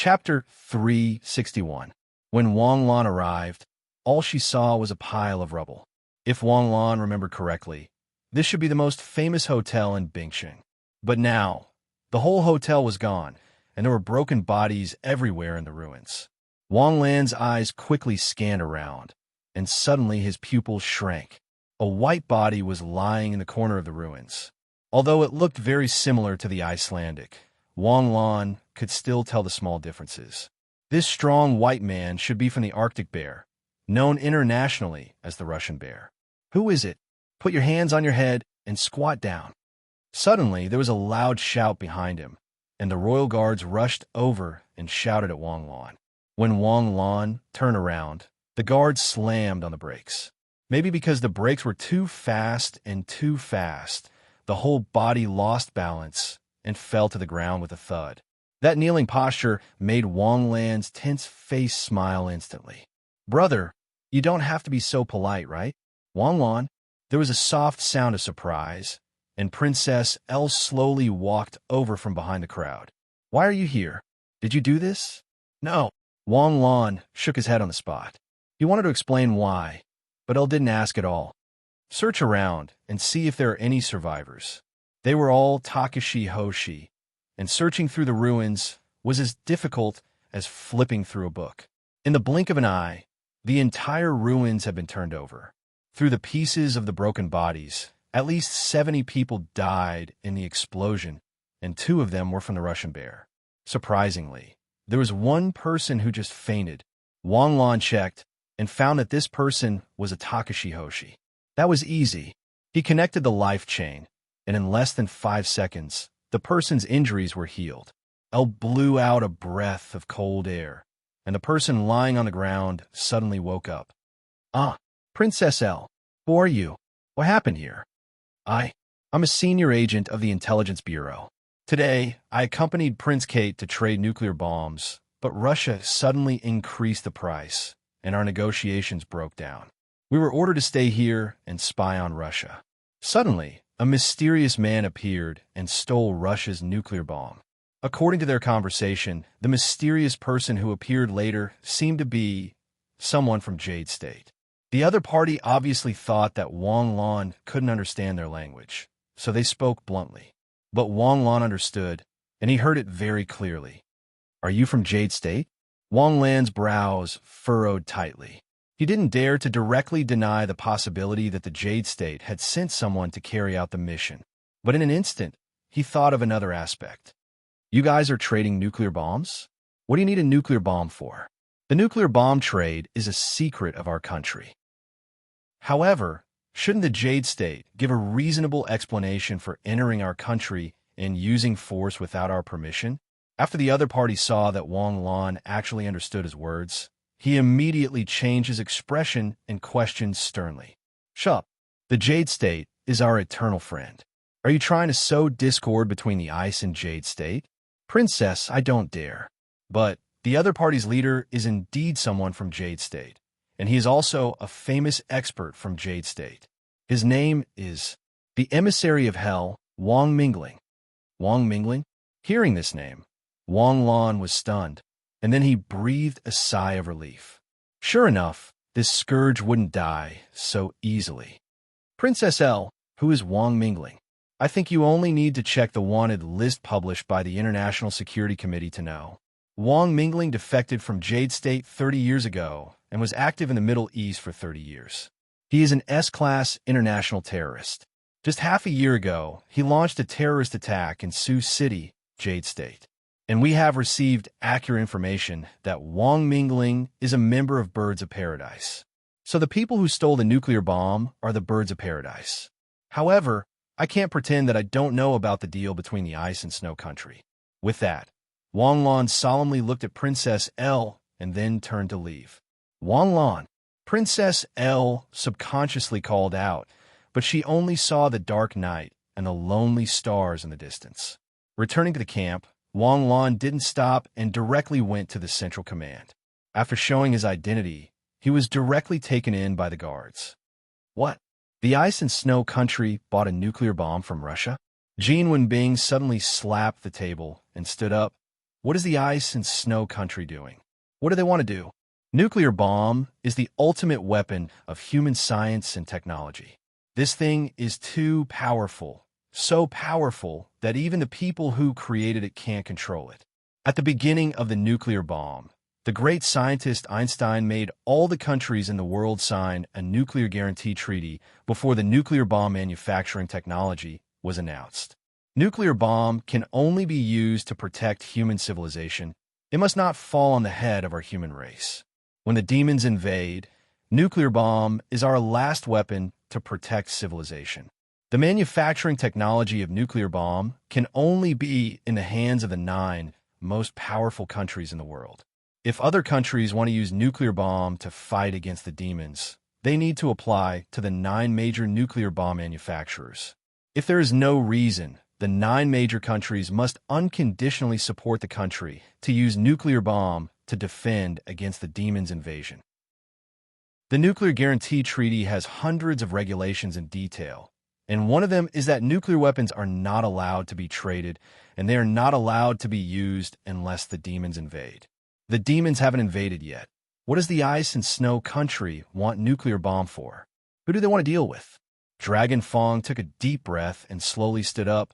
Chapter 361. When Wang Lan arrived, all she saw was a pile of rubble. If Wang Lan remembered correctly, this should be the most famous hotel in Bingxing. But now, the whole hotel was gone, and there were broken bodies everywhere in the ruins. Wang Lan's eyes quickly scanned around, and suddenly his pupils shrank. A white body was lying in the corner of the ruins. Although it looked very similar to the Icelandic, Wang Lan could still tell the small differences. This strong white man should be from the Arctic bear, known internationally as the Russian bear. Who is it? Put your hands on your head and squat down. Suddenly, there was a loud shout behind him, and the royal guards rushed over and shouted at Wang Lan. When Wang Lan turned around, the guards slammed on the brakes. Maybe because the brakes were too fast, the whole body lost balance and fell to the ground with a thud. That kneeling posture made Wang Lan's tense face smile instantly. "Brother, you don't have to be so polite, right?" "Wang Lan." There was a soft sound of surprise, and Princess L slowly walked over from behind the crowd. "Why are you here? Did you do this?" "No." Wang Lan shook his head on the spot. He wanted to explain why, but Elle didn't ask at all. "Search around and see if there are any survivors." They were all Takashi Hoshi, and searching through the ruins was as difficult as flipping through a book. In the blink of an eye, the entire ruins had been turned over. Through the pieces of the broken bodies, at least 70 people died in the explosion, and 2 of them were from the Russian bear. Surprisingly, there was one person who just fainted. Wang Lan checked and found that this person was a Takashi Hoshi. That was easy. He connected the life chain, and in less than 5 seconds, the person's injuries were healed. Elle blew out a breath of cold air, and the person lying on the ground suddenly woke up. "Ah, Princess L, who are you? What happened here?" I'm a senior agent of the Intelligence Bureau. Today, I accompanied Prince Kate to trade nuclear bombs, but Russia suddenly increased the price, and our negotiations broke down. We were ordered to stay here and spy on Russia. Suddenly, a mysterious man appeared and stole Russia's nuclear bomb. According to their conversation, the mysterious person who appeared later seemed to be someone from Jade State. The other party obviously thought that Wang Lan couldn't understand their language, so they spoke bluntly. But Wang Lan understood, and he heard it very clearly. "Are you from Jade State?" Wang Lan's brows furrowed tightly. He didn't dare to directly deny the possibility that the Jade State had sent someone to carry out the mission. But in an instant, he thought of another aspect. "You guys are trading nuclear bombs? What do you need a nuclear bomb for?" "The nuclear bomb trade is a secret of our country. However, shouldn't the Jade State give a reasonable explanation for entering our country and using force without our permission?" After the other party saw that Wang Lan actually understood his words, he immediately changed his expression and questioned sternly. "Shut up. The Jade State is our eternal friend. Are you trying to sow discord between the Ice and Jade State?" "Princess, I don't dare. But the other party's leader is indeed someone from Jade State, and he is also a famous expert from Jade State. His name is the emissary of hell, Wang Mingling." "Wang Mingling?" Hearing this name, Wang Lan was stunned, and then he breathed a sigh of relief. Sure enough, this scourge wouldn't die so easily. "Princess L, who is Wang Mingling?" "I think you only need to check the wanted list published by the International Security Committee to know. Wang Mingling defected from Jade State 30 years ago and was active in the Middle East for 30 years. He is an S-class international terrorist. Just half a year ago, he launched a terrorist attack in Sioux City, Jade State. And we have received accurate information that Wang Mingling is a member of Birds of Paradise. So the people who stole the nuclear bomb are the Birds of Paradise. However, I can't pretend that I don't know about the deal between the Ice and Snow Country." With that, Wang Lan solemnly looked at Princess L and then turned to leave. "Wang Lan," Princess L subconsciously called out, but she only saw the dark night and the lonely stars in the distance. Returning to the camp, Wang Lan didn't stop and directly went to the Central Command. After showing his identity, he was directly taken in by the guards. "What? The Ice and Snow Country bought a nuclear bomb from Russia?" Jean Wenbing suddenly slapped the table and stood up. What is the ice and snow country doing? What do they want to do? Nuclear bomb is the ultimate weapon of human science and technology. This thing is too powerful, so powerful that even the people who created it can't control it. At the beginning of the nuclear bomb, the great scientist Einstein made all the countries in the world sign a nuclear guarantee treaty before the nuclear bomb manufacturing technology was announced. Nuclear bomb can only be used to protect human civilization. It must not fall on the head of our human race. When the demons invade, nuclear bomb is our last weapon to protect civilization. The manufacturing technology of nuclear bomb can only be in the hands of the 9 most powerful countries in the world. If other countries want to use nuclear bomb to fight against the demons, they need to apply to the 9 major nuclear bomb manufacturers. If there is no reason, the 9 major countries must unconditionally support the country to use nuclear bomb to defend against the demons' invasion. The Nuclear Guarantee Treaty has hundreds of regulations in detail, and one of them is that nuclear weapons are not allowed to be traded, and they are not allowed to be used unless the demons invade. The demons haven't invaded yet. What does the ice and snow country want nuclear bomb for? Who do they want to deal with? Dragon Fong took a deep breath and slowly stood up.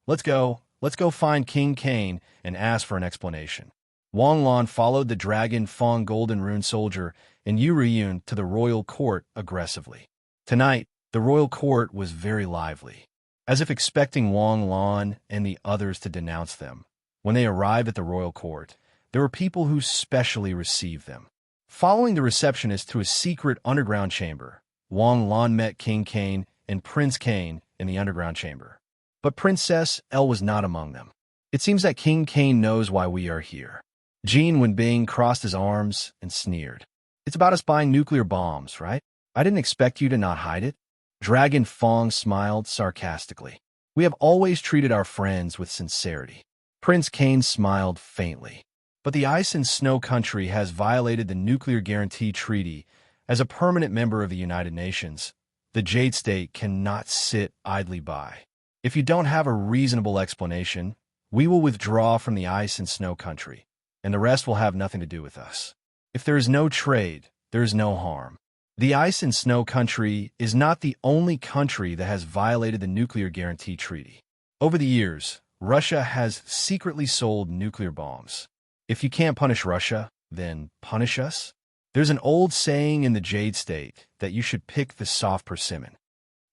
Let's go find King Kane and ask for an explanation. Wang Lan followed the Dragon Fong Golden Rune soldier and Yu Riyun to the royal court aggressively. Tonight, the royal court was very lively, as if expecting Wang Lan and the others to denounce them. When they arrived at the royal court, there were people who specially received them. Following the receptionist to a secret underground chamber, Wang Lan met King Kane and Prince Kane in the underground chamber. But Princess Elle was not among them. It seems that King Kane knows why we are here. Jin Wenbing crossed his arms and sneered. It's about us buying nuclear bombs, right? I didn't expect you to not hide it. Dragon Fong smiled sarcastically. We have always treated our friends with sincerity. Prince Kane smiled faintly. But the ice and snow country has violated the Nuclear Guarantee Treaty. As a permanent member of the United Nations, the Jade State cannot sit idly by. If you don't have a reasonable explanation, we will withdraw from the ice and snow country, and the rest will have nothing to do with us. If there is no trade, there is no harm. The ice and snow country is not the only country that has violated the Nuclear Guarantee Treaty. Over the years, Russia has secretly sold nuclear bombs. If you can't punish Russia, then punish us? There's an old saying in the Jade State that you should pick the soft persimmon.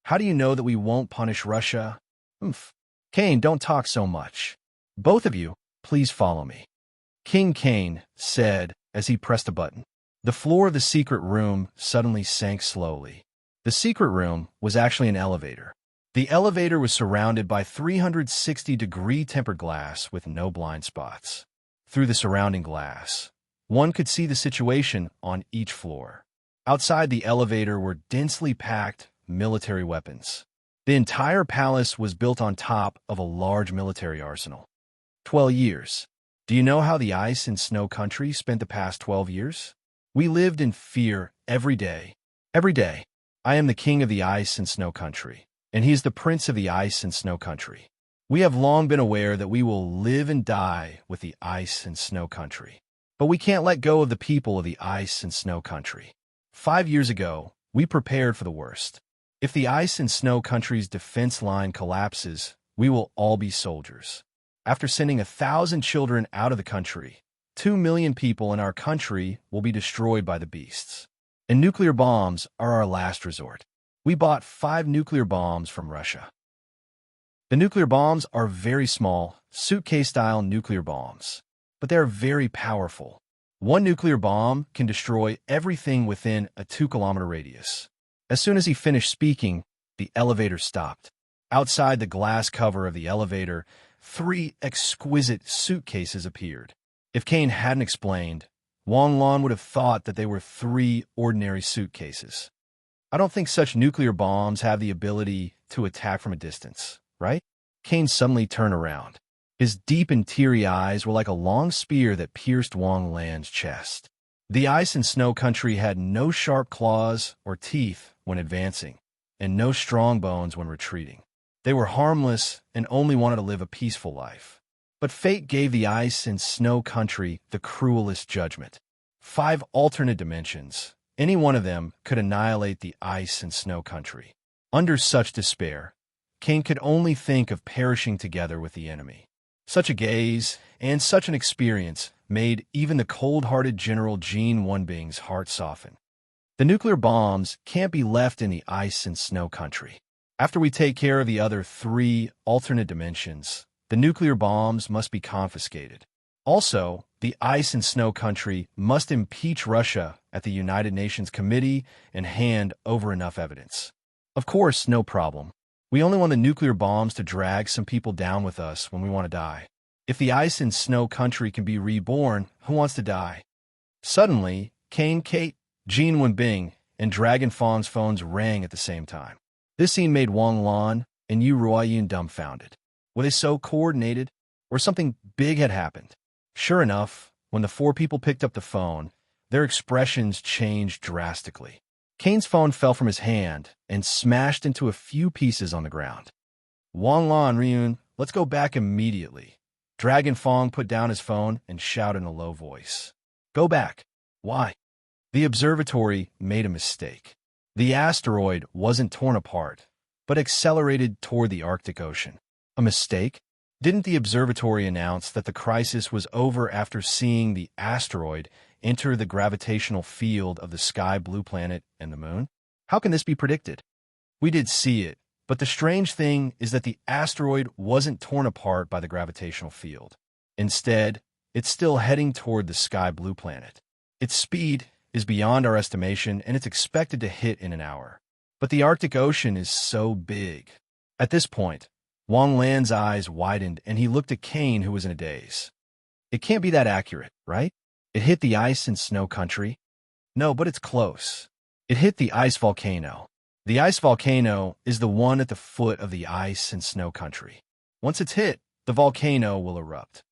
How do you know that we won't punish Russia? Kane, don't talk so much. Both of you, please follow me. King Kane said as he pressed a button. The floor of the secret room suddenly sank slowly. The secret room was actually an elevator. The elevator was surrounded by 360-degree tempered glass with no blind spots. Through the surrounding glass, one could see the situation on each floor. Outside the elevator were densely packed military weapons. The entire palace was built on top of a large military arsenal. 12 years. Do you know how the ice and snow country spent the past 12 years? We lived in fear every day. Every day. I am the king of the ice and snow country, and he is the prince of the ice and snow country. We have long been aware that we will live and die with the ice and snow country. But we can't let go of the people of the ice and snow country. 5 years ago, we prepared for the worst. If the ice and snow country's defense line collapses, we will all be soldiers. After sending 1,000 children out of the country, 2 million people in our country will be destroyed by the beasts. And nuclear bombs are our last resort. We bought 5 nuclear bombs from Russia. The nuclear bombs are very small, suitcase-style nuclear bombs, but they are very powerful. One nuclear bomb can destroy everything within a 2-kilometer radius. As soon as he finished speaking, the elevator stopped. Outside the glass cover of the elevator, 3 exquisite suitcases appeared. If Kane hadn't explained, Wang Lan would have thought that they were 3 ordinary suitcases. I don't think such nuclear bombs have the ability to attack from a distance, right? Kane suddenly turned around. His deep and teary eyes were like a long spear that pierced Wang Lan's chest. The ice and snow country had no sharp claws or teeth when advancing, and no strong bones when retreating. They were harmless and only wanted to live a peaceful life. But fate gave the ice and snow country the cruelest judgment. 5 alternate dimensions. Any one of them could annihilate the ice and snow country. Under such despair, Cain could only think of perishing together with the enemy. Such a gaze and such an experience made even the cold-hearted General Gene Onebing's heart soften. The nuclear bombs can't be left in the ice and snow country. After we take care of the other 3 alternate dimensions, the nuclear bombs must be confiscated. Also, the ice and snow country must impeach Russia at the United Nations Committee and hand over enough evidence. Of course, no problem. We only want the nuclear bombs to drag some people down with us when we want to die. If the ice and snow country can be reborn, who wants to die? Suddenly, Cain, Kate, Gene Wenbing, and Dragon Fawn's phones rang at the same time. This scene made Wang Lan and Yu Ruoyun dumbfounded. Were they so coordinated? Or something big had happened? Sure enough, when the 4 people picked up the phone, their expressions changed drastically. Cain's phone fell from his hand and smashed into a few pieces on the ground. Wang Lan, Ryun, let's go back immediately. Dragon Fong put down his phone and shouted in a low voice. Go back. Why? The observatory made a mistake. The asteroid wasn't torn apart, but accelerated toward the Arctic Ocean. A mistake? Didn't the observatory announce that the crisis was over after seeing the asteroid enter the gravitational field of the sky blue planet and the moon? How can this be predicted? We did see it, but the strange thing is that the asteroid wasn't torn apart by the gravitational field. Instead, it's still heading toward the sky blue planet. Its speed is beyond our estimation, and it's expected to hit in an hour. But the Arctic Ocean is so big. At this point, Wang Lan's eyes widened, and he looked at Cain, who was in a daze. It can't be that accurate, right? It hit the ice and snow country? No, but it's close. It hit the ice volcano. The ice volcano is the one at the foot of the ice and snow country. Once it's hit, the volcano will erupt.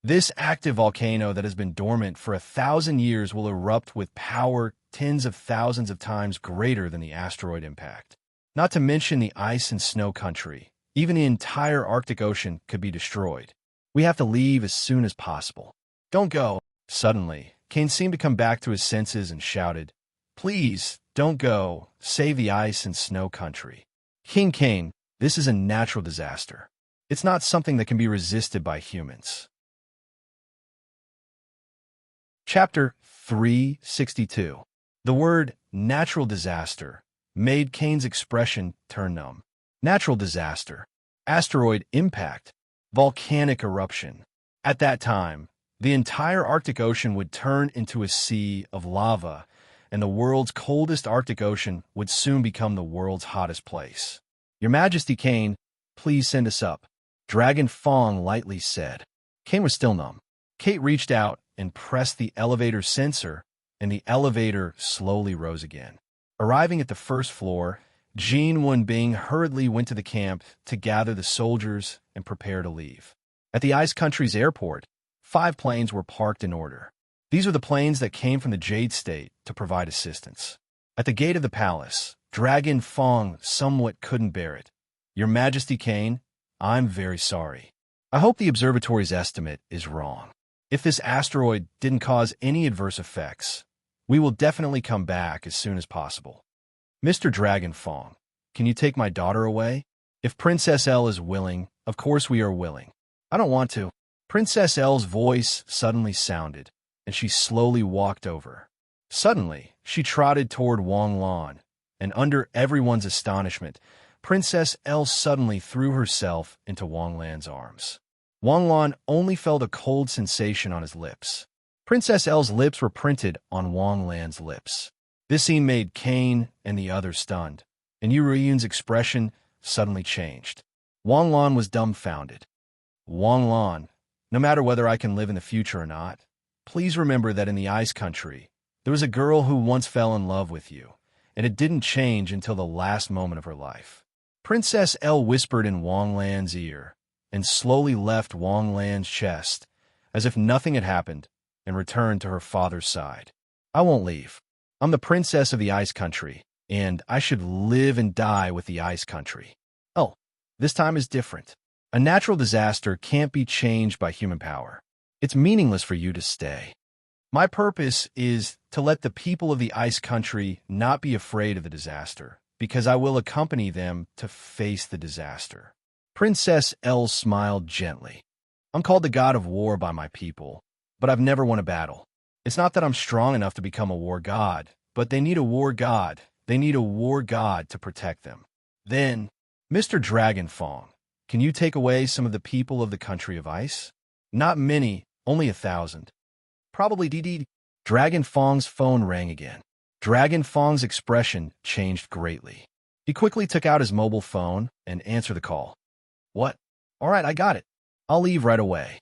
This active volcano that has been dormant for 1,000 years will erupt with power tens of thousands of times greater than the asteroid impact. Not to mention the ice and snow country. Even the entire Arctic Ocean could be destroyed. We have to leave as soon as possible. Don't go. Suddenly, Cain seemed to come back to his senses and shouted, Please, don't go. Save the ice and snow country. King Cain, this is a natural disaster. It's not something that can be resisted by humans. Chapter 362. The word natural disaster made Cain's expression turn numb. Natural disaster, asteroid impact, volcanic eruption. At that time, the entire Arctic Ocean would turn into a sea of lava, and the world's coldest Arctic Ocean would soon become the world's hottest place. Your Majesty, Cain, please send us up, Dragon Fong lightly said. Cain was still numb. Kate reached out and pressed the elevator sensor, and the elevator slowly rose again. Arriving at the first floor, Gene Wenbing hurriedly went to the camp to gather the soldiers and prepare to leave. At the Ice Country's airport, 5 planes were parked in order. These were the planes that came from the Jade State to provide assistance. At the gate of the palace, Dragon Fong somewhat couldn't bear it. Your Majesty, Cain, I'm very sorry. I hope the observatory's estimate is wrong. If this asteroid didn't cause any adverse effects, we will definitely come back as soon as possible. Mr. Dragon Fong, can you take my daughter away? If Princess Elle is willing, of course we are willing. I don't want to. Princess Elle's voice suddenly sounded, and she slowly walked over. Suddenly, she trotted toward Wang Lan, and under everyone's astonishment, Princess Elle suddenly threw herself into Wang Lan's arms. Wang Lan only felt a cold sensation on his lips. Princess Elle's lips were printed on Wang Lan's lips. This scene made Cain and the others stunned, and Yu Ruoyun's expression suddenly changed. Wang Lan was dumbfounded. Wang Lan, no matter whether I can live in the future or not, please remember that in the Ice Country, there was a girl who once fell in love with you, and it didn't change until the last moment of her life. Princess Elle whispered in Wang Lan's ear, and slowly left Wang Lan's chest, as if nothing had happened, and returned to her father's side. I won't leave. I'm the princess of the Ice Country, and I should live and die with the Ice Country. Oh, this time is different. A natural disaster can't be changed by human power. It's meaningless for you to stay. My purpose is to let the people of the ice country not be afraid of the disaster, because I will accompany them to face the disaster. Princess Elle smiled gently. I'm called the god of war by my people, but I've never won a battle. It's not that I'm strong enough to become a war god, but they need a war god. They need a war god to protect them. Then, Mr. Dragonfong, can you take away some of the people of the country of ice? Not many, only 1,000. Probably DD. Dragonfong's phone rang again. Dragonfong's expression changed greatly. He quickly took out his mobile phone and answered the call. What? All right, I got it. I'll leave right away.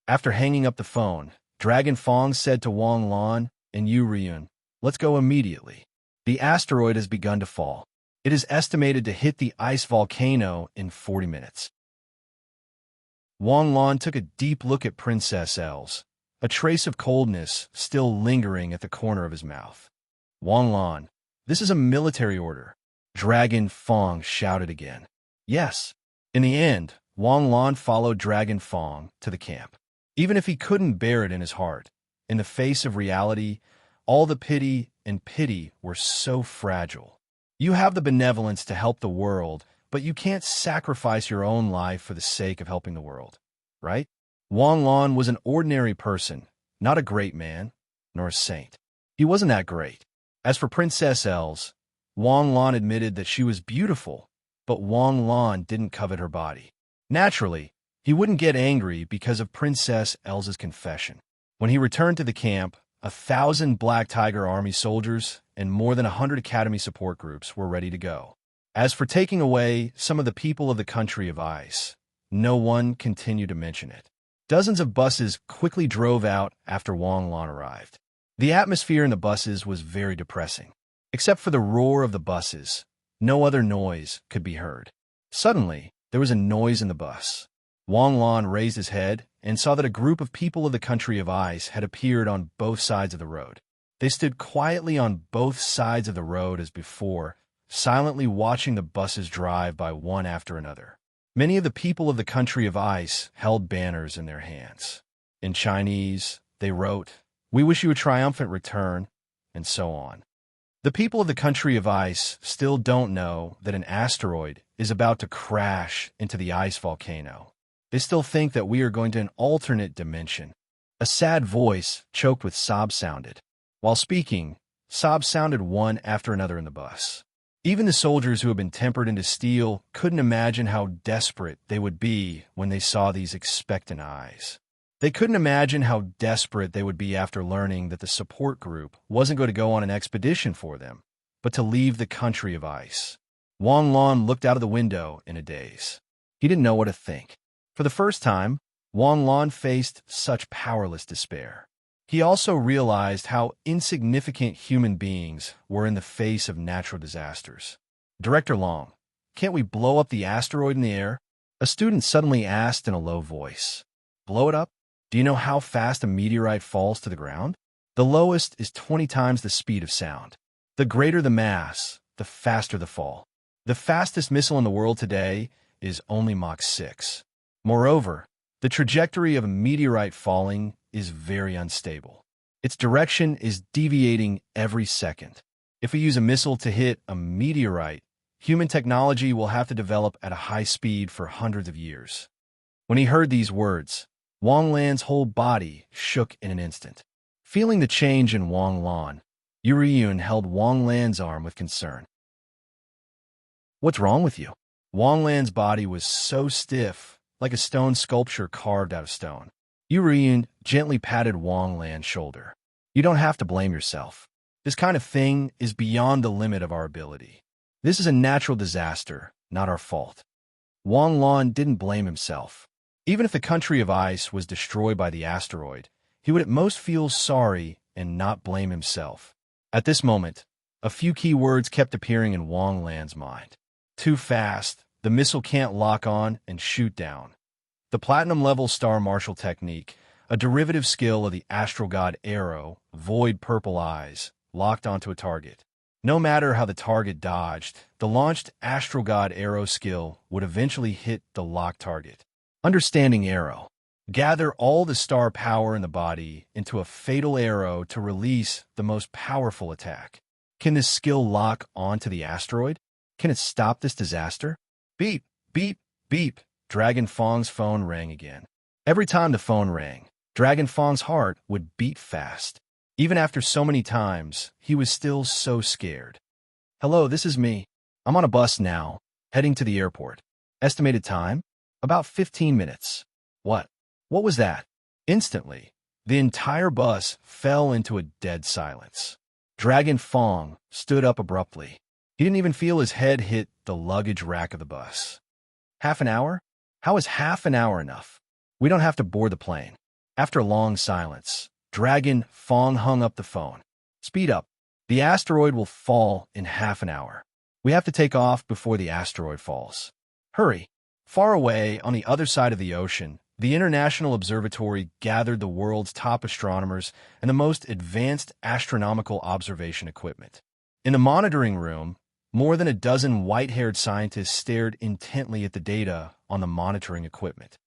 After hanging up the phone, Dragonfong said to Wang Lan and Yu Ryun, let's go immediately. The asteroid has begun to fall. It is estimated to hit the ice volcano in 40 minutes. Wang Lan took a deep look at Princess Els, a trace of coldness still lingering at the corner of his mouth. Wang Lan, this is a military order. Dragonfong shouted again. Yes. In the end, Wang Lan followed Dragonfong to the camp. Even if he couldn't bear it in his heart, in the face of reality, all the pity and pity were so fragile. You have the benevolence to help the world, but you can't sacrifice your own life for the sake of helping the world, right? Wang Lan was an ordinary person, not a great man, nor a saint. He wasn't that great. As for Princess Els, Wang Lan admitted that she was beautiful, but Wang Lan didn't covet her body. Naturally, he wouldn't get angry because of Princess Els's confession. When he returned to the camp, 1,000 Black Tiger Army soldiers and more than 100 Academy support groups were ready to go. As for taking away some of the people of the country of ice, no one continued to mention it. Dozens of buses quickly drove out after Wang Lan arrived. The atmosphere in the buses was very depressing. Except for the roar of the buses, no other noise could be heard. Suddenly, there was a noise in the bus. Wang Lan raised his head and saw that a group of people of the country of ice had appeared on both sides of the road. They stood quietly on both sides of the road as before, silently watching the buses drive by one after another. Many of the people of the country of ice held banners in their hands. In Chinese, they wrote, "We wish you a triumphant return," and so on. The people of the country of ice still don't know that an asteroid is about to crash into the ice volcano. They still think that we are going to an alternate dimension. A sad voice, choked with sobs, sounded. While speaking, sobs sounded one after another in the bus. Even the soldiers who had been tempered into steel couldn't imagine how desperate they would be when they saw these expectant eyes. They couldn't imagine how desperate they would be after learning that the support group wasn't going to go on an expedition for them, but to leave the country of ice. Wang Lan looked out of the window in a daze. He didn't know what to think. For the first time, Wang Lan faced such powerless despair. He also realized how insignificant human beings were in the face of natural disasters. Director Long, can't we blow up the asteroid in the air? A student suddenly asked in a low voice. Blow it up? Do you know how fast a meteorite falls to the ground? The lowest is 20 times the speed of sound. The greater the mass, the faster the fall. The fastest missile in the world today is only Mach 6. Moreover, the trajectory of a meteorite falling is very unstable. Its direction is deviating every second. If we use a missile to hit a meteorite, human technology will have to develop at a high speed for hundreds of years. When he heard these words, Wang Lan's whole body shook in an instant. Feeling the change in Wang Lan, Yu Ryun held Wang Lan's arm with concern. What's wrong with you? Wang Lan's body was so stiff, like a stone sculpture carved out of stone. Yu Ryun gently patted Wang Lan's shoulder. You don't have to blame yourself. This kind of thing is beyond the limit of our ability. This is a natural disaster, not our fault. Wang Lan didn't blame himself. Even if the country of ice was destroyed by the asteroid, he would at most feel sorry and not blame himself. At this moment, a few key words kept appearing in Wang Lan's mind. Too fast, the missile can't lock on and shoot down. The platinum-level star marshal technique, a derivative skill of the astral god arrow, void purple eyes, locked onto a target. No matter how the target dodged, the launched astral god arrow skill would eventually hit the locked target. Understanding arrow. Gather all the star power in the body into a fatal arrow to release the most powerful attack. Can this skill lock onto the asteroid? Can it stop this disaster? Beep, beep, beep. Dragon Fong's phone rang again. Every time the phone rang, Dragon Fong's heart would beat fast. Even after so many times, he was still so scared. Hello, this is me. I'm on a bus now, heading to the airport. Estimated time? About 15 minutes. What? What was that? Instantly, the entire bus fell into a dead silence. Dragon Fong stood up abruptly. He didn't even feel his head hit the luggage rack of the bus. Half an hour? How is half an hour enough? We don't have to board the plane. After a long silence, Dragon Fong hung up the phone. Speed up. The asteroid will fall in half an hour. We have to take off before the asteroid falls. Hurry. Far away, on the other side of the ocean, the International Observatory gathered the world's top astronomers and the most advanced astronomical observation equipment. In the monitoring room, more than a dozen white-haired scientists stared intently at the data on the monitoring equipment.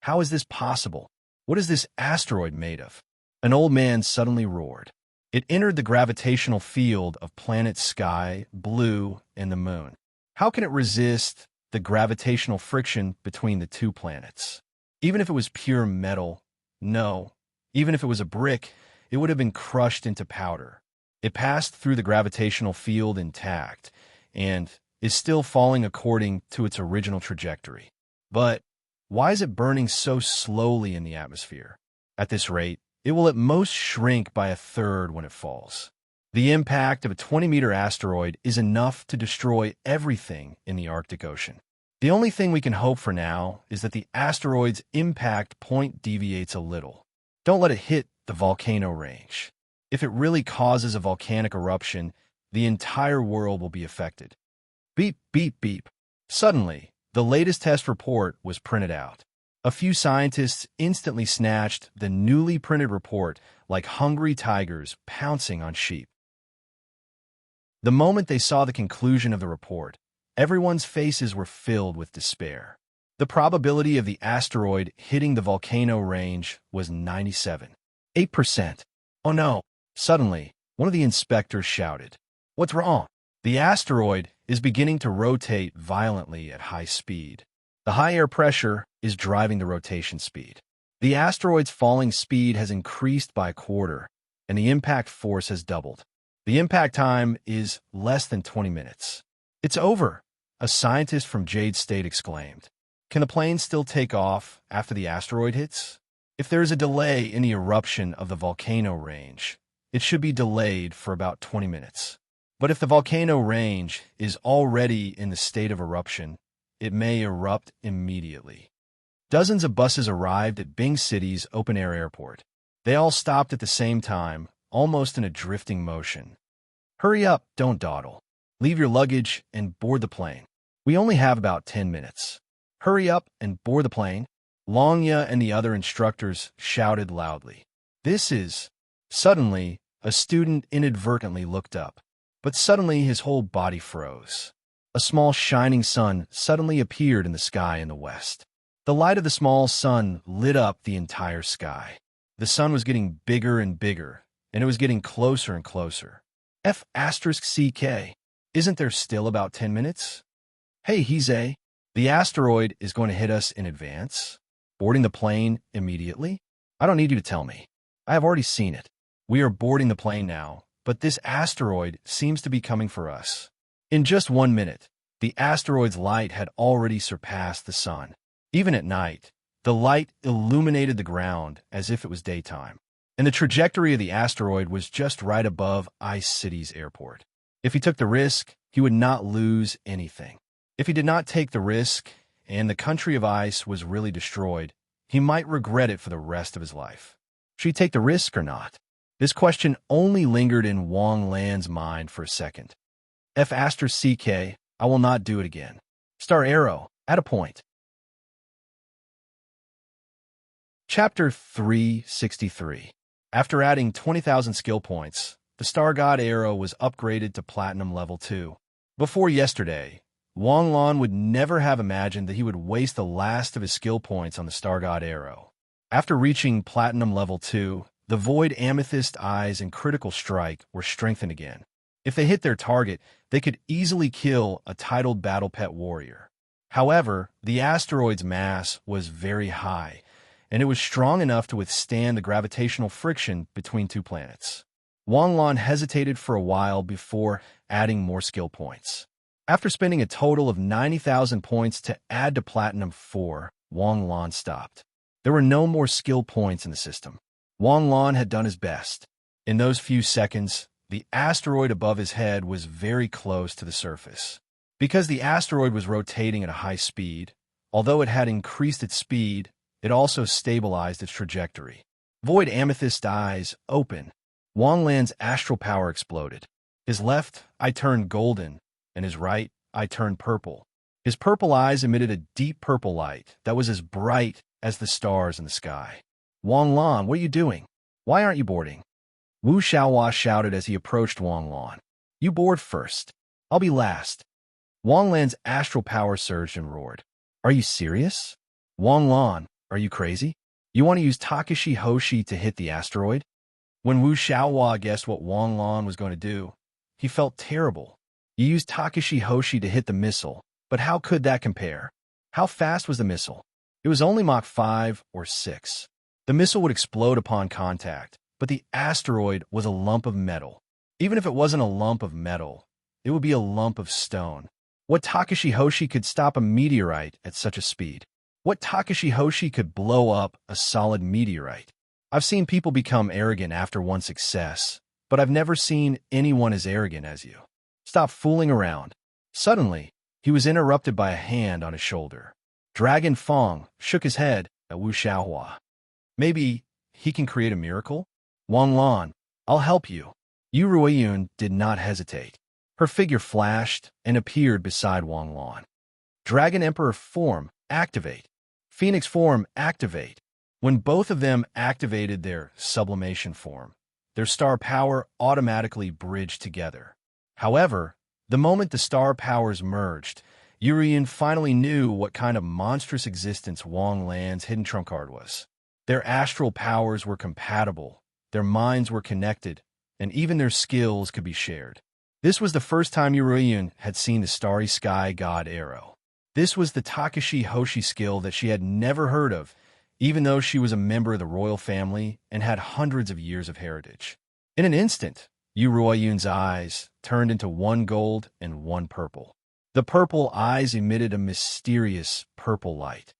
How is this possible? What is this asteroid made of? An old man suddenly roared. It entered the gravitational field of planet Sky, Blue, and the Moon. How can it resist the gravitational friction between the two planets? Even if it was pure metal, no. Even if it was a brick, it would have been crushed into powder. It passed through the gravitational field intact and is still falling according to its original trajectory. But why is it burning so slowly in the atmosphere? At this rate, it will at most shrink by a third when it falls. The impact of a 20-meter asteroid is enough to destroy everything in the Arctic Ocean. The only thing we can hope for now is that the asteroid's impact point deviates a little. Don't let it hit the volcano range. If it really causes a volcanic eruption, the entire world will be affected. Beep, beep, beep. Suddenly, the latest test report was printed out. A few scientists instantly snatched the newly printed report like hungry tigers pouncing on sheep. The moment they saw the conclusion of the report, everyone's faces were filled with despair. The probability of the asteroid hitting the volcano range was 97.8%. Oh no! Suddenly, one of the inspectors shouted, "What's wrong?" The asteroid is beginning to rotate violently at high speed. The high air pressure is driving the rotation speed. The asteroid's falling speed has increased by a quarter, and the impact force has doubled. The impact time is less than 20 minutes. It's over, a scientist from Jade State exclaimed. Can the plane still take off after the asteroid hits? If there is a delay in the eruption of the volcano range, it should be delayed for about 20 minutes. But if the volcano range is already in the state of eruption, it may erupt immediately. Dozens of buses arrived at Bing City's open-air airport. They all stopped at the same time, almost in a drifting motion. Hurry up, don't dawdle. Leave your luggage and board the plane. We only have about 10 minutes. Hurry up and board the plane. Longya and the other instructors shouted loudly. This is... Suddenly, a student inadvertently looked up, but suddenly his whole body froze. A small shining sun suddenly appeared in the sky in the west. The light of the small sun lit up the entire sky. The sun was getting bigger and bigger, and it was getting closer and closer. F***CK. Isn't there still about 10 minutes? Hey, Hize, the asteroid is going to hit us in advance. Boarding the plane immediately? I don't need you to tell me. I have already seen it. We are boarding the plane now, but this asteroid seems to be coming for us. In just 1 minute, the asteroid's light had already surpassed the sun. Even at night, the light illuminated the ground as if it was daytime, and the trajectory of the asteroid was just right above Ice City's airport. If he took the risk, he would not lose anything. If he did not take the risk, and the country of ice was really destroyed, he might regret it for the rest of his life. Should he take the risk or not? This question only lingered in Wang Lan's mind for a second. F***CK, I will not do it again. Star arrow, at a point. Chapter 363. After adding 20,000 skill points, the Star God arrow was upgraded to Platinum Level 2. Before yesterday, Wang Lan would never have imagined that he would waste the last of his skill points on the Star God arrow. After reaching Platinum Level 2, the Void Amethyst Eyes and Critical Strike were strengthened again. If they hit their target, they could easily kill a titled Battle Pet Warrior. However, the asteroid's mass was very high, and it was strong enough to withstand the gravitational friction between two planets. Wang Lan hesitated for a while before adding more skill points. After spending a total of 90,000 points to add to Platinum 4, Wang Lan stopped. There were no more skill points in the system. Wang Lan had done his best. In those few seconds, the asteroid above his head was very close to the surface. Because the asteroid was rotating at a high speed, although it had increased its speed, it also stabilized its trajectory. Void Amethyst Eyes open. Wang Lan's astral power exploded. His left eye turned golden, and his right eye turned purple. His purple eyes emitted a deep purple light that was as bright as the stars in the sky. Wang Lan, what are you doing? Why aren't you boarding? Wu Xiaohua shouted as he approached Wang Lan. You board first. I'll be last. Wang Lan's astral power surged and roared. Are you serious? Wang Lan, are you crazy? You want to use Takashi Hoshi to hit the asteroid? When Wu Xiaohua guessed what Wang Lan was going to do, he felt terrible. You used Takashi Hoshi to hit the missile, but how could that compare? How fast was the missile? It was only Mach 5 or 6. The missile would explode upon contact, but the asteroid was a lump of metal. Even if it wasn't a lump of metal, it would be a lump of stone. What Takashi Hoshi could stop a meteorite at such a speed? What Takashi Hoshi could blow up a solid meteorite? I've seen people become arrogant after one success, but I've never seen anyone as arrogant as you. Stop fooling around. Suddenly, he was interrupted by a hand on his shoulder. Dragon Fong shook his head at Wu Xiaohua. Maybe he can create a miracle? Wang Lan, I'll help you. Yu Ruiyun did not hesitate. Her figure flashed and appeared beside Wang Lan. Dragon Emperor form, activate. Phoenix form, activate. When both of them activated their sublimation form, their star power automatically bridged together. However, the moment the star powers merged, Urian finally knew what kind of monstrous existence Wang Lan's hidden trump card was. Their astral powers were compatible, their minds were connected, and even their skills could be shared. This was the first time Urian had seen the Starry Sky God arrow. This was the Takashi Hoshi skill that she had never heard of, even though she was a member of the royal family and had hundreds of years of heritage. In an instant, Yu Ruiyun's eyes turned into one gold and one purple. The purple eyes emitted a mysterious purple light.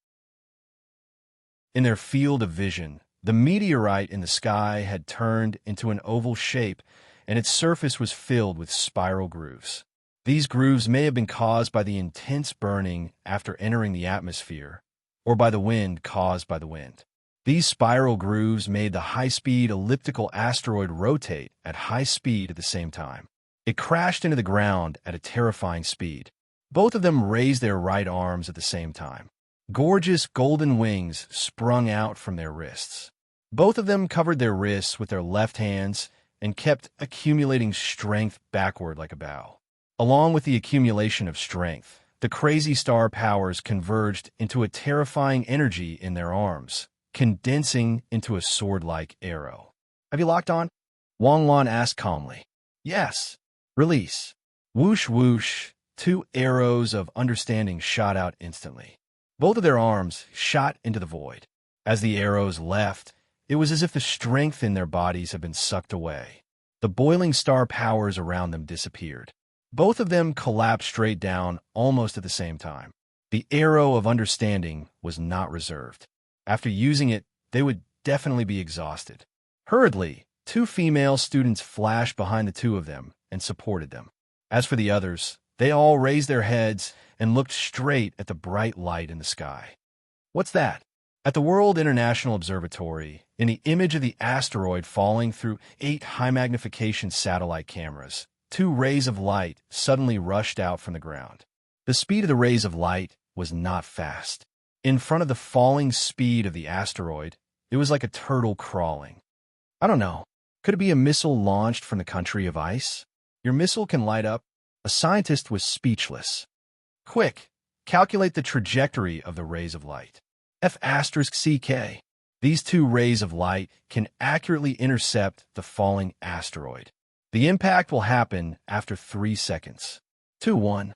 In their field of vision, the meteorite in the sky had turned into an oval shape, and its surface was filled with spiral grooves. These grooves may have been caused by the intense burning after entering the atmosphere, or by the wind caused by the wind. These spiral grooves made the high-speed elliptical asteroid rotate at high speed at the same time. It crashed into the ground at a terrifying speed. Both of them raised their right arms at the same time. Gorgeous golden wings sprung out from their wrists. Both of them covered their wrists with their left hands and kept accumulating strength backward like a bow. Along with the accumulation of strength, the crazy star powers converged into a terrifying energy in their arms, condensing into a sword-like arrow. Have you locked on? Wang Lan asked calmly. Yes. Release. Whoosh whoosh, two arrows of understanding shot out instantly. Both of their arms shot into the void. As the arrows left, it was as if the strength in their bodies had been sucked away. The boiling star powers around them disappeared. Both of them collapsed straight down almost at the same time. The arrow of understanding was not reserved. After using it, they would definitely be exhausted. Hurriedly, two female students flashed behind the two of them and supported them. As for the others, they all raised their heads and looked straight at the bright light in the sky. What's that? At the World International Observatory, in the image of the asteroid falling through 8 high-magnification satellite cameras, 2 rays of light suddenly rushed out from the ground. The speed of the rays of light was not fast. In front of the falling speed of the asteroid, it was like a turtle crawling. I don't know. Could it be a missile launched from the country of ice? Your missile can light up? A scientist was speechless. Quick, calculate the trajectory of the rays of light. F*CK. These two rays of light can accurately intercept the falling asteroid. The impact will happen after 3 seconds. 2, 1.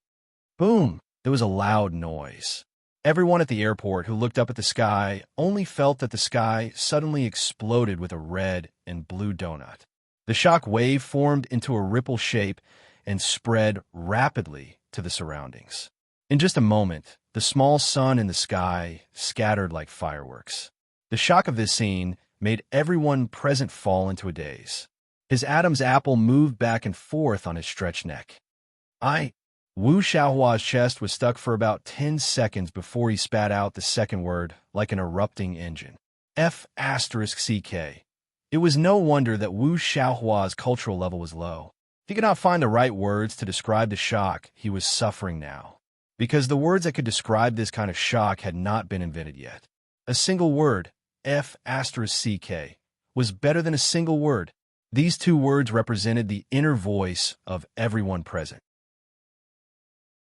Boom! There was a loud noise. Everyone at the airport who looked up at the sky only felt that the sky suddenly exploded with a red and blue donut. The shock wave formed into a ripple shape and spread rapidly to the surroundings. In just a moment, the small sun in the sky scattered like fireworks. The shock of this scene made everyone present fall into a daze. His Adam's apple moved back and forth on his stretched neck. Wu Xiaohua's chest was stuck for about 10 seconds before he spat out the second word like an erupting engine. F*CK. It was no wonder that Wu Xiaohua's cultural level was low. He could not find the right words to describe the shock he was suffering now, because the words that could describe this kind of shock had not been invented yet. A single word, F*CK, was better than a single word. These two words represented the inner voice of everyone present.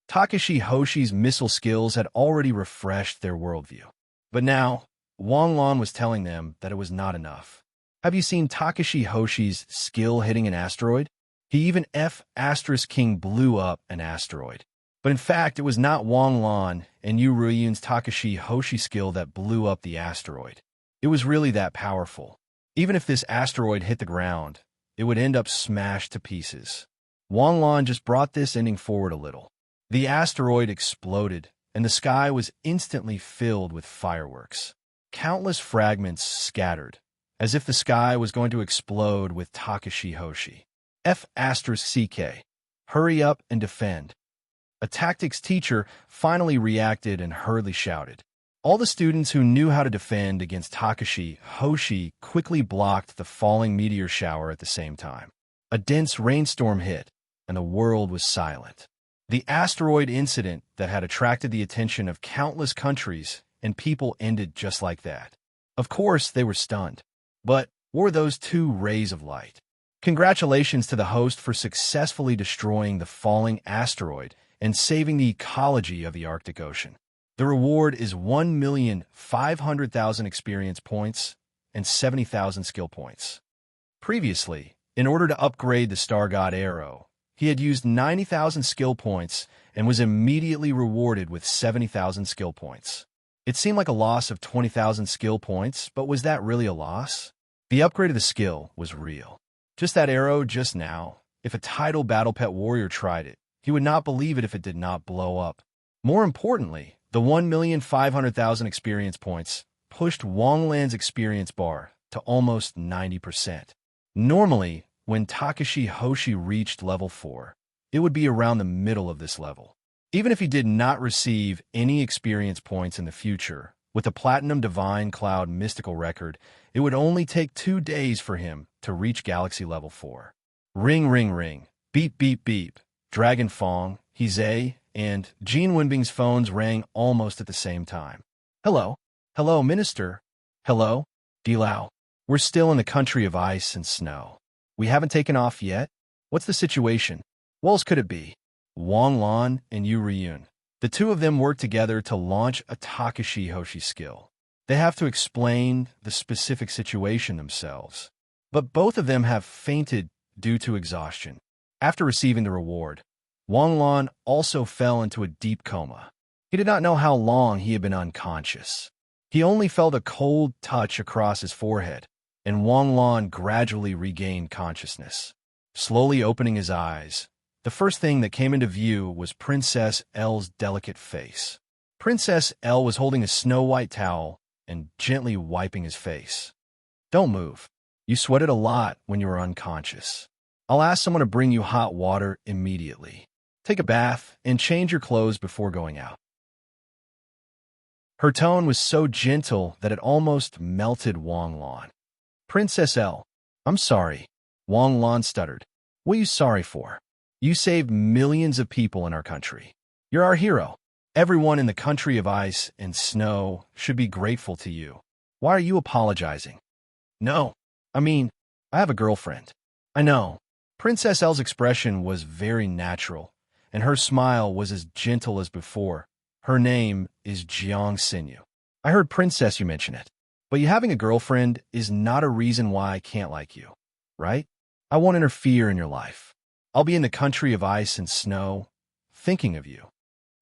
Takashi Hoshi's missile skills had already refreshed their worldview. But now, Wang Lan was telling them that it was not enough. Have you seen Takashi Hoshi's skill hitting an asteroid? He even F*King blew up an asteroid. But in fact, it was not Wang Lan and Yu Ruiyun's Takashi Hoshi skill that blew up the asteroid. It was really that powerful. Even if this asteroid hit the ground, it would end up smashed to pieces. Wang Lan just brought this ending forward a little. The asteroid exploded, and the sky was instantly filled with fireworks. Countless fragments scattered, as if the sky was going to explode with Takashi Hoshi. F*CK. Hurry up and defend. A tactics teacher finally reacted and hurriedly shouted. All the students who knew how to defend against Takashi Hoshi quickly blocked the falling meteor shower at the same time. A dense rainstorm hit, and the world was silent. The asteroid incident that had attracted the attention of countless countries and people ended just like that. Of course, they were stunned. But were those two rays of light? Congratulations to the host for successfully destroying the falling asteroid and saving the ecology of the Arctic Ocean. The reward is 1,500,000 experience points and 70,000 skill points. Previously, in order to upgrade the Star God Arrow, he had used 90,000 skill points and was immediately rewarded with 70,000 skill points. It seemed like a loss of 20,000 skill points, but was that really a loss? The upgrade of the skill was real. Just that arrow just now, if a tidal battle pet warrior tried it, he would not believe it if it did not blow up. More importantly, the 1,500,000 experience points pushed Wang Lan's experience bar to almost 90%. Normally, when Takashi Hoshi reached level 4, it would be around the middle of this level. Even if he did not receive any experience points in the future, with a Platinum Divine Cloud mystical record, it would only take 2 days for him to reach Galaxy level 4. Ring, ring, ring. Beep, beep, beep. Dragon Fong, Hizei, and Jean Wenbing's phones rang almost at the same time. Hello? Hello, Minister? Hello? Dilao? We're still in the country of ice and snow. We haven't taken off yet? What's the situation? What else could it be? Wang Lan and Yu Ruiyun. The two of them work together to launch a Takashi Hoshi skill. They have to explain the specific situation themselves. But both of them have fainted due to exhaustion. After receiving the reward, Wang Lan also fell into a deep coma. He did not know how long he had been unconscious. He only felt a cold touch across his forehead, and Wang Lan gradually regained consciousness. Slowly opening his eyes, the first thing that came into view was Princess L's delicate face. Princess L was holding a snow-white towel and gently wiping his face. Don't move. You sweated a lot when you were unconscious. I'll ask someone to bring you hot water immediately. Take a bath and change your clothes before going out. Her tone was so gentle that it almost melted Wang Lan. Princess L, I'm sorry. Wang Lan stuttered. What are you sorry for? You saved millions of people in our country. You're our hero. Everyone in the country of ice and snow should be grateful to you. Why are you apologizing? No. I mean, I have a girlfriend. I know. Princess L's expression was very natural, and her smile was as gentle as before. Her name is Jiang Sinew. I heard Princess you mention it. But you having a girlfriend is not a reason why I can't like you, right? I won't interfere in your life. I'll be in the country of ice and snow, thinking of you.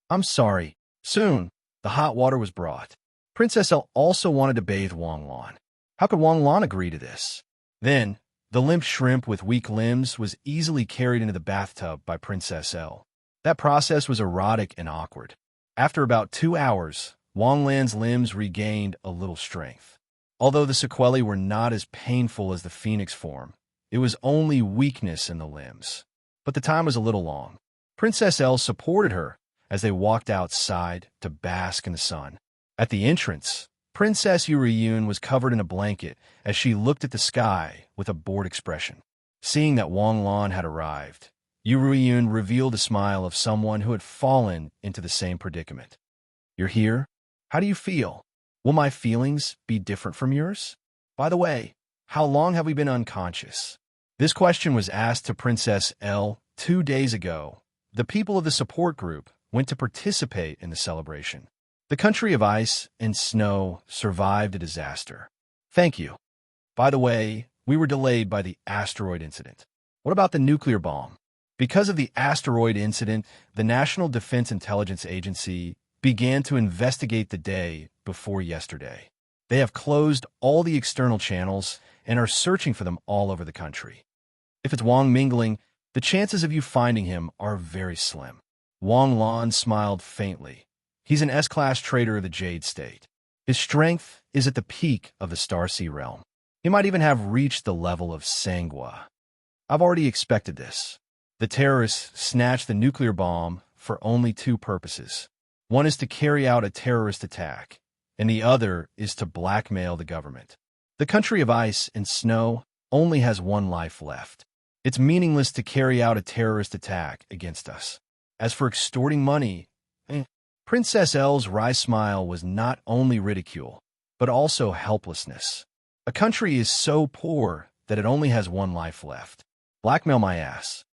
I'm sorry. Soon, the hot water was brought. Princess L also wanted to bathe Wang Lan. How could Wang Lan agree to this? Then, the limp shrimp with weak limbs was easily carried into the bathtub by Princess L. That process was erotic and awkward. After about 2 hours, Wang Lan's limbs regained a little strength. Although the sequelae were not as painful as the phoenix form, it was only weakness in the limbs. But the time was a little long. Princess L supported her as they walked outside to bask in the sun. At the entrance, Princess Yuriyun was covered in a blanket as she looked at the sky with a bored expression. Seeing that Wang Lan had arrived, Yuriyun revealed a smile of someone who had fallen into the same predicament. You're here? How do you feel? Will my feelings be different from yours? By the way, how long have we been unconscious? This question was asked to Princess L 2 days ago. The people of the support group went to participate in the celebration. The country of ice and snow survived a disaster. Thank you. By the way, we were delayed by the asteroid incident. What about the nuclear bomb? Because of the asteroid incident, the National Defense Intelligence Agency began to investigate the day before yesterday. They have closed all the external channels and are searching for them all over the country. If it's Wang Mingling, the chances of you finding him are very slim. Wang Lan smiled faintly. He's an S-class trader of the Jade State. His strength is at the peak of the Starsea realm. He might even have reached the level of Sangua. I've already expected this. The terrorists snatched the nuclear bomb for only 2 purposes. One is to carry out a terrorist attack, and the other is to blackmail the government. The country of ice and snow only has 1 life left. It's meaningless to carry out a terrorist attack against us. As for extorting money, Princess L's wry smile was not only ridicule, but also helplessness. A country is so poor that it only has 1 life left. Blackmail my ass.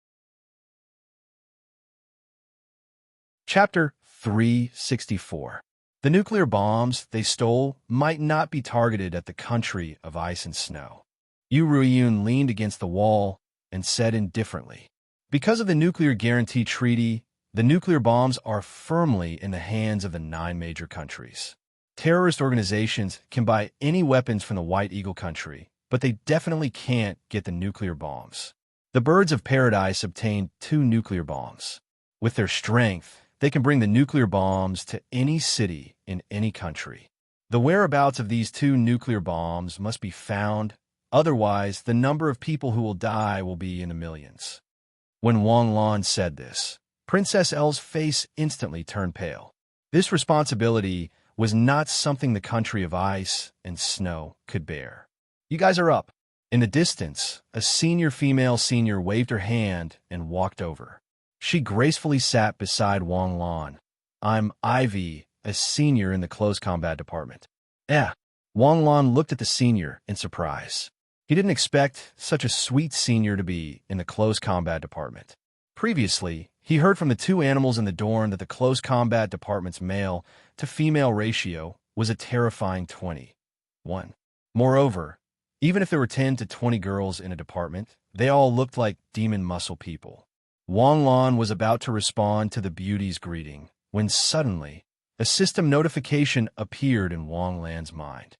Chapter 364. The nuclear bombs they stole might not be targeted at the country of ice and snow. Yu Ruiyun leaned against the wall and said indifferently, because of the Nuclear Guarantee Treaty, the nuclear bombs are firmly in the hands of the 9 major countries. Terrorist organizations can buy any weapons from the White Eagle country, but they definitely can't get the nuclear bombs. The Birds of Paradise obtained 2 nuclear bombs. With their strength, they can bring the nuclear bombs to any city in any country. The whereabouts of these 2 nuclear bombs must be found, otherwise the number of people who will die will be in the millions. When Wang Lan said this, Princess L's face instantly turned pale. This responsibility was not something the country of ice and snow could bear. You guys are up. In the distance, a senior female senior waved her hand and walked over. She gracefully sat beside Wang Lan. I'm Ivy, a senior in the close combat department. Wang Lan looked at the senior in surprise. He didn't expect such a sweet senior to be in the close combat department. Previously, he heard from the 2 animals in the dorm that the close combat department's male-to-female ratio was a terrifying 20:1. Moreover, even if there were 10 to 20 girls in a department, they all looked like demon muscle people. Wang Lan was about to respond to the beauty's greeting when suddenly a system notification appeared in Wang Lan's mind.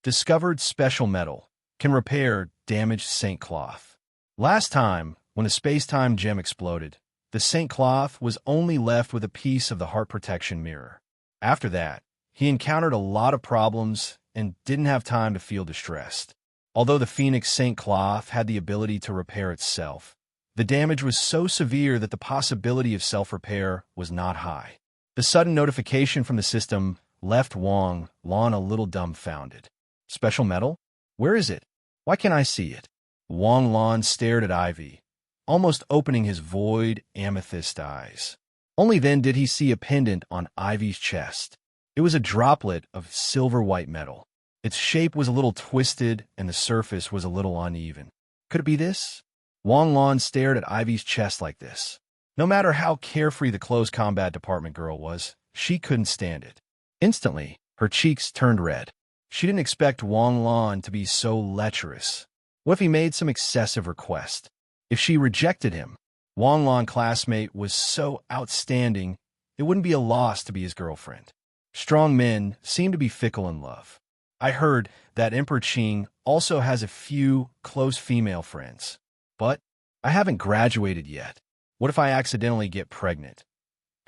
Discovered special metal. Can repair damaged Saint Cloth. Last time, when a space-time gem exploded, the Saint Cloth was only left with a piece of the heart protection mirror. After that, he encountered a lot of problems and didn't have time to feel distressed. Although the Phoenix Saint Cloth had the ability to repair itself, the damage was so severe that the possibility of self-repair was not high. The sudden notification from the system left Wang Lan a little dumbfounded. Special metal? Where is it? Why can't I see it? Wang Lan stared at Ivy, almost opening his void amethyst eyes. Only then did he see a pendant on Ivy's chest. It was a droplet of silver-white metal. Its shape was a little twisted, and the surface was a little uneven. Could it be this? Wang Lan stared at Ivy's chest like this. No matter how carefree the close combat department girl was, she couldn't stand it. Instantly, her cheeks turned red. She didn't expect Wang Lan to be so lecherous. What if he made some excessive request? If she rejected him? Wang Lan classmate was so outstanding, it wouldn't be a loss to be his girlfriend. Strong men seem to be fickle in love. I heard that Emperor Qing also has a few close female friends. But I haven't graduated yet. What if I accidentally get pregnant?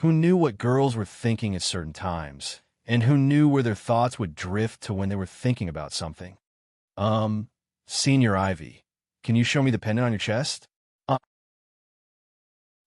Who knew what girls were thinking at certain times? And who knew where their thoughts would drift to when they were thinking about something? Senior Ivy, can you show me the pendant on your chest?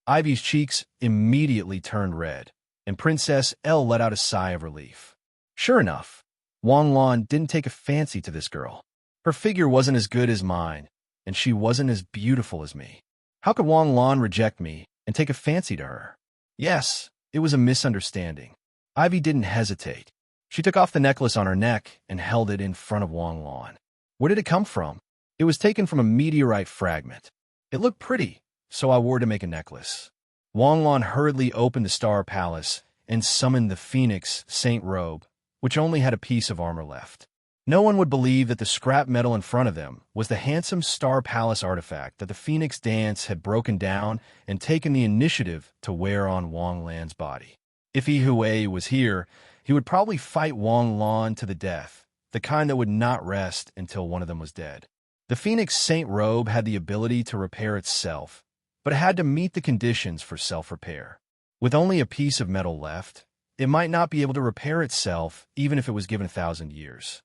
Ivy's cheeks immediately turned red, and Princess L let out a sigh of relief. Sure enough, Wang Lan didn't take a fancy to this girl. Her figure wasn't as good as mine, and she wasn't as beautiful as me. How could Wang Lan reject me and take a fancy to her? Yes, it was a misunderstanding. Ivy didn't hesitate. She took off the necklace on her neck and held it in front of Wang Lan. Where did it come from? It was taken from a meteorite fragment. It looked pretty, so I wore it to make a necklace. Wang Lan hurriedly opened the Star Palace and summoned the Phoenix Saint Robe, which only had a piece of armor left. No one would believe that the scrap metal in front of them was the handsome Star Palace artifact that the Phoenix Dance had broken down and taken the initiative to wear on Wang Lan's body. If Yi Hui was here, he would probably fight Wang Lan to the death, the kind that would not rest until one of them was dead. The Phoenix Saint Robe had the ability to repair itself, but it had to meet the conditions for self-repair. With only a piece of metal left, it might not be able to repair itself even if it was given 1,000 years.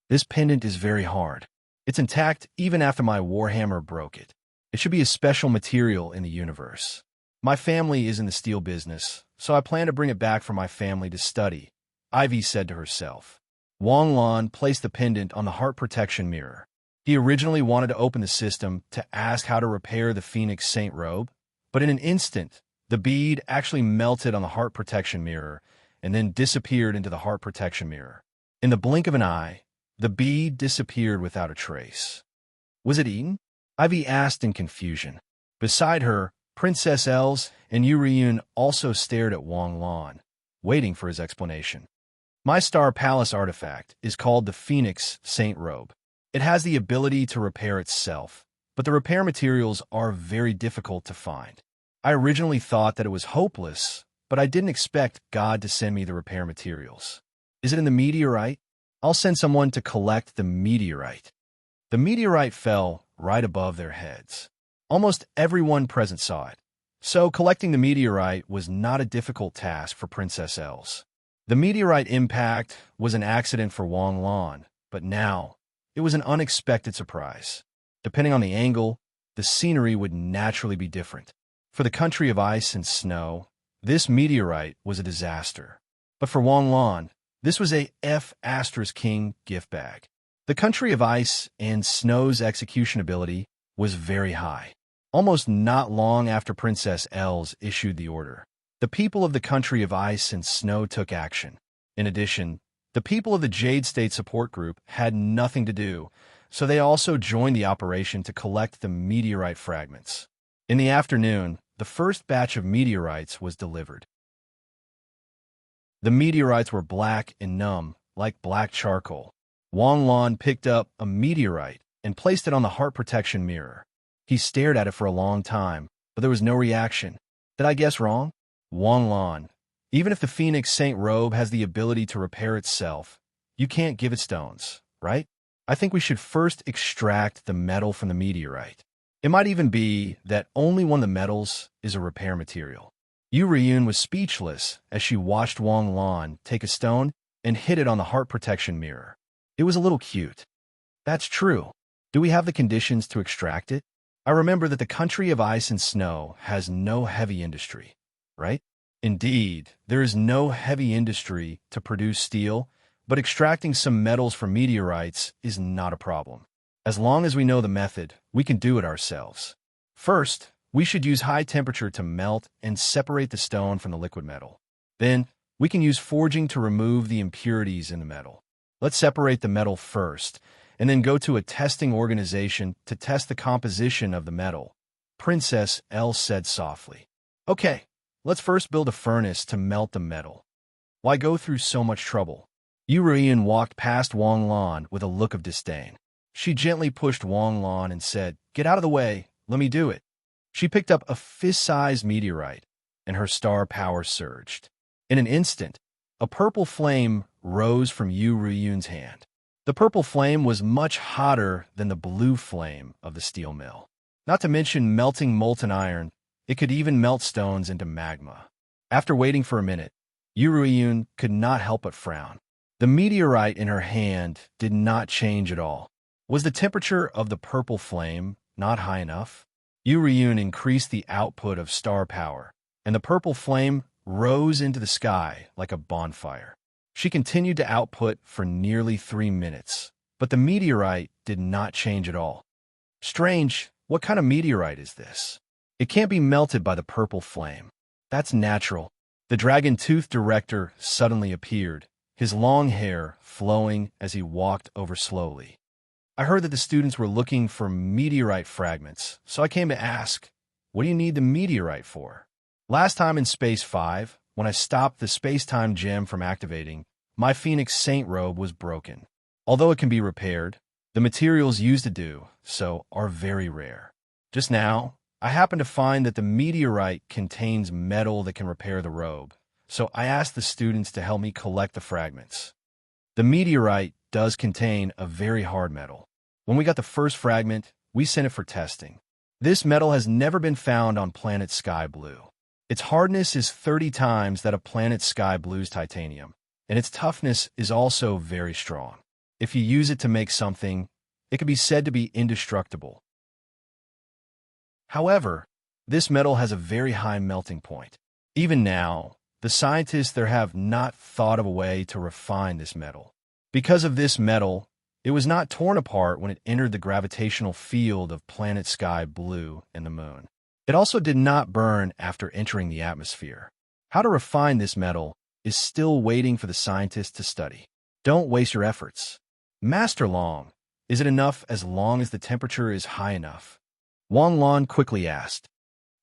This pendant is very hard. It's intact even after my warhammer broke it. It should be a special material in the universe. My family is in the steel business, so I plan to bring it back for my family to study, Ivy said to herself. Wang Lan placed the pendant on the heart protection mirror. He originally wanted to open the system to ask how to repair the Phoenix Saint Robe, but in an instant, the bead actually melted on the heart protection mirror and then disappeared into the heart protection mirror. In the blink of an eye, the bead disappeared without a trace. Was it eaten? Ivy asked in confusion. Beside her, Princess Els and Yuriyun also stared at Wang Lan, waiting for his explanation. My Star Palace artifact is called the Phoenix Saint Robe. It has the ability to repair itself, but the repair materials are very difficult to find. I originally thought that it was hopeless, but I didn't expect God to send me the repair materials. Is it in the meteorite? I'll send someone to collect the meteorite. The meteorite fell right above their heads. Almost everyone present saw it, so collecting the meteorite was not a difficult task for Princess Els. The meteorite impact was an accident for Wang Lan, but now it was an unexpected surprise. Depending on the angle, the scenery would naturally be different. For the country of ice and snow, this meteorite was a disaster. But for Wang Lan, this was a F*King gift bag. The country of ice and snow's execution ability was very high. Almost not long after Princess Els issued the order, the people of the country of ice and snow took action. In addition, the people of the Jade State Support Group had nothing to do, so they also joined the operation to collect the meteorite fragments. In the afternoon, the first batch of meteorites was delivered. The meteorites were black and numb, like black charcoal. Wang Lan picked up a meteorite and placed it on the heart protection mirror. He stared at it for a long time, but there was no reaction. Did I guess wrong? Wang Lan, even if the Phoenix Saint Robe has the ability to repair itself, you can't give it stones, right? I think we should first extract the metal from the meteorite. It might even be that only one of the metals is a repair material. Yu Riyun was speechless as she watched Wang Lan take a stone and hit it on the heart protection mirror. It was a little cute. That's true. Do we have the conditions to extract it? I remember that the country of ice and snow has no heavy industry, right? Indeed, there is no heavy industry to produce steel, but extracting some metals from meteorites is not a problem. As long as we know the method, we can do it ourselves. First, we should use high temperature to melt and separate the stone from the liquid metal. Then, we can use forging to remove the impurities in the metal. Let's separate the metal first, and then go to a testing organization to test the composition of the metal, Princess Elle said softly. Okay, let's first build a furnace to melt the metal. Why go through so much trouble? Yu Ruiyun walked past Wang Lan with a look of disdain. She gently pushed Wang Lan and said, "Get out of the way, let me do it." She picked up a fist-sized meteorite, and her star power surged. In an instant, a purple flame rose from Yu Ruiyun's hand. The purple flame was much hotter than the blue flame of the steel mill. Not to mention melting molten iron, it could even melt stones into magma. After waiting for a minute, Yu Ruiyun could not help but frown. The meteorite in her hand did not change at all. Was the temperature of the purple flame not high enough? Yu Ruiyun increased the output of star power, and the purple flame rose into the sky like a bonfire. She continued to output for nearly 3 minutes, but the meteorite did not change at all. Strange, what kind of meteorite is this? It can't be melted by the purple flame. That's natural. The dragon tooth director suddenly appeared, his long hair flowing as he walked over slowly. I heard that the students were looking for meteorite fragments, so I came to ask, what do you need the meteorite for? Last time in Space 5, when I stopped the space-time gem from activating, my Phoenix Saint robe was broken. Although it can be repaired, the materials used to do so are very rare. Just now, I happened to find that the meteorite contains metal that can repair the robe, so I asked the students to help me collect the fragments. The meteorite does contain a very hard metal. When we got the first fragment, we sent it for testing. This metal has never been found on planet Sky Blue. Its hardness is 30 times that of planet Sky Blue's titanium, and its toughness is also very strong. If you use it to make something, it can be said to be indestructible. However, this metal has a very high melting point. Even now, the scientists there have not thought of a way to refine this metal. Because of this metal, it was not torn apart when it entered the gravitational field of planet Sky Blue and the Moon. It also did not burn after entering the atmosphere. How to refine this metal is still waiting for the scientists to study. Don't waste your efforts. Master Long, is it enough as long as the temperature is high enough? Wang Lan quickly asked.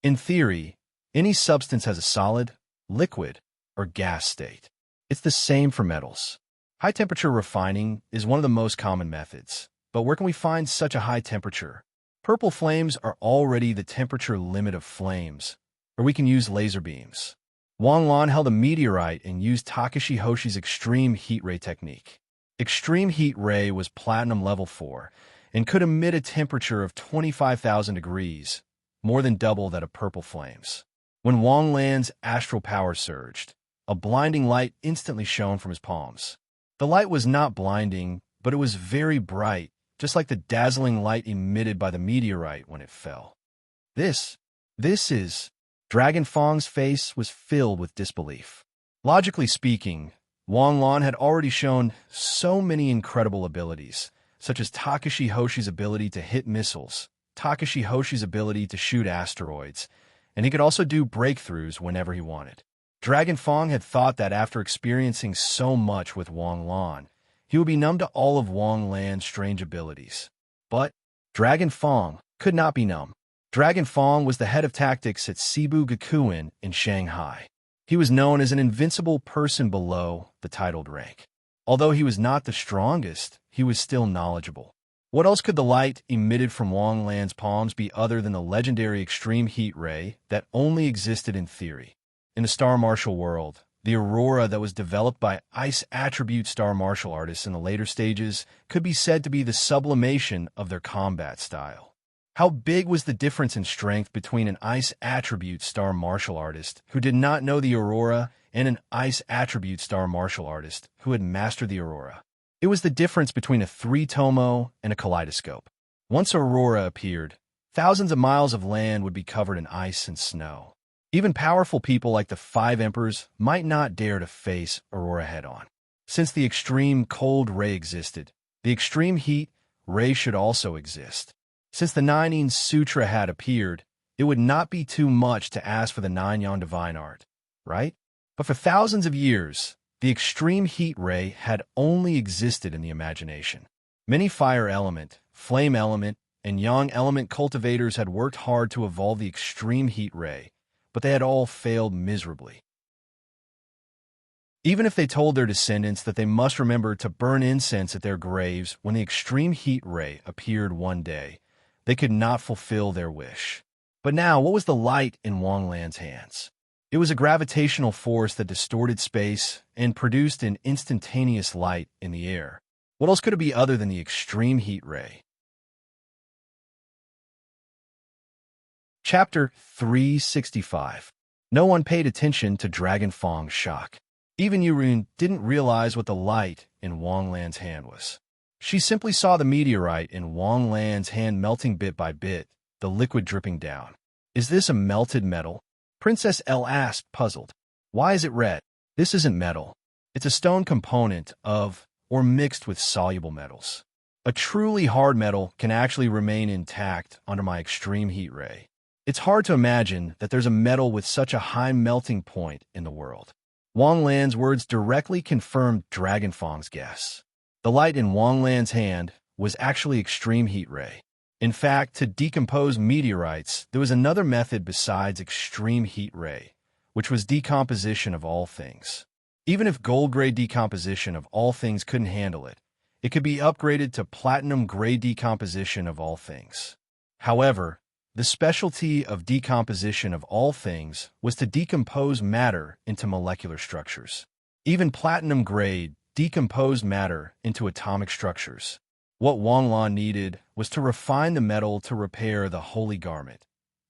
In theory, any substance has a solid, liquid, or gas state. It's the same for metals. High-temperature refining is one of the most common methods, but where can we find such a high temperature? Purple flames are already the temperature limit of flames, or we can use laser beams. Wang Lan held a meteorite and used Takashi Hoshi's extreme heat ray technique. Extreme heat ray was platinum level 4 and could emit a temperature of 25,000 degrees, more than double that of purple flames. When Wang Lan's astral power surged, a blinding light instantly shone from his palms. The light was not blinding, but it was very bright, just like the dazzling light emitted by the meteorite when it fell. This is... Dragon Fang's face was filled with disbelief. Logically speaking, Wang Lan had already shown so many incredible abilities, such as Takashi Hoshi's ability to hit missiles, Takashi Hoshi's ability to shoot asteroids, and he could also do breakthroughs whenever he wanted. Dragon Fang had thought that after experiencing so much with Wang Lan, he would be numb to all of Wang Lan's strange abilities. But Dragon Fang could not be numb. Dragon Fang was the head of tactics at Cebu Gakuen in Shanghai. He was known as an invincible person below the titled rank. Although he was not the strongest, he was still knowledgeable. What else could the light emitted from Wang Lan's palms be other than the legendary extreme heat ray that only existed in theory? In the Star Martial world, the aurora that was developed by ice attribute star martial artists in the later stages could be said to be the sublimation of their combat style. How big was the difference in strength between an ice attribute star martial artist who did not know the aurora and an ice attribute star martial artist who had mastered the aurora? It was the difference between a 3-tomo and a kaleidoscope. Once aurora appeared, thousands of miles of land would be covered in ice and snow. Even powerful people like the 5 emperors might not dare to face aurora head-on. Since the extreme cold ray existed, the extreme heat ray should also exist. Since the Nine Sutra had appeared, it would not be too much to ask for the 9-yon divine art, right? But for thousands of years, the extreme heat ray had only existed in the imagination. Many fire element, flame element, and yang element cultivators had worked hard to evolve the extreme heat ray, but they had all failed miserably. Even if they told their descendants that they must remember to burn incense at their graves when the extreme heat ray appeared one day, they could not fulfill their wish. But now, what was the light in Wang Lan's hands? It was a gravitational force that distorted space and produced an instantaneous light in the air. What else could it be other than the extreme heat ray? Chapter 365. No one paid attention to Dragon Fang's shock. Even Yurun didn't realize what the light in Wang Lan's hand was. She simply saw the meteorite in Wang Lan's hand melting bit by bit, the liquid dripping down. Is this a melted metal? Princess L asked, puzzled. Why is it red? This isn't metal. It's a stone component of, or mixed with soluble metals. A truly hard metal can actually remain intact under my extreme heat ray. It's hard to imagine that there's a metal with such a high melting point in the world. Wang Lan's words directly confirmed Dragon Fang's guess. The light in Wang Lan's hand was actually extreme heat ray. In fact, to decompose meteorites, there was another method besides extreme heat ray, which was decomposition of all things. Even if gold-grade decomposition of all things couldn't handle it, it could be upgraded to platinum-grade decomposition of all things. However, the specialty of decomposition of all things was to decompose matter into molecular structures. Even platinum-grade decomposed matter into atomic structures. What Wang Lan needed was to refine the metal to repair the holy garment,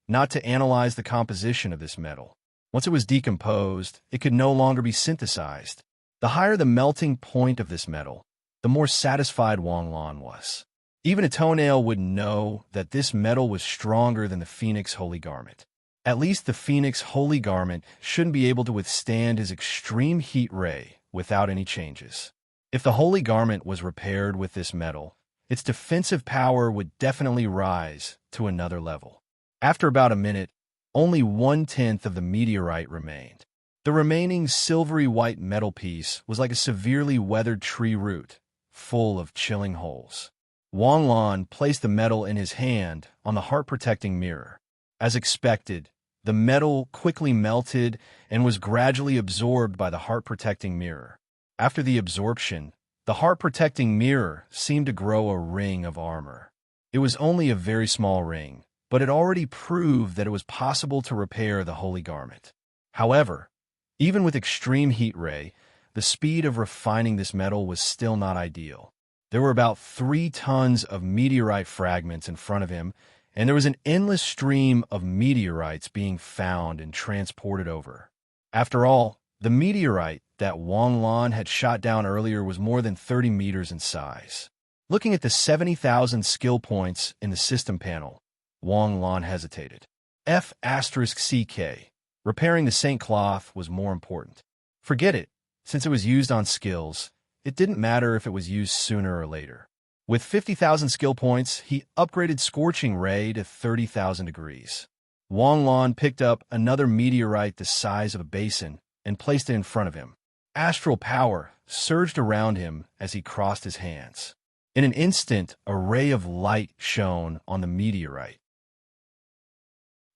not to analyze the composition of this metal. Once it was decomposed, it could no longer be synthesized. The higher the melting point of this metal, the more satisfied Wang Lan was. Even a toenail would know that this metal was stronger than the Phoenix Holy Garment. At least the Phoenix Holy Garment shouldn't be able to withstand his extreme heat ray without any changes. If the Holy Garment was repaired with this metal, its defensive power would definitely rise to another level. After about a minute, only 1/10 of the meteorite remained. The remaining silvery white metal piece was like a severely weathered tree root, full of chilling holes. Wang Lan placed the metal in his hand on the heart-protecting mirror. As expected, the metal quickly melted and was gradually absorbed by the heart-protecting mirror. After the absorption, the heart-protecting mirror seemed to grow a ring of armor. It was only a very small ring, but it already proved that it was possible to repair the holy garment. However, even with extreme heat ray, the speed of refining this metal was still not ideal. There were about 3 tons of meteorite fragments in front of him, and there was an endless stream of meteorites being found and transported over. After all, the meteorite that Wang Lan had shot down earlier was more than 30 meters in size. Looking at the 70,000 skill points in the system panel, Wang Lan hesitated. F***CK. Repairing the Saint Cloth was more important. Forget it. Since it was used on skills, it didn't matter if it was used sooner or later. With 50,000 skill points, he upgraded Scorching Ray to 30,000 degrees. Wang Lan picked up another meteorite the size of a basin and placed it in front of him. Astral power surged around him as he crossed his hands. In an instant, a ray of light shone on the meteorite.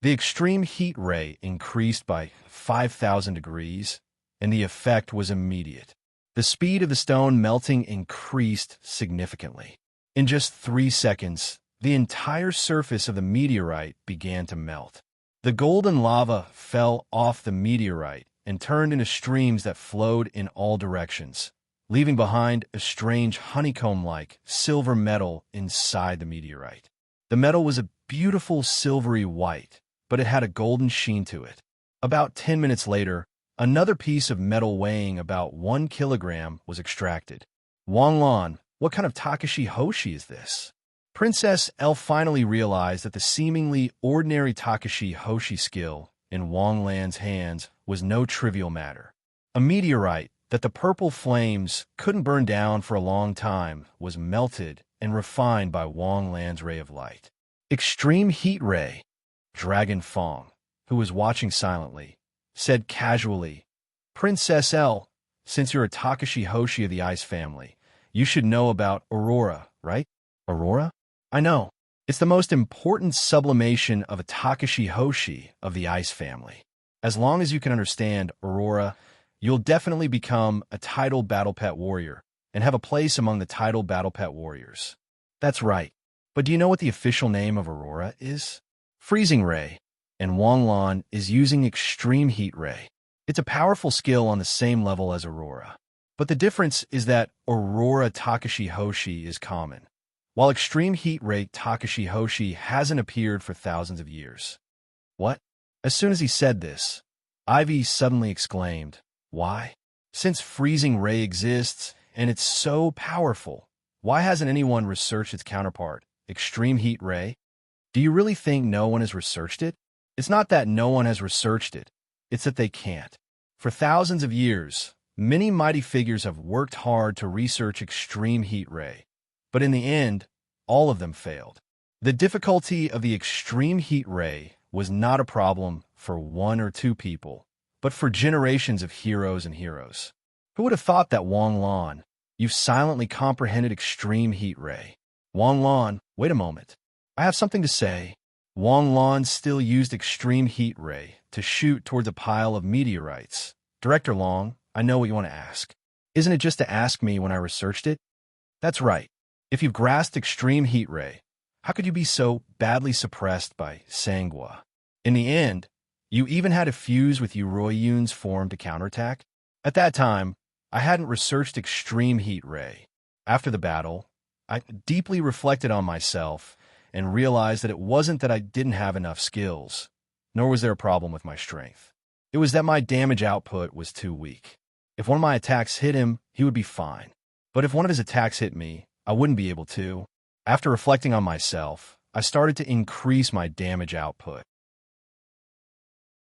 The extreme heat ray increased by 5,000 degrees, and the effect was immediate. The speed of the stone melting increased significantly. In just 3 seconds, the entire surface of the meteorite began to melt. The golden lava fell off the meteorite and turned into streams that flowed in all directions, leaving behind a strange honeycomb-like silver metal inside the meteorite. The metal was a beautiful silvery white, but it had a golden sheen to it. About 10 minutes later, another piece of metal weighing about 1 kilogram was extracted. Wang Lan, what kind of Takashi Hoshi is this? Princess L finally realized that the seemingly ordinary Takashi Hoshi skill in Wang Lan's hands was no trivial matter. A meteorite that the purple flames couldn't burn down for a long time was melted and refined by Wang Lan's ray of light. Extreme heat ray. Dragon Fang, who was watching silently, said casually, Princess L, since you're a Takashi Hoshi of the Ice family, you should know about Aurora, right? Aurora? I know. It's the most important sublimation of a Takashi Hoshi of the Ice family. As long as you can understand Aurora, you'll definitely become a title battle pet warrior and have a place among the title battle pet warriors. That's right. But do you know what the official name of Aurora is? Freezing Ray, and Wanglon is using Extreme Heat Ray. It's a powerful skill on the same level as Aurora. But the difference is that Aurora Takashi Hoshi is common, while Extreme Heat Ray Takashi Hoshi hasn't appeared for thousands of years. What? As soon as he said this, Ivy suddenly exclaimed, "Why? Since Freezing Ray exists, and it's so powerful, why hasn't anyone researched its counterpart, Extreme Heat Ray?" Do you really think no one has researched it? It's not that no one has researched it, it's that they can't. For thousands of years, many mighty figures have worked hard to research Extreme Heat Ray, but in the end, all of them failed. The difficulty of the Extreme Heat Ray was not a problem for one or two people, but for generations of heroes and heroes. Who would have thought that Wanglon, you've silently comprehended Extreme Heat Ray? Wanglon, wait a moment. I have something to say. Wanglon still used Extreme Heat Ray to shoot towards a pile of meteorites. Director Long, I know what you want to ask. Isn't it just to ask me when I researched it? That's right. If you've grasped Extreme Heat Ray, how could you be so badly suppressed by Sangua? In the end, you even had to fuse with Uroyun's form to counterattack? At that time, I hadn't researched Extreme Heat Ray. After the battle, I deeply reflected on myself and realized that it wasn't that I didn't have enough skills, nor was there a problem with my strength. It was that my damage output was too weak. If one of my attacks hit him, he would be fine. But if one of his attacks hit me, I wouldn't be able to. After reflecting on myself, I started to increase my damage output.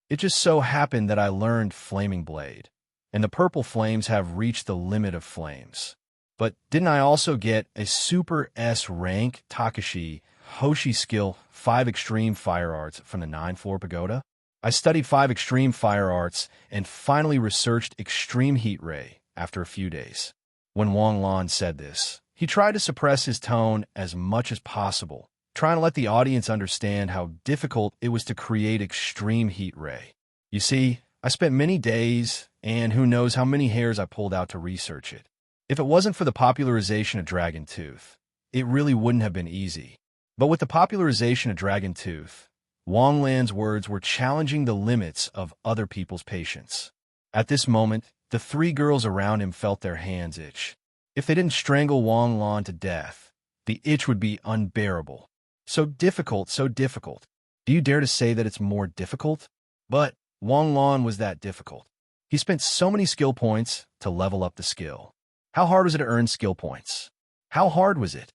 It just so happened that I learned Flaming Blade, and the purple flames have reached the limit of flames. But didn't I also get a Super S rank Takashi Hoshi skill 5 Extreme Fire Arts from the 9th floor pagoda? I studied 5 Extreme Fire Arts and finally researched Extreme Heat Ray after a few days. When Wanglon said this, he tried to suppress his tone as much as possible, trying to let the audience understand how difficult it was to create Extreme Heat Ray. You see, I spent many days, and who knows how many hairs I pulled out to research it. If it wasn't for the popularization of Dragon Tooth, it really wouldn't have been easy. But with the popularization of Dragon Tooth, Wanglan's words were challenging the limits of other people's patience. At this moment, the 3 girls around him felt their hands itch. If they didn't strangle Wanglon to death, the itch would be unbearable. So difficult, so difficult. Do you dare to say that it's more difficult? But Wanglon was that difficult. He spent so many skill points to level up the skill. How hard was it to earn skill points? How hard was it?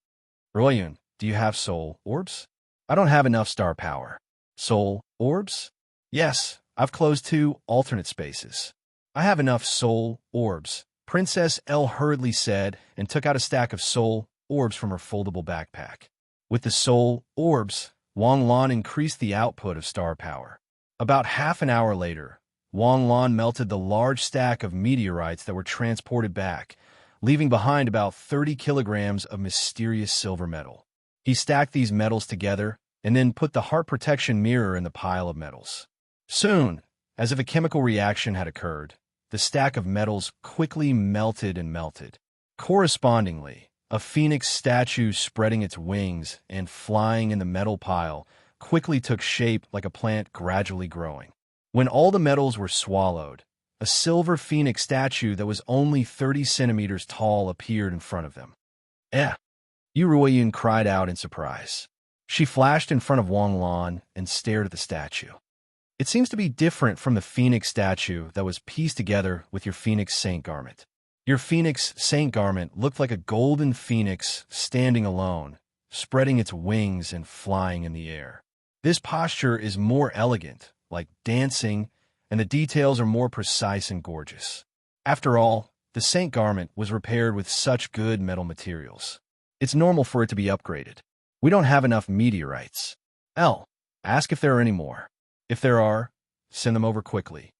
Royun, do you have soul orbs? I don't have enough star power. Soul orbs? Yes, I've closed 2 alternate spaces. I have enough soul orbs, Princess L hurriedly said and took out a stack of soul orbs from her foldable backpack. With the soul orbs, Wanglon increased the output of star power. About half an hour later, Wanglon melted the large stack of meteorites that were transported back, leaving behind about 30 kilograms of mysterious silver metal. He stacked these metals together and then put the heart protection mirror in the pile of metals. Soon, as if a chemical reaction had occurred, the stack of metals quickly melted and melted. Correspondingly, a phoenix statue spreading its wings and flying in the metal pile quickly took shape like a plant gradually growing. When all the metals were swallowed, a silver phoenix statue that was only 30 centimeters tall appeared in front of them. Eh! Yuruoyun cried out in surprise. She flashed in front of Wanglon and stared at the statue. It seems to be different from the phoenix statue that was pieced together with your phoenix saint garment. Your phoenix saint garment looked like a golden phoenix standing alone, spreading its wings and flying in the air. This posture is more elegant, like dancing, and the details are more precise and gorgeous. After all, the saint garment was repaired with such good metal materials. It's normal for it to be upgraded. We don't have enough meteorites. L, ask if there are any more. If there are, send them over quickly.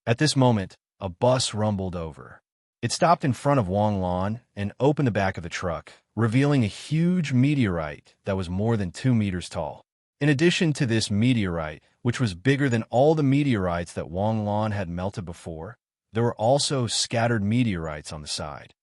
At this moment, a bus rumbled over. It stopped in front of Wanglon and opened the back of the truck, revealing a huge meteorite that was more than 2 meters tall. In addition to this meteorite, which was bigger than all the meteorites that Wang Lan had melted before, there were also scattered meteorites on the side.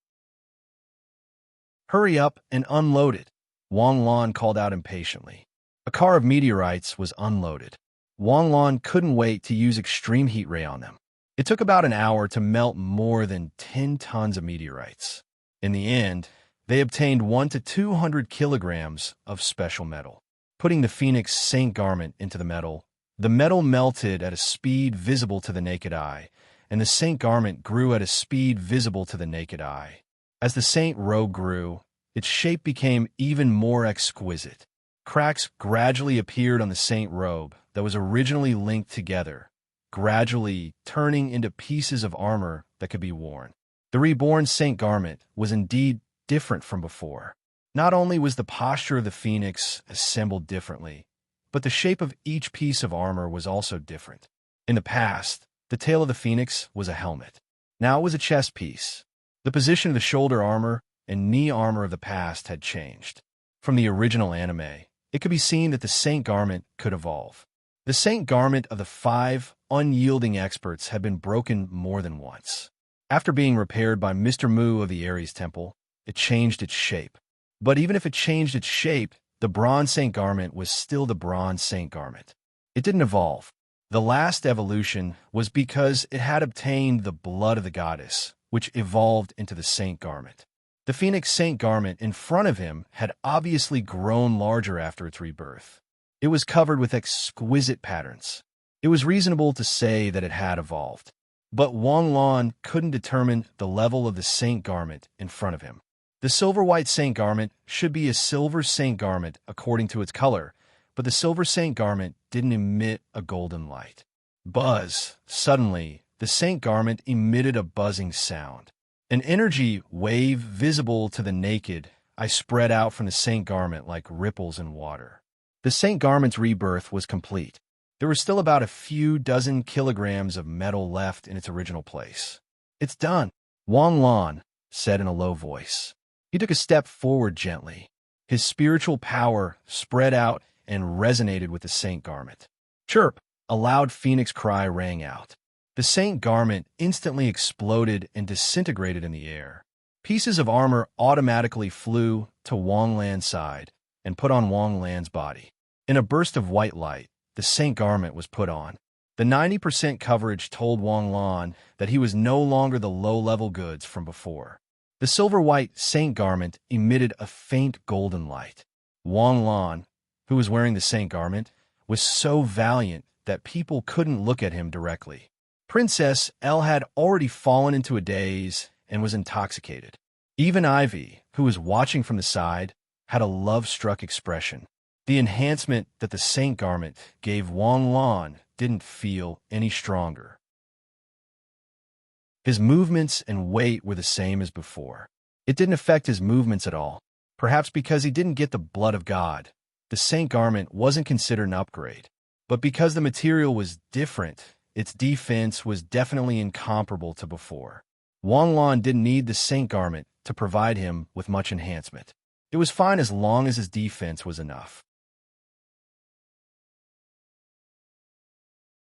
"Hurry up and unload it," Wang Lan called out impatiently. A car of meteorites was unloaded. Wang Lan couldn't wait to use extreme heat ray on them. It took about an hour to melt more than 10 tons of meteorites. In the end, they obtained 1 to 200 kilograms of special metal. Putting the Phoenix Saint garment into the metal melted at a speed visible to the naked eye, and the Saint garment grew at a speed visible to the naked eye. As the Saint robe grew, its shape became even more exquisite. Cracks gradually appeared on the Saint robe that was originally linked together, gradually turning into pieces of armor that could be worn. The reborn Saint garment was indeed different from before. Not only was the posture of the Phoenix assembled differently, but the shape of each piece of armor was also different. In the past, the tail of the Phoenix was a helmet. Now it was a chest piece. The position of the shoulder armor and knee armor of the past had changed. From the original anime, it could be seen that the Saint garment could evolve. The Saint garment of the 5 unyielding experts had been broken more than once. After being repaired by Mr. Mu of the Ares Temple, it changed its shape. But even if it changed its shape, the Bronze Saint garment was still the Bronze Saint garment. It didn't evolve. The last evolution was because it had obtained the blood of the goddess, which evolved into the Saint garment. The Phoenix Saint garment in front of him had obviously grown larger after its rebirth. It was covered with exquisite patterns. It was reasonable to say that it had evolved. But Wang Lan couldn't determine the level of the Saint garment in front of him. The silver-white Saint garment should be a silver Saint garment according to its color, but the silver Saint garment didn't emit a golden light. Buzz! Suddenly, the Saint garment emitted a buzzing sound. An energy wave visible to the naked eye spread out from the Saint garment like ripples in water. The Saint garment's rebirth was complete. There were still about a few dozen kilograms of metal left in its original place. "It's done," Wang Lan said in a low voice. He took a step forward gently. His spiritual power spread out and resonated with the Saint garment. Chirp! A loud phoenix cry rang out. The Saint garment instantly exploded and disintegrated in the air. Pieces of armor automatically flew to Wang Lan's side and put on Wang Lan's body. In a burst of white light, the Saint garment was put on. The 90% coverage told Wang Lan that he was no longer the low-level goods from before. The silver-white Saint garment emitted a faint golden light. Wang Lan, who was wearing the Saint garment, was so valiant that people couldn't look at him directly. Princess Elle had already fallen into a daze and was intoxicated. Even Ivy, who was watching from the side, had a love-struck expression. The enhancement that the Saint garment gave Wang Lan didn't feel any stronger. His movements and weight were the same as before. It didn't affect his movements at all, perhaps because he didn't get the blood of God. The Saint garment wasn't considered an upgrade, but because the material was different, its defense was definitely incomparable to before. Wang Lan didn't need the Saint garment to provide him with much enhancement. It was fine as long as his defense was enough.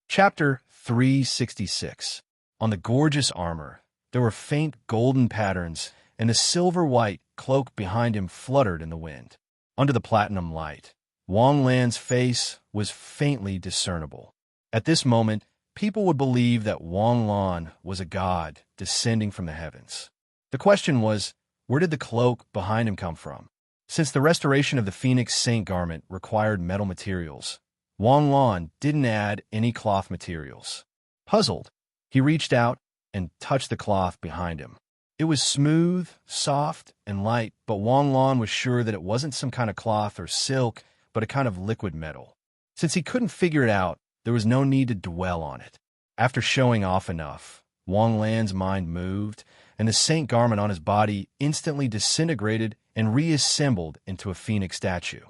Chapter 366. On the gorgeous armor, there were faint golden patterns, and the silver-white cloak behind him fluttered in the wind. Under the platinum light, Wang Lan's face was faintly discernible. At this moment, people would believe that Wang Lan was a god descending from the heavens. The question was, where did the cloak behind him come from? Since the restoration of the Phoenix Saint garment required metal materials, Wang Lan didn't add any cloth materials. Puzzled, he reached out and touched the cloth behind him. It was smooth, soft, and light, but Wang Lan was sure that it wasn't some kind of cloth or silk, but a kind of liquid metal. Since he couldn't figure it out, there was no need to dwell on it. After showing off enough, Wang Lan's mind moved, and the Saint garment on his body instantly disintegrated and reassembled into a phoenix statue.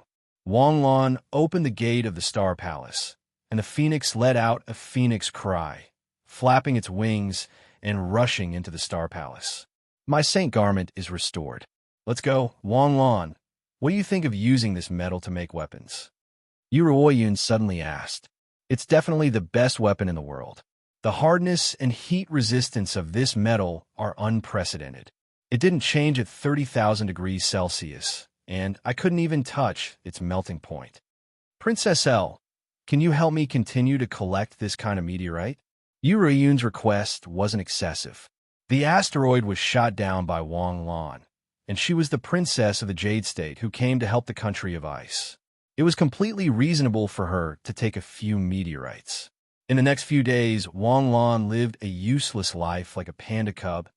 Wang Lan opened the gate of the Star Palace, and the phoenix let out a phoenix cry, flapping its wings and rushing into the Star Palace. "My Saint garment is restored. Let's go, Wang Lan. What do you think of using this metal to make weapons?" Yu Ruoyun suddenly asked. It's definitely the best weapon in the world. The hardness and heat resistance of this metal are unprecedented. It didn't change at 30,000 degrees Celsius, and I couldn't even touch its melting point. Princess L, can you help me continue to collect this kind of meteorite? Yu Ruoyun's request wasn't excessive. The asteroid was shot down by Wang Lan, and she was the princess of the Jade State who came to help the country of ice. It was completely reasonable for her to take a few meteorites. In the next few days, Wang Lan lived a useless life like a panda cub,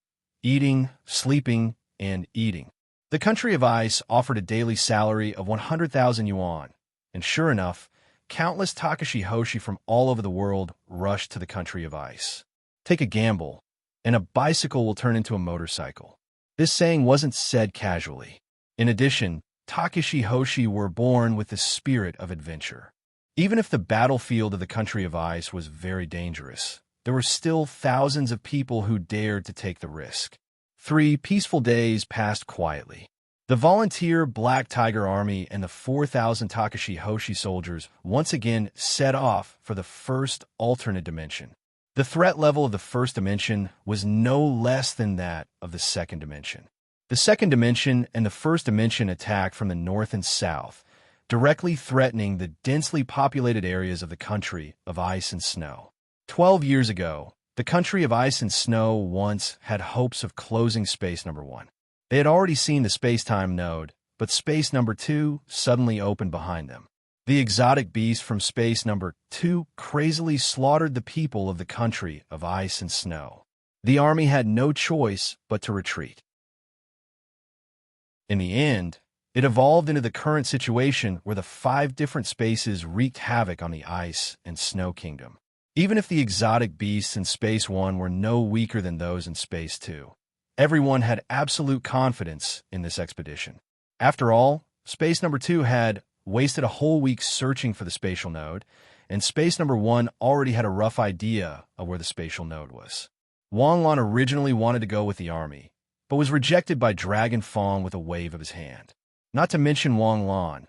eating, sleeping, and eating. The country of ice offered a daily salary of 100,000 yuan, and sure enough, countless Takashi Hoshi from all over the world rushed to the country of ice. Take a gamble, and a bicycle will turn into a motorcycle. This saying wasn't said casually. In addition, Takashi Hoshi were born with the spirit of adventure. Even if the battlefield of the country of ice was very dangerous, there were still thousands of people who dared to take the risk. 3 peaceful days passed quietly. The volunteer Black Tiger Army and the 4,000 Takashi Hoshi soldiers once again set off for the first alternate dimension. The threat level of the first dimension was no less than that of the second dimension. The second dimension and the first dimension attacked from the north and south, directly threatening the densely populated areas of the country of ice and snow. 12 years ago, the country of ice and snow once had hopes of closing Space Number 1. They had already seen the space-time node, but Space Number 2 suddenly opened behind them. The exotic beast from Space Number 2 crazily slaughtered the people of the country of ice and snow. The army had no choice but to retreat. In the end, it evolved into the current situation where the 5 different spaces wreaked havoc on the ice and snow kingdom. Even if the exotic beasts in Space 1 were no weaker than those in Space 2, everyone had absolute confidence in this expedition. After all, Space Number 2 had wasted a whole week searching for the spatial node, and Space Number 1 already had a rough idea of where the spatial node was. Wang Lan originally wanted to go with the army, but was rejected by Dragon Fong with a wave of his hand. Not to mention Wang Lan,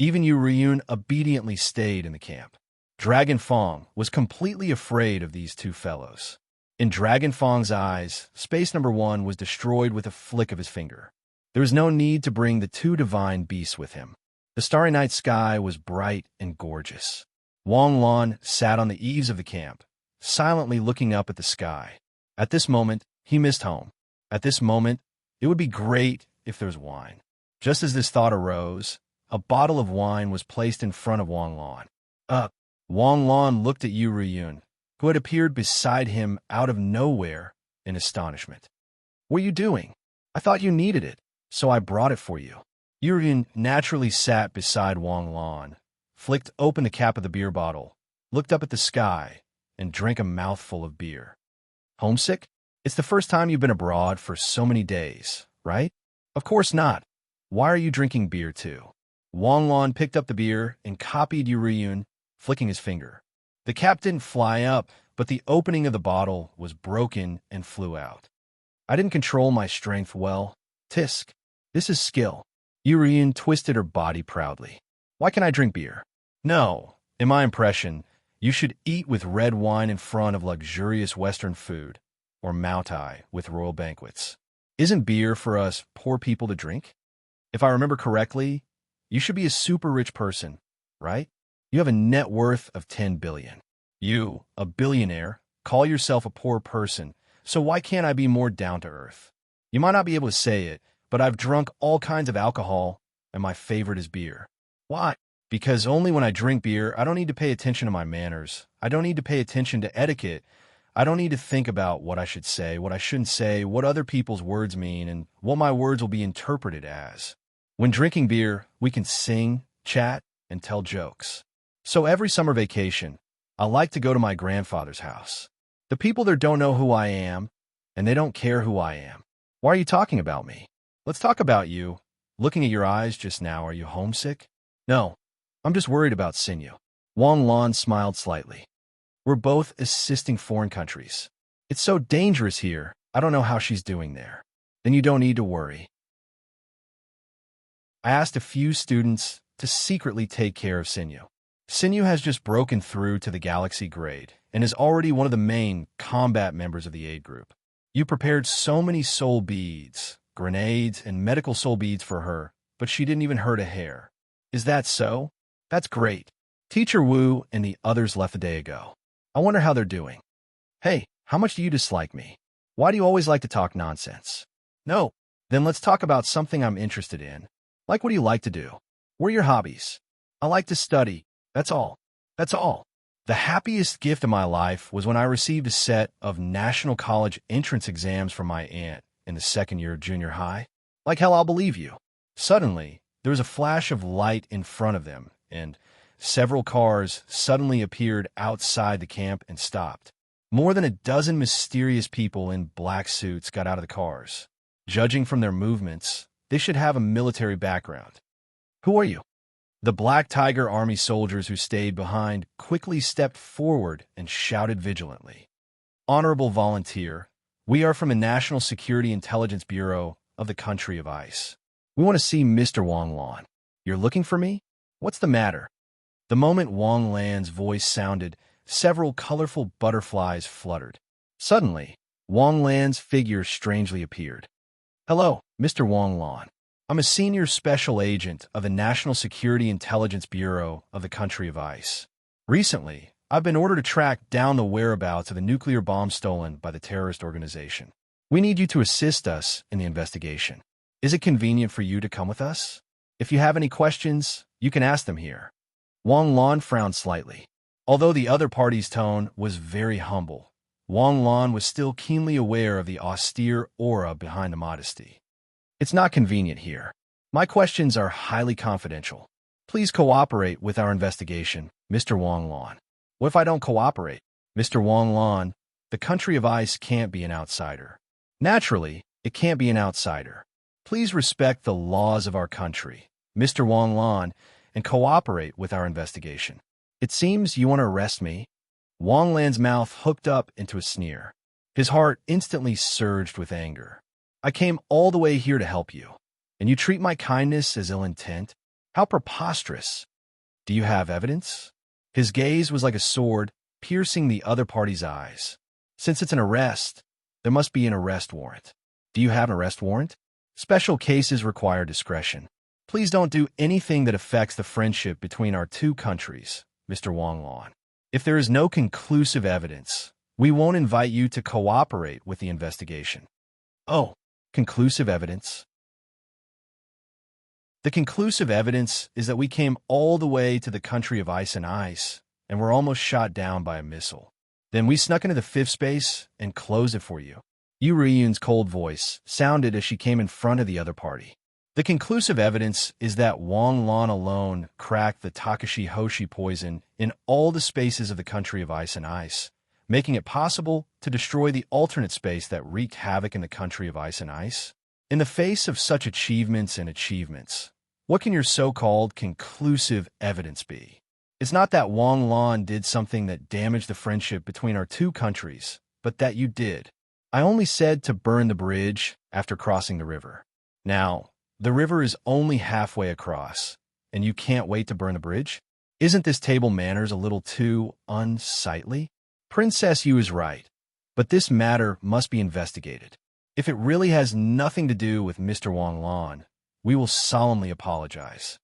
even Yu Ruoyun obediently stayed in the camp. Dragon Fong was completely afraid of these 2 fellows. In Dragon Fong's eyes, Space Number 1 was destroyed with a flick of his finger. There was no need to bring the 2 divine beasts with him. The starry night sky was bright and gorgeous. Wang Lan sat on the eaves of the camp, silently looking up at the sky. At this moment, he missed home. At this moment, it would be great if there was wine. Just as this thought arose, a bottle of wine was placed in front of Wang Lan. Wang Lan looked at Yu Ruoyun, who had appeared beside him out of nowhere in astonishment. What are you doing? I thought you needed it, so I brought it for you. Yu Ruoyun naturally sat beside Wang Lan, flicked open the cap of the beer bottle, looked up at the sky, and drank a mouthful of beer. Homesick? It's the first time you've been abroad for so many days, right? Of course not. Why are you drinking beer too? Wang Lan picked up the beer and copied Yu Ruoyun, flicking his finger. The cap didn't fly up, but the opening of the bottle was broken and flew out. I didn't control my strength well. Tisk. This is skill. Yu Ruoyun twisted her body proudly. Why can't I drink beer? No. In my impression, you should eat with red wine in front of luxurious Western food, or Moutai with royal banquets. Isn't beer for us poor people to drink? If I remember correctly, you should be a super rich person, right? You have a net worth of 10 billion. You, a billionaire, call yourself a poor person, so why can't I be more down to earth? You might not be able to say it, but I've drunk all kinds of alcohol, and my favorite is beer. Why? Because only when I drink beer, I don't need to pay attention to my manners. I don't need to pay attention to etiquette. I don't need to think about what I should say, what I shouldn't say, what other people's words mean, and what my words will be interpreted as. When drinking beer, we can sing, chat, and tell jokes. So every summer vacation, I like to go to my grandfather's house. The people there don't know who I am, and they don't care who I am. Why are you talking about me? Let's talk about you. Looking at your eyes just now, are you homesick? No, I'm just worried about Sinyu. Wang Lan smiled slightly. We're both assisting foreign countries. It's so dangerous here. I don't know how she's doing there. Then you don't need to worry. I asked a few students to secretly take care of Sinyu. Sinew has just broken through to the Galaxy grade and is already one of the main combat members of the aid group. You prepared so many soul beads, grenades, and medical soul beads for her, but she didn't even hurt a hair. Is that so? That's great. Teacher Wu and the others left a day ago. I wonder how they're doing. Hey, how much do you dislike me? Why do you always like to talk nonsense? No. Then let's talk about something I'm interested in. Like, what do you like to do? What are your hobbies? I like to study. That's all. That's all. The happiest gift of my life was when I received a set of national college entrance exams from my aunt in the second year of junior high. Like hell, I'll believe you. Suddenly, there was a flash of light in front of them, and several cars suddenly appeared outside the camp and stopped. More than a dozen mysterious people in black suits got out of the cars. Judging from their movements, they should have a military background. Who are you? The Black Tiger Army soldiers who stayed behind quickly stepped forward and shouted vigilantly. Honorable volunteer, we are from the National Security Intelligence Bureau of the country of ice. We want to see Mr. Wang Lan. You're looking for me? What's the matter? The moment Wang Lan's voice sounded, several colorful butterflies fluttered. Suddenly, Wang Lan's figure strangely appeared. Hello, Mr. Wang Lan. I'm a senior special agent of the National Security Intelligence Bureau of the country of ice. Recently, I've been ordered to track down the whereabouts of the nuclear bomb stolen by the terrorist organization. We need you to assist us in the investigation. Is it convenient for you to come with us? If you have any questions, you can ask them here. Wang Lan frowned slightly. Although the other party's tone was very humble, Wang Lan was still keenly aware of the austere aura behind the modesty. It's not convenient here. My questions are highly confidential. Please cooperate with our investigation, Mr. Wang Lan. What if I don't cooperate? Mr. Wang Lan, the country of ice can't be an outsider. Naturally, it can't be an outsider. Please respect the laws of our country, Mr. Wang Lan, and cooperate with our investigation. It seems you want to arrest me. Wang Lan's mouth hooked up into a sneer. His heart instantly surged with anger. I came all the way here to help you, and you treat my kindness as ill intent? How preposterous. Do you have evidence? His gaze was like a sword, piercing the other party's eyes. Since it's an arrest, there must be an arrest warrant. Do you have an arrest warrant? Special cases require discretion. Please don't do anything that affects the friendship between our two countries, Mr. Wang Lan. If there is no conclusive evidence, we won't invite you to cooperate with the investigation. Oh, conclusive evidence? The conclusive evidence is that we came all the way to the country of ice and were almost shot down by a missile. Then we snuck into the fifth space and closed it for you. Yu Ryun's cold voice sounded as she came in front of the other party. The conclusive evidence is that Wang Lan alone cracked the Takashi Hoshi poison in all the spaces of the country of ice, making it possible to destroy the alternate space that wreaked havoc in the country of ice. In the face of such achievements, what can your so-called conclusive evidence be? It's not that Wang Lan did something that damaged the friendship between our two countries, but that you did. I only said to burn the bridge after crossing the river. Now, the river is only halfway across, and you can't wait to burn the bridge? Isn't this table manners a little too unsightly? Princess Yu is right, but this matter must be investigated. If it really has nothing to do with Mr. Wang Lan, we will solemnly apologize.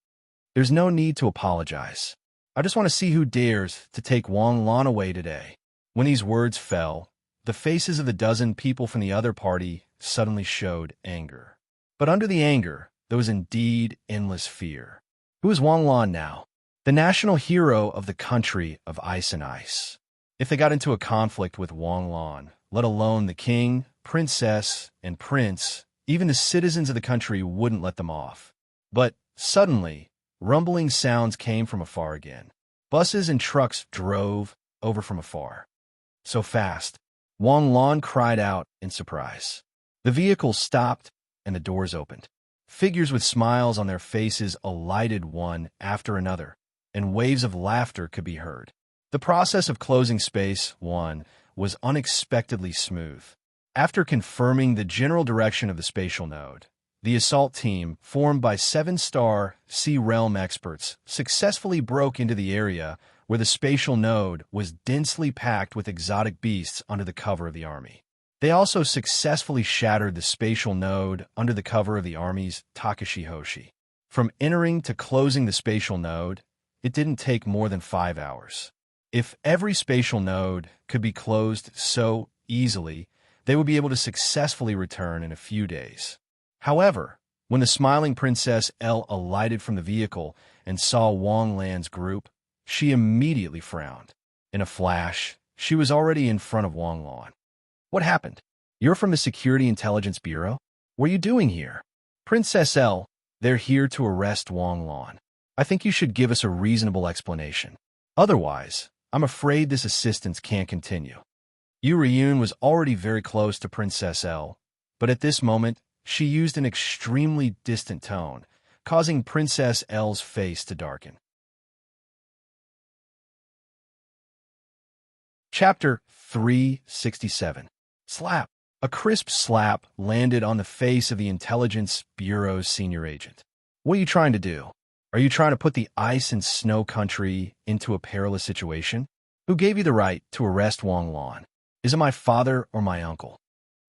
There's no need to apologize. I just want to see who dares to take Wang Lan away today. When these words fell, the faces of the dozen people from the other party suddenly showed anger. But under the anger, there was indeed endless fear. Who is Wang Lan now? The national hero of the country of ice. If they got into a conflict with Wang Lan, let alone the king, princess, and prince, even the citizens of the country wouldn't let them off. But suddenly, rumbling sounds came from afar again. Buses and trucks drove over from afar. So fast, Wang Lan cried out in surprise. The vehicle stopped and the doors opened. Figures with smiles on their faces alighted one after another, and waves of laughter could be heard. The process of closing space 1 was unexpectedly smooth. After confirming the general direction of the spatial node, the assault team, formed by 7-star Sea Realm experts, successfully broke into the area where the spatial node was densely packed with exotic beasts under the cover of the army. They also successfully shattered the spatial node under the cover of the army's Takashi Hoshi. From entering to closing the spatial node, it didn't take more than 5 hours. If every spatial node could be closed so easily, they would be able to successfully return in a few days. However, when the smiling Princess L alighted from the vehicle and saw Wang Lan's group, she immediately frowned. In a flash, she was already in front of Wang Lan. "What happened? You're from the Security Intelligence Bureau? What are you doing here?" "Princess L, they're here to arrest Wang Lan. I think you should give us a reasonable explanation. Otherwise, I'm afraid this assistance can't continue." Yu Ryun was already very close to Princess L, but at this moment, she used an extremely distant tone, causing Princess L's face to darken. Chapter 367. Slap. A crisp slap landed on the face of the Intelligence Bureau's senior agent. "What are you trying to do? Are you trying to put the ice and snow country into a perilous situation? Who gave you the right to arrest Wang Lan? Is it my father or my uncle?"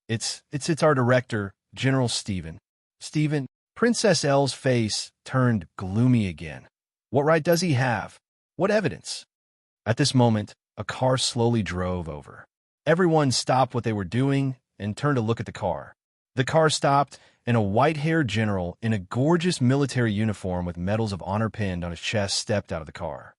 It's our director, General Stephen." "Stephen?" Princess L's face turned gloomy again. "What right does he have? What evidence?" At this moment, a car slowly drove over. Everyone stopped what they were doing and turned to look at the car. The car stopped, and a white-haired general in a gorgeous military uniform with medals of honor pinned on his chest stepped out of the car.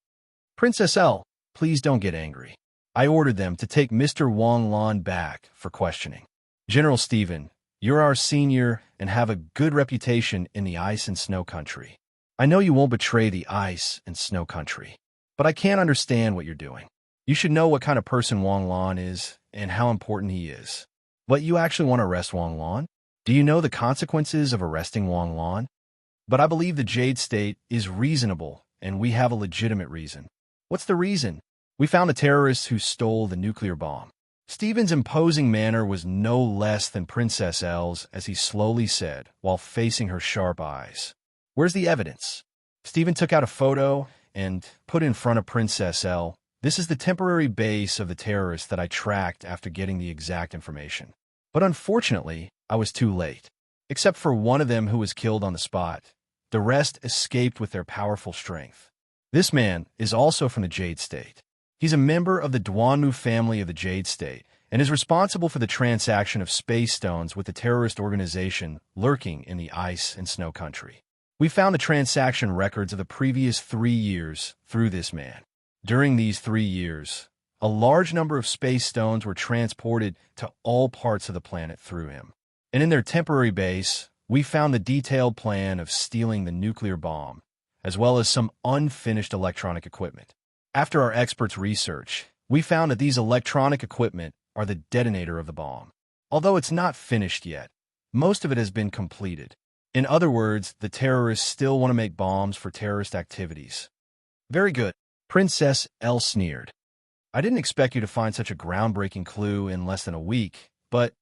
"Princess L, please don't get angry. I ordered them to take Mr. Wang Lan back for questioning. General Stephen, you're our senior and have a good reputation in the ice and snow country. I know you won't betray the ice and snow country, but I can't understand what you're doing. You should know what kind of person Wang Lan is and how important he is. But you actually want to arrest Wang Lan? Do you know the consequences of arresting Wang Lan? But I believe the Jade State is reasonable, and we have a legitimate reason." "What's the reason?" "We found the terrorists who stole the nuclear bomb." Stephen's imposing manner was no less than Princess L's as he slowly said, while facing her sharp eyes. "Where's the evidence?" Stephen took out a photo and put in front of Princess L. "This is the temporary base of the terrorists that I tracked after getting the exact information. But unfortunately, I was too late. Except for one of them who was killed on the spot, the rest escaped with their powerful strength. This man is also from the Jade State. He's a member of the Duanmu family of the Jade State and is responsible for the transaction of space stones with the terrorist organization lurking in the ice and snow country. We found the transaction records of the previous 3 years through this man. During these 3 years, a large number of space stones were transported to all parts of the planet through him. And in their temporary base, we found the detailed plan of stealing the nuclear bomb, as well as some unfinished electronic equipment. After our experts' research, we found that these electronic equipment are the detonator of the bomb. Although it's not finished yet, most of it has been completed. In other words, the terrorists still want to make bombs for terrorist activities." "Very good," Princess L sneered. "I didn't expect you to find such a groundbreaking clue in less than a week, but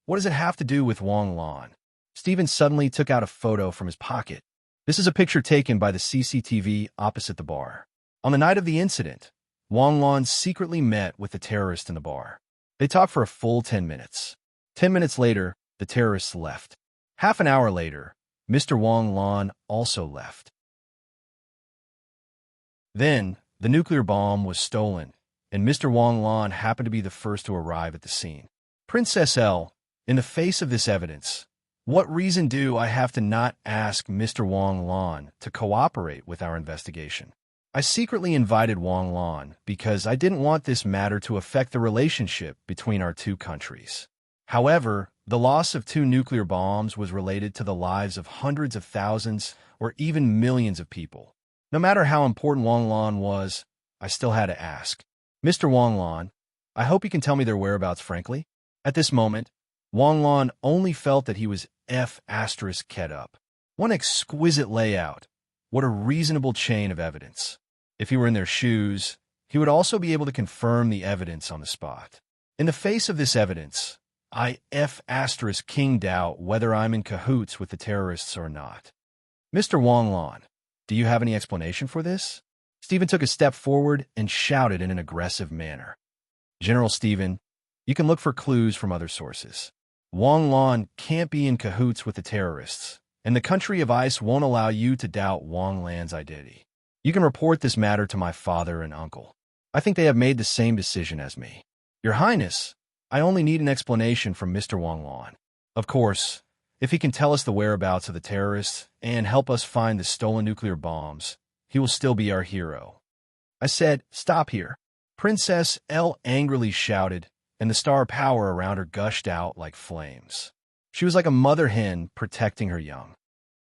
what does it have to do with Wang Lan?" Stephen suddenly took out a photo from his pocket. "This is a picture taken by the CCTV opposite the bar. On the night of the incident, Wang Lan secretly met with the terrorist in the bar. They talked for a full 10 minutes. 10 minutes later, the terrorists left. Half an hour later, Mr. Wang Lan also left. Then, the nuclear bomb was stolen, and Mr. Wang Lan happened to be the first to arrive at the scene. Princess L, in the face of this evidence, what reason do I have to not ask Mr. Wang Lan to cooperate with our investigation? I secretly invited Wang Lan because I didn't want this matter to affect the relationship between our two countries. However, the loss of 2 nuclear bombs was related to the lives of hundreds of thousands or even millions of people. No matter how important Wang Lan was, I still had to ask. Mr. Wang Lan, I hope you can tell me their whereabouts frankly." At this moment, Wang Lan only felt that he was F***ed up. One exquisite layout. What a reasonable chain of evidence. If he were in their shoes, he would also be able to confirm the evidence on the spot. In the face of this evidence, I King doubt whether I'm in cahoots with the terrorists or not. Mr. Wang Lan, do you have any explanation for this? Stephen took a step forward and shouted in an aggressive manner. General Stephen, you can look for clues from other sources. Wang Lan can't be in cahoots with the terrorists, and the country of ice won't allow you to doubt Wang Lan's identity. You can report this matter to my father and uncle. I think they have made the same decision as me. Your Highness, I only need an explanation from Mr. Wang Lan. Of course, if he can tell us the whereabouts of the terrorists and help us find the stolen nuclear bombs, he will still be our hero. I said, stop here. Princess L angrily shouted, and the star power around her gushed out like flames. She was like a mother hen protecting her young.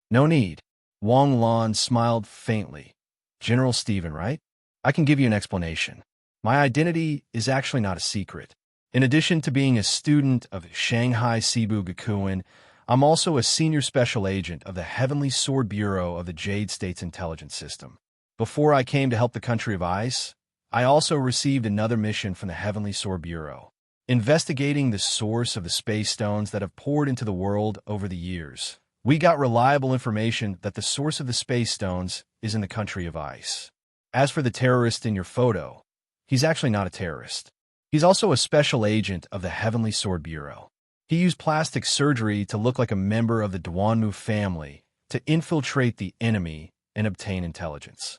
No need. Wang Lan smiled faintly. General Stephen, right? I can give you an explanation. My identity is actually not a secret. In addition to being a student of Shanghai Cebu Gakuen, I'm also a senior special agent of the Heavenly Sword Bureau of the Jade State's intelligence system. Before I came to help the country of ice, I also received another mission from the Heavenly Sword Bureau, investigating the source of the space stones that have poured into the world over the years. We got reliable information that the source of the space stones is in the country of ice. As for the terrorist in your photo, he's actually not a terrorist. He's also a special agent of the Heavenly Sword Bureau. He used plastic surgery to look like a member of the Duanmu family to infiltrate the enemy and obtain intelligence.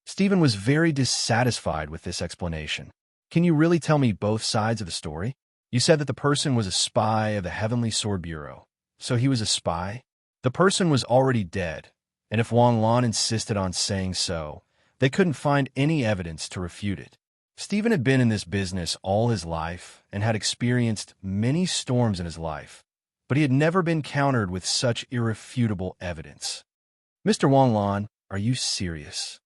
Stephen was very dissatisfied with this explanation. Can you really tell me both sides of the story? You said that the person was a spy of the Heavenly Sword Bureau. So he was a spy? The person was already dead, and if Wang Lan insisted on saying so, they couldn't find any evidence to refute it. Stephen had been in this business all his life and had experienced many storms in his life, but he had never been countered with such irrefutable evidence. Mr. Wang Lan, are you serious?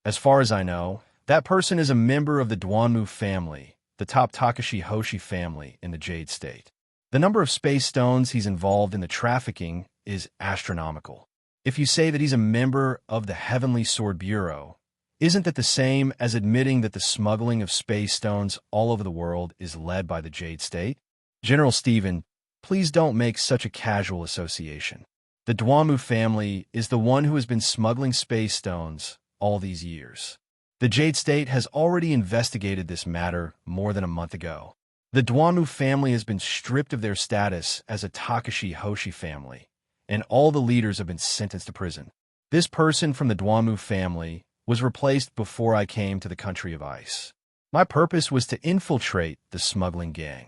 As far as I know, that person is a member of the Duanmu family, the top Takashi Hoshi family in the Jade State. The number of space stones he's involved in the trafficking is astronomical. If you say that he's a member of the Heavenly Sword Bureau, isn't that the same as admitting that the smuggling of space stones all over the world is led by the Jade State? General Stephen, please don't make such a casual association. The Duanmu family is the one who has been smuggling space stones all these years. The Jade State has already investigated this matter more than a month ago. The Duanmu family has been stripped of their status as a Takashi Hoshi family, and all the leaders have been sentenced to prison. This person from the Duanmu family was replaced before I came to the country of ice. My purpose was to infiltrate the smuggling gang.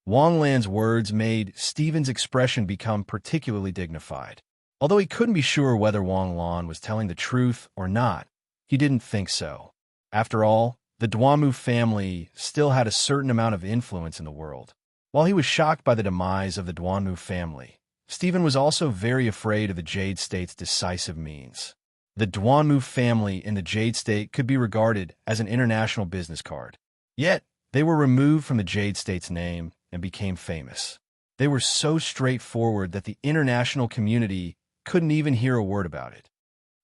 Wang Lan's words made Stephen's expression become particularly dignified. Although he couldn't be sure whether Wang Lan was telling the truth or not, he didn't think so. After all, the Duanmu family still had a certain amount of influence in the world. While he was shocked by the demise of the Duanmu family, Stephen was also very afraid of the Jade State's decisive means. The Duanmu family in the Jade State could be regarded as an international business card. Yet, they were removed from the Jade State's name and became famous. They were so straightforward that the international community couldn't even hear a word about it.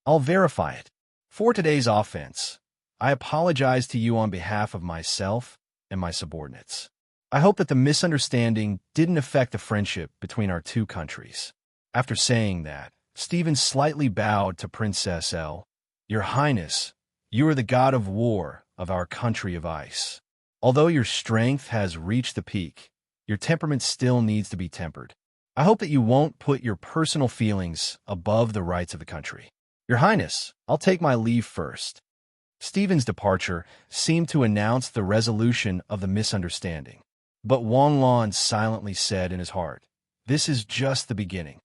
I'll verify it. For today's offense, I apologize to you on behalf of myself and my subordinates. I hope that the misunderstanding didn't affect the friendship between our two countries. After saying that, Stephen slightly bowed to Princess L. Your Highness, you are the god of war of our country of ice. Although your strength has reached the peak, your temperament still needs to be tempered. I hope that you won't put your personal feelings above the rights of the country. Your Highness, I'll take my leave first. Stephen's departure seemed to announce the resolution of the misunderstanding. But Wang Lan silently said in his heart, this is just the beginning.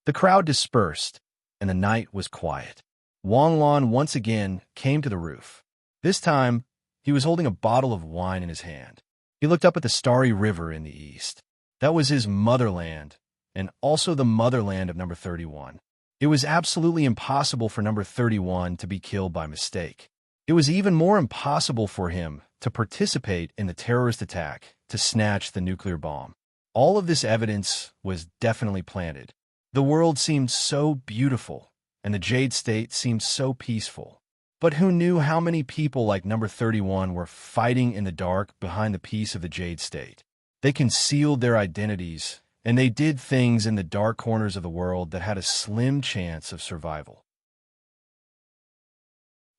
The crowd dispersed, and the night was quiet. Wang Lan once again came to the roof. This time, he was holding a bottle of wine in his hand. He looked up at the starry river in the east. That was his motherland, and also the motherland of number 31. It was absolutely impossible for number 31 to be killed by mistake. It was even more impossible for him to participate in the terrorist attack to snatch the nuclear bomb. All of this evidence was definitely planted. The world seemed so beautiful, and the Jade State seemed so peaceful. But who knew how many people like number 31 were fighting in the dark behind the peace of the Jade State? They concealed their identities, and they did things in the dark corners of the world that had a slim chance of survival.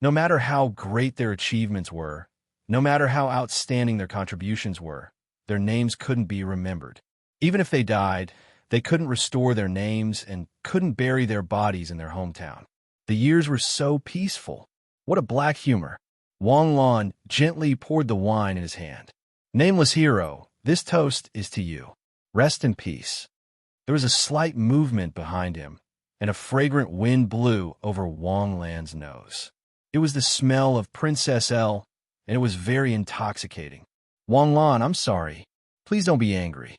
No matter how great their achievements were, no matter how outstanding their contributions were, their names couldn't be remembered. Even if they died, they couldn't restore their names and couldn't bury their bodies in their hometown. The years were so peaceful. What a black humor. Wang Lan gently poured the wine in his hand. Nameless hero, this toast is to you. Rest in peace. There was a slight movement behind him, and a fragrant wind blew over Wang Lan's nose. It was the smell of Princess L, and it was very intoxicating. Wang Lan, I'm sorry. Please don't be angry.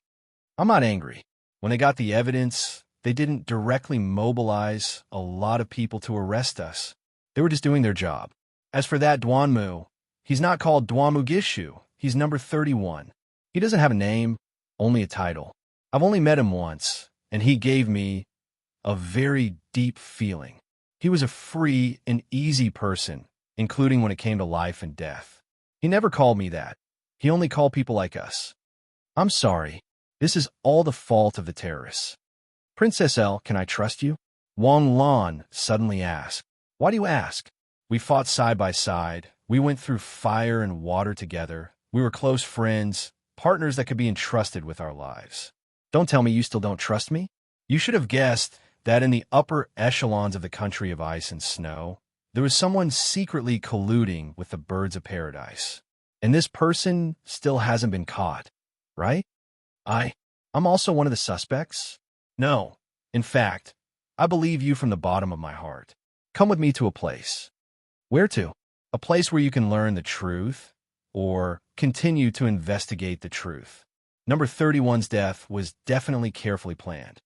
I'm not angry. When they got the evidence, they didn't directly mobilize a lot of people to arrest us. They were just doing their job. As for that Duanmu, he's not called Duanmu Gishu. He's number 31. He doesn't have a name, only a title. I've only met him once, and he gave me a very deep feeling. He was a free and easy person, including when it came to life and death. He never called me that. He only called people like us. I'm sorry. This is all the fault of the terrorists. Princess L, can I trust you? Wang Lan suddenly asked. Why do you ask? We fought side by side. We went through fire and water together. We were close friends, partners that could be entrusted with our lives. Don't tell me you still don't trust me? You should have guessed that in the upper echelons of the country of ice and snow, there was someone secretly colluding with the birds of paradise. And this person still hasn't been caught, right? I'm also one of the suspects? No. In fact, I believe you from the bottom of my heart. Come with me to a place. Where to? A place where you can learn the truth, or continue to investigate the truth. Number 31's death was definitely carefully planned.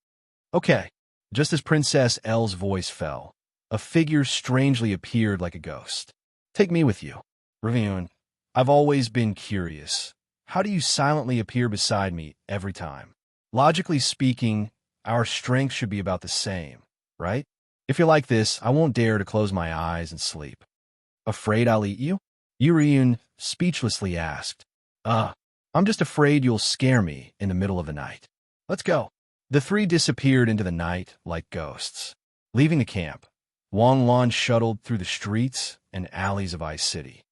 Okay. Just as Princess L's voice fell, a figure strangely appeared like a ghost. Take me with you. Ravine, I've always been curious. How do you silently appear beside me every time? Logically speaking, our strength should be about the same, right? If you're like this, I won't dare to close my eyes and sleep. Afraid I'll eat you? Yuriun speechlessly asked. I'm just afraid you'll scare me in the middle of the night. Let's go. The three disappeared into the night like ghosts. Leaving the camp, Wang Lan shuttled through the streets and alleys of Ice City.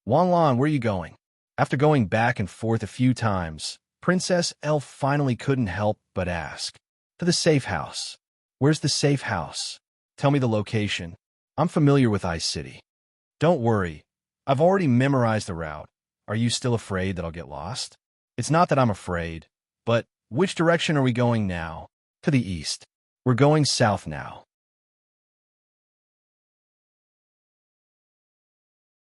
Wang Lan, where are you going? After going back and forth a few times, Princess L finally couldn't help but ask. To the safe house. Where's the safe house? Tell me the location. I'm familiar with Ice City. Don't worry. I've already memorized the route. Are you still afraid that I'll get lost? It's not that I'm afraid, but which direction are we going now? To the east. We're going south now.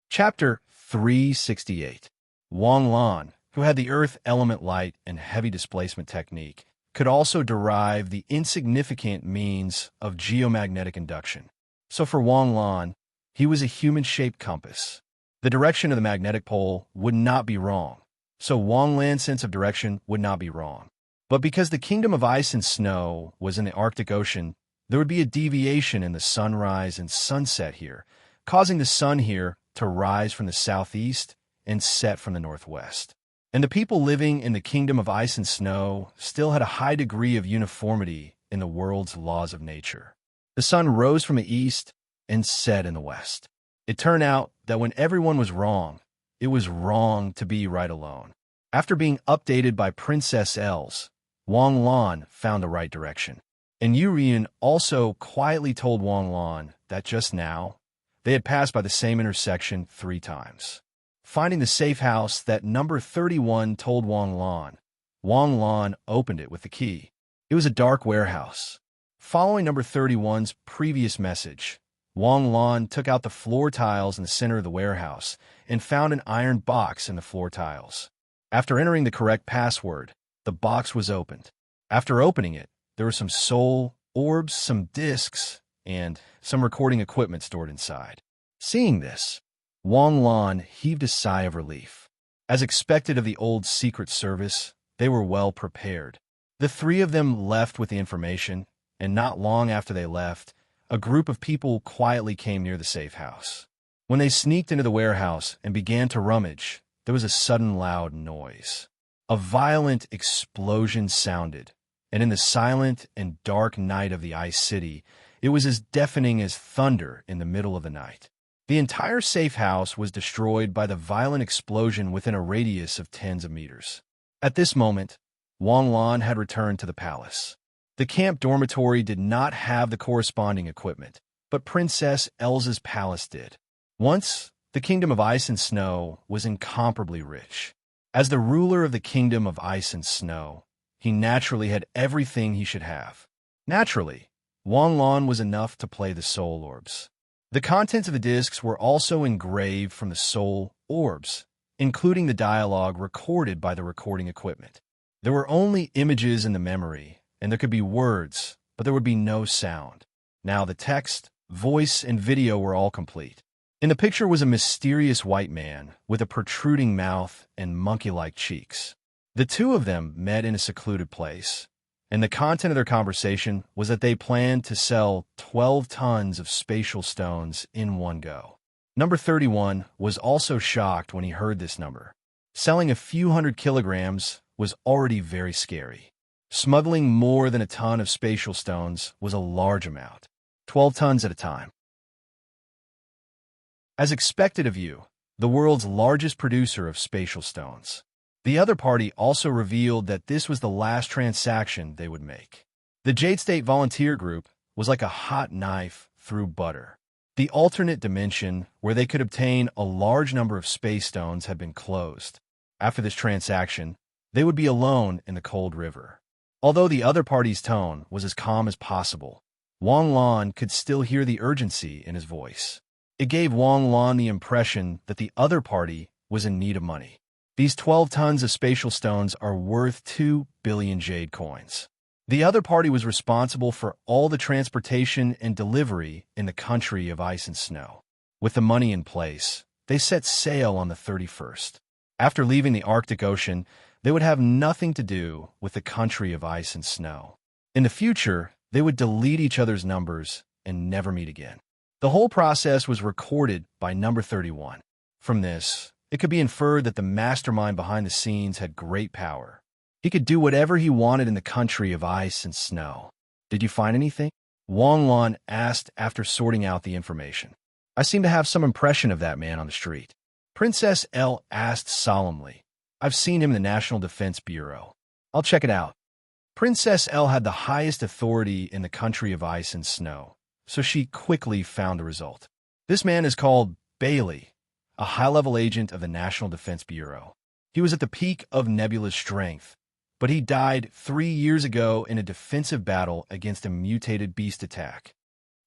Chapter 368. Wang Lan, who had the earth element light and heavy displacement technique, could also derive the insignificant means of geomagnetic induction. So for Wang Lan, he was a human-shaped compass. The direction of the magnetic pole would not be wrong, so Wang Lan's sense of direction would not be wrong. But because the kingdom of ice and snow was in the Arctic Ocean, there would be a deviation in the sunrise and sunset here, causing the sun here to rise from the southeast and set from the northwest. And the people living in the kingdom of ice and snow still had a high degree of uniformity in the world's laws of nature. The sun rose from the east and set in the west. It turned out that when everyone was wrong, it was wrong to be right alone. After being updated by Princess Els, Wang Lan found the right direction. And Yurian also quietly told Wang Lan that just now, they had passed by the same intersection 3 times. Finding the safe house that number 31 told Wang Lan opened it with the key. It was a dark warehouse. Following number 31's previous message, Wang Lan took out the floor tiles in the center of the warehouse and found an iron box in the floor tiles. After entering the correct password, the box was opened. After opening it, there were some soul orbs, some discs, and some recording equipment stored inside. Seeing this, Wang Lan heaved a sigh of relief. As expected of the old Secret Service, they were well prepared. The 3 of them left with the information, and not long after they left, a group of people quietly came near the safe house. When they sneaked into the warehouse and began to rummage, there was a sudden loud noise. A violent explosion sounded, and in the silent and dark night of the Ice City, it was as deafening as thunder in the middle of the night. The entire safe house was destroyed by the violent explosion within a radius of tens of meters. At this moment, Wang Lan had returned to the palace. The camp dormitory did not have the corresponding equipment, but Princess Elsa's palace did. Once, the Kingdom of Ice and Snow was incomparably rich. As the ruler of the Kingdom of Ice and Snow, he naturally had everything he should have. Naturally, Wang Lan was enough to play the soul orbs. The contents of the discs were also engraved from the soul orbs, including the dialogue recorded by the recording equipment. There were only images in the memory, and there could be words, but there would be no sound. Now the text, voice, and video were all complete. In the picture was a mysterious white man with a protruding mouth and monkey-like cheeks. The two of them met in a secluded place, and the content of their conversation was that they planned to sell 12 tons of spatial stones in one go. Number 31 was also shocked when he heard this number. Selling a few hundred kilograms was already very scary. Smuggling more than a ton of spatial stones was a large amount. 12 tons at a time. As expected of you, the world's largest producer of spatial stones. The other party also revealed that this was the last transaction they would make. The Jade State Volunteer Group was like a hot knife through butter. The alternate dimension where they could obtain a large number of space stones had been closed. After this transaction, they would be alone in the cold river. Although the other party's tone was as calm as possible, Wang Lan could still hear the urgency in his voice. It gave Wang Lan the impression that the other party was in need of money. These 12 tons of spatial stones are worth 2 billion jade coins. The other party was responsible for all the transportation and delivery in the country of ice and snow. With the money in place, they set sail on the 31st. After leaving the Arctic Ocean, they would have nothing to do with the country of ice and snow. In the future, they would delete each other's numbers and never meet again. The whole process was recorded by number 31. From this, it could be inferred that the mastermind behind the scenes had great power. He could do whatever he wanted in the country of ice and snow. Did you find anything? Wang Lan asked after sorting out the information. I seem to have some impression of that man on the street. Princess L asked solemnly. I've seen him in the National Defense Bureau. I'll check it out. Princess L had the highest authority in the country of ice and snow, so she quickly found the result. This man is called Bailey, a high-level agent of the National Defense Bureau. He was at the peak of Nebula's strength, but he died 3 years ago in a defensive battle against a mutated beast attack.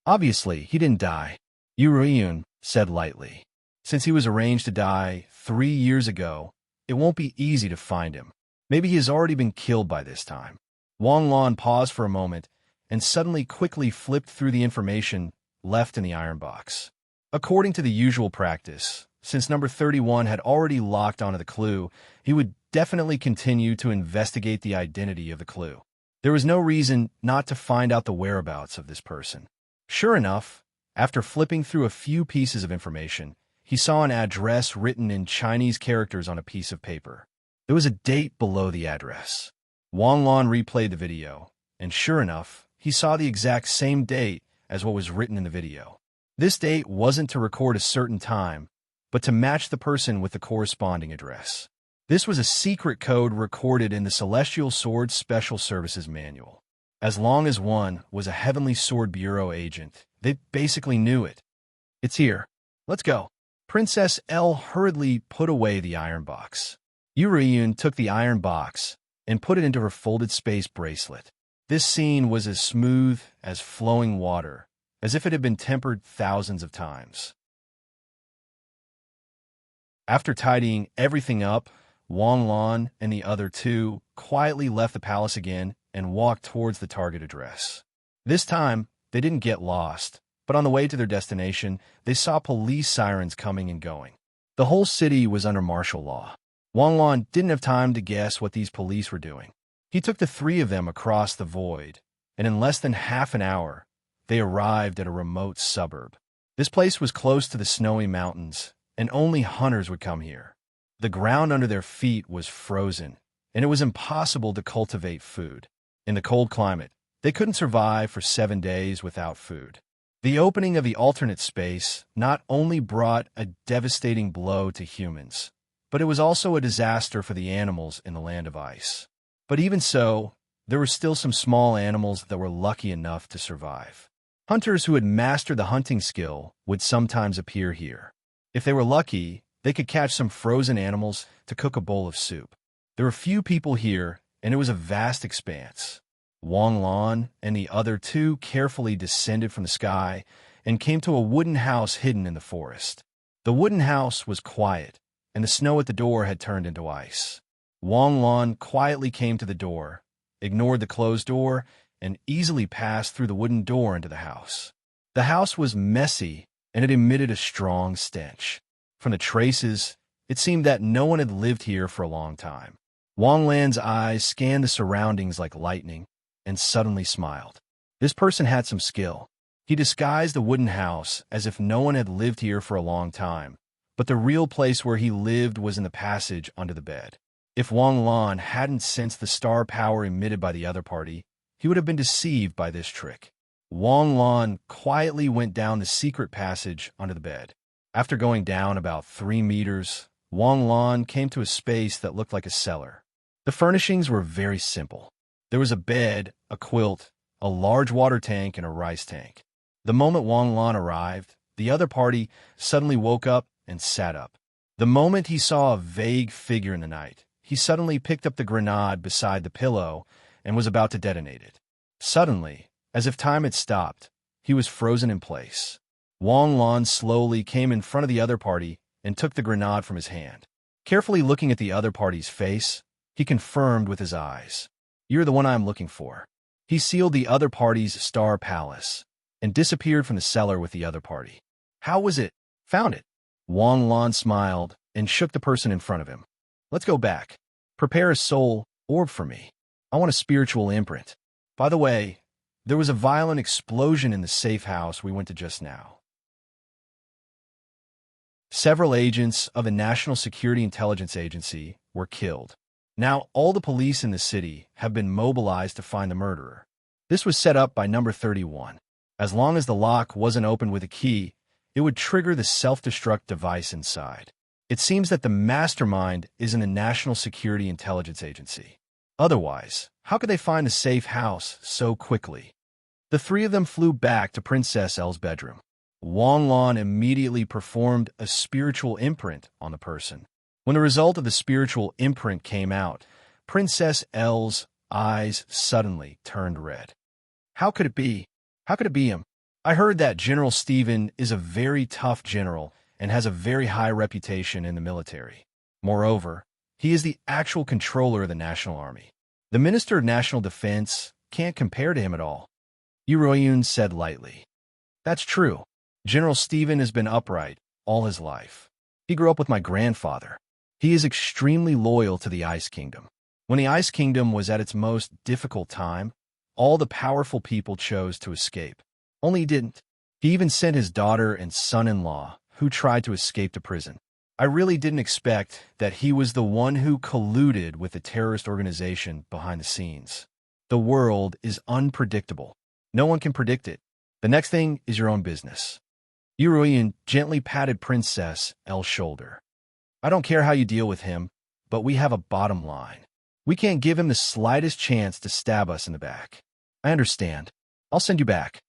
Obviously, he didn't die, Yu Ruiyun said lightly. Since he was arranged to die 3 years ago, it won't be easy to find him. Maybe he has already been killed by this time. Wang Lan paused for a moment and suddenly quickly flipped through the information left in the iron box. According to the usual practice, since number 31 had already locked onto the clue, he would definitely continue to investigate the identity of the clue. There was no reason not to find out the whereabouts of this person. Sure enough, after flipping through a few pieces of information, he saw an address written in Chinese characters on a piece of paper. There was a date below the address. Wang Lan replayed the video, and sure enough, he saw the exact same date as what was written in the video. This date wasn't to record a certain time, but to match the person with the corresponding address. This was a secret code recorded in the Celestial Sword Special Services Manual. As long as one was a Heavenly Sword Bureau agent, they basically knew it. It's here. Let's go. Princess L hurriedly put away the iron box. Yu Ruiyun took the iron box and put it into her folded space bracelet. This scene was as smooth as flowing water, as if it had been tempered thousands of times. After tidying everything up, Wang Lan and the other two quietly left the palace again and walked towards the target address. This time, they didn't get lost, but on the way to their destination, they saw police sirens coming and going. The whole city was under martial law. Wang Lan didn't have time to guess what these police were doing. He took the three of them across the void, and in less than half an hour, they arrived at a remote suburb. This place was close to the snowy mountains, and only hunters would come here. The ground under their feet was frozen, and it was impossible to cultivate food. In the cold climate, they couldn't survive for 7 days without food. The opening of the alternate space not only brought a devastating blow to humans, but it was also a disaster for the animals in the land of ice. But even so, there were still some small animals that were lucky enough to survive. Hunters who had mastered the hunting skill would sometimes appear here. If they were lucky, they could catch some frozen animals to cook a bowl of soup. There were few people here, and it was a vast expanse. Wang Lan and the other two carefully descended from the sky and came to a wooden house hidden in the forest. The wooden house was quiet, and the snow at the door had turned into ice. Wang Lan quietly came to the door, ignored the closed door, and easily passed through the wooden door into the house. The house was messy, and it emitted a strong stench. From the traces, it seemed that no one had lived here for a long time. Wang Lan's eyes scanned the surroundings like lightning, and suddenly smiled. This person had some skill. He disguised the wooden house as if no one had lived here for a long time, but the real place where he lived was in the passage under the bed. If Wang Lan hadn't sensed the star power emitted by the other party, he would have been deceived by this trick. Wang Lan quietly went down the secret passage under the bed. After going down about 3 meters, Wang Lan came to a space that looked like a cellar. The furnishings were very simple. There was a bed, a quilt, a large water tank, and a rice tank. The moment Wang Lan arrived, the other party suddenly woke up and sat up. The moment he saw a vague figure in the night, he suddenly picked up the grenade beside the pillow and was about to detonate it. Suddenly, as if time had stopped, he was frozen in place. Wang Lan slowly came in front of the other party and took the grenade from his hand. Carefully looking at the other party's face, he confirmed with his eyes, "You're the one I'm looking for." He sealed the other party's star palace and disappeared from the cellar with the other party. "How was it? Found it." Wang Lan smiled and shook the person in front of him. "Let's go back. Prepare a soul orb for me. I want a spiritual imprint. By the way, there was a violent explosion in the safe house we went to just now." Several agents of the National Security Intelligence Agency were killed. Now, all the police in the city have been mobilized to find the murderer. This was set up by number 31. As long as the lock wasn't opened with a key, it would trigger the self-destruct device inside. It seems that the mastermind is in the National Security Intelligence Agency. Otherwise, how could they find the safe house so quickly? The three of them flew back to Princess Elle's bedroom. Wang Lan immediately performed a spiritual imprint on the person. When the result of the spiritual imprint came out, Princess Elle's eyes suddenly turned red. How could it be? How could it be him? I heard that General Stephen is a very tough general and has a very high reputation in the military. Moreover, he is the actual controller of the National Army. The Minister of National Defense can't compare to him at all. Yuroyun said lightly. That's true. General Stephen has been upright all his life. He grew up with my grandfather. He is extremely loyal to the Ice Kingdom. When the Ice Kingdom was at its most difficult time, all the powerful people chose to escape. Only he didn't. He even sent his daughter and son-in-law, who tried to escape to prison. I really didn't expect that he was the one who colluded with the terrorist organization behind the scenes. The world is unpredictable. No one can predict it. The next thing is your own business. Yuruyan gently patted Princess Elle's shoulder. I don't care how you deal with him, but we have a bottom line. We can't give him the slightest chance to stab us in the back. I understand. I'll send you back.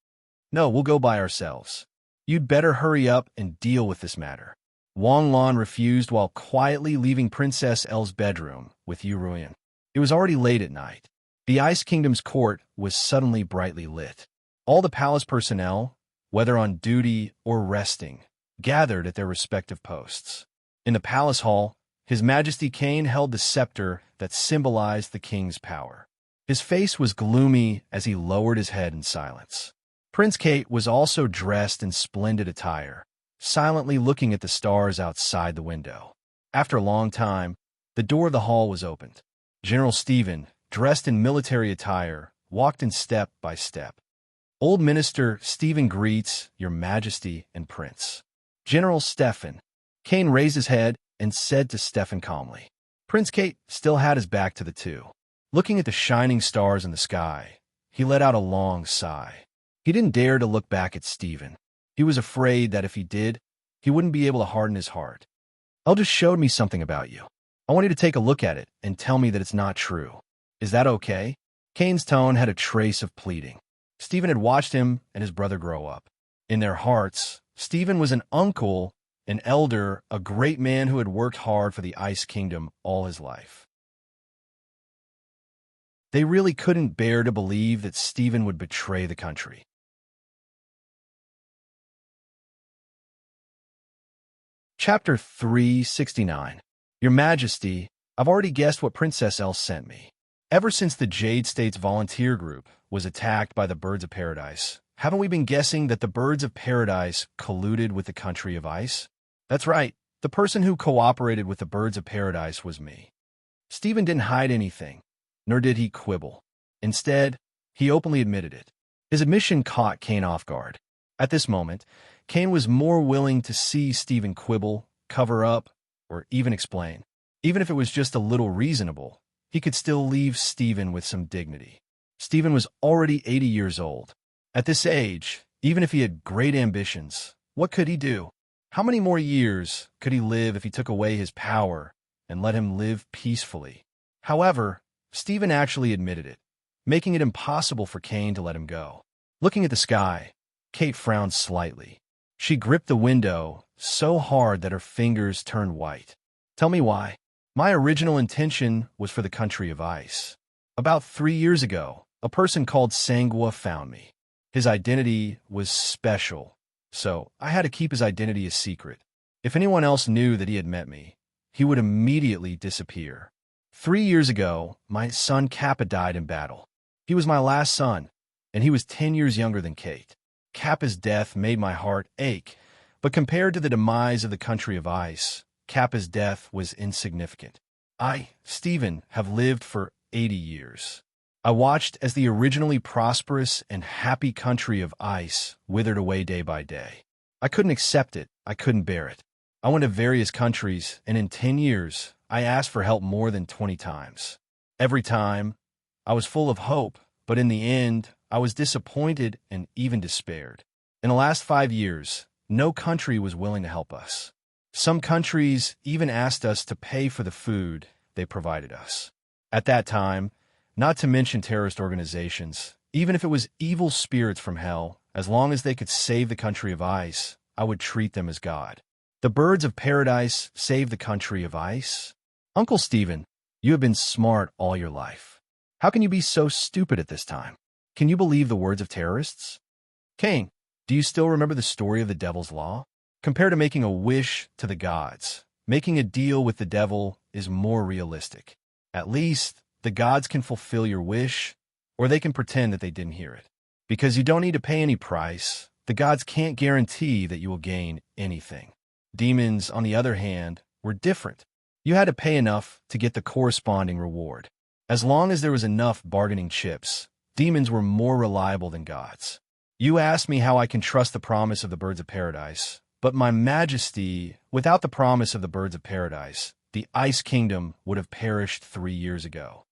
No, we'll go by ourselves. You'd better hurry up and deal with this matter. Wang Lan refused while quietly leaving Princess Elle's bedroom with Yuruyan. It was already late at night. The Ice Kingdom's court was suddenly brightly lit. All the palace personnel, whether on duty or resting, gathered at their respective posts. In the palace hall, His Majesty Kane held the scepter that symbolized the king's power. His face was gloomy as he lowered his head in silence. Prince Kate was also dressed in splendid attire, silently looking at the stars outside the window. After a long time, the door of the hall was opened. General Stephen, dressed in military attire, walked in step by step. Old Minister Stephen greets Your Majesty and Prince. General Stephen. Cain raised his head and said to Stephen calmly. Prince Kate still had his back to the two. Looking at the shining stars in the sky, he let out a long sigh. He didn't dare to look back at Stephen. He was afraid that if he did, he wouldn't be able to harden his heart. Eldest showed me something about you. I want you to take a look at it and tell me that it's not true. Is that okay? Cain's tone had a trace of pleading. Stephen had watched him and his brother grow up. In their hearts, Stephen was an uncle, an elder, a great man who had worked hard for the Ice Kingdom all his life. They really couldn't bear to believe that Stephen would betray the country. Chapter 369. Your Majesty, I've already guessed what Princess Elle sent me. Ever since the Jade States volunteer group was attacked by the Birds of Paradise, haven't we been guessing that the Birds of Paradise colluded with the country of ice? That's right. The person who cooperated with the Birds of Paradise was me. Stephen didn't hide anything, nor did he quibble. Instead, he openly admitted it. His admission caught Cain off guard. At this moment, Cain was more willing to see Stephen quibble, cover up, or even explain. Even if it was just a little reasonable, he could still leave Stephen with some dignity. Stephen was already 80 years old. At this age, even if he had great ambitions, what could he do? How many more years could he live if he took away his power and let him live peacefully? However, Stephen actually admitted it, making it impossible for Cain to let him go. Looking at the sky, Kate frowned slightly. She gripped the window so hard that her fingers turned white. Tell me why. My original intention was for the country of ice. About 3 years ago, a person called Sangua found me. His identity was special, so I had to keep his identity a secret. If anyone else knew that he had met me, he would immediately disappear. 3 years ago, my son Kappa died in battle. He was my last son, and he was 10 years younger than Kate. Kappa's death made my heart ache, but compared to the demise of the country of ice, Kappa's death was insignificant. I, Stephen, have lived for 80 years. I watched as the originally prosperous and happy country of ice withered away day by day. I couldn't accept it. I couldn't bear it. I went to various countries, and in 10 years, I asked for help more than 20 times. Every time, I was full of hope, but in the end, I was disappointed and even despaired. In the last 5 years, no country was willing to help us. Some countries even asked us to pay for the food they provided us. At that time, not to mention terrorist organizations, even if it was evil spirits from hell, as long as they could save the country of ice, I would treat them as God. The Birds of Paradise saved the country of ice? Uncle Stephen, you have been smart all your life. How can you be so stupid at this time? Can you believe the words of terrorists? Cain, do you still remember the story of the devil's law? Compared to making a wish to the gods, making a deal with the devil is more realistic. At least, the gods can fulfill your wish, or they can pretend that they didn't hear it. Because you don't need to pay any price, the gods can't guarantee that you will gain anything. Demons, on the other hand, were different. You had to pay enough to get the corresponding reward. As long as there was enough bargaining chips, demons were more reliable than gods. You asked me how I can trust the promise of the Birds of Paradise, but my Majesty, without the promise of the Birds of Paradise, the Ice Kingdom would have perished 3 years ago.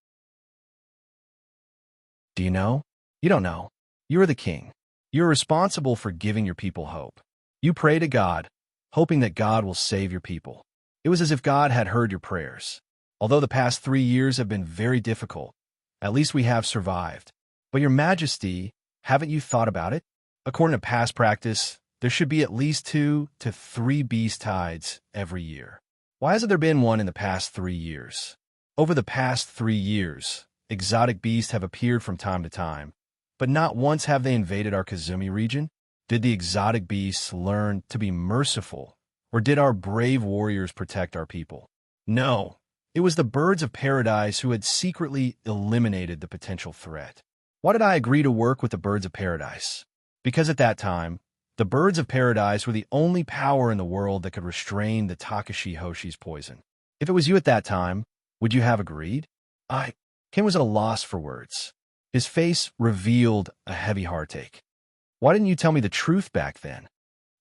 Do you know? You don't know. You are the king. You are responsible for giving your people hope. You pray to God, hoping that God will save your people. It was as if God had heard your prayers. Although the past 3 years have been very difficult, at least we have survived. But your Majesty, haven't you thought about it? According to past practice, there should be at least 2 to 3 beast tides every year. Why hasn't there been one in the past 3 years? Over the past 3 years, exotic beasts have appeared from time to time, but not once have they invaded our Kazumi region. Did the exotic beasts learn to be merciful, or did our brave warriors protect our people? No, it was the Birds of Paradise who had secretly eliminated the potential threat. Why did I agree to work with the Birds of Paradise? Because at that time, the Birds of Paradise were the only power in the world that could restrain the Takashi Hoshi's poison. If it was you at that time, would you have agreed? Ken was at a loss for words. His face revealed a heavy heartache. Why didn't you tell me the truth back then?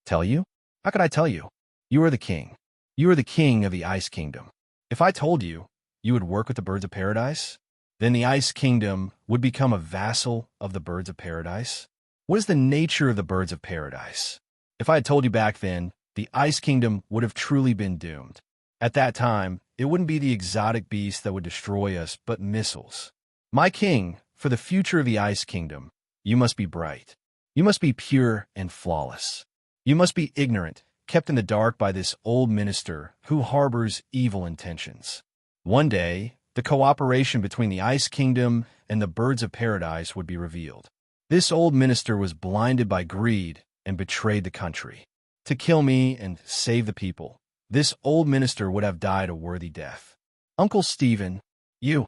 Tell you? How could I tell you? You are the king. You are the king of the Ice Kingdom. If I told you, you would work with the birds of paradise? Then the Ice Kingdom would become a vassal of the birds of paradise? What is the nature of the birds of paradise? If I had told you back then, the Ice Kingdom would have truly been doomed. At that time, it wouldn't be the exotic beasts that would destroy us, but missiles. My king, for the future of the Ice Kingdom, you must be bright. You must be pure and flawless. You must be ignorant, kept in the dark by this old minister who harbors evil intentions. One day, the cooperation between the Ice Kingdom and the birds of paradise would be revealed. This old minister was blinded by greed and betrayed the country. To kill me and save the people, this old minister would have died a worthy death. Uncle Stephen, you.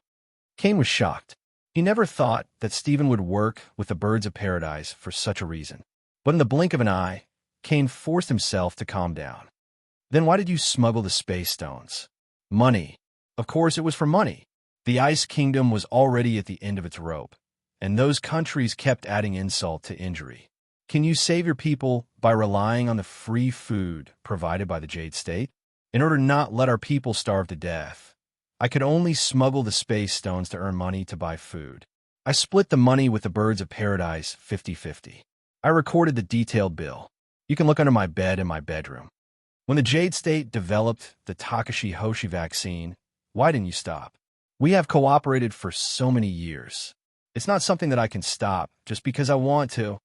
Cain was shocked. He never thought that Stephen would work with the birds of paradise for such a reason. But in the blink of an eye, Cain forced himself to calm down. Then why did you smuggle the space stones? Money. Of course it was for money. The Ice Kingdom was already at the end of its rope, and those countries kept adding insult to injury. Can you save your people by relying on the free food provided by the Jade State? In order not let our people starve to death, I could only smuggle the space stones to earn money to buy food. I split the money with the birds of paradise 50-50. I recorded the detailed bill. You can look under my bed in my bedroom. When the Jade State developed the Takashi Hoshi vaccine, why didn't you stop? We have cooperated for so many years. It's not something that I can stop just because I want to.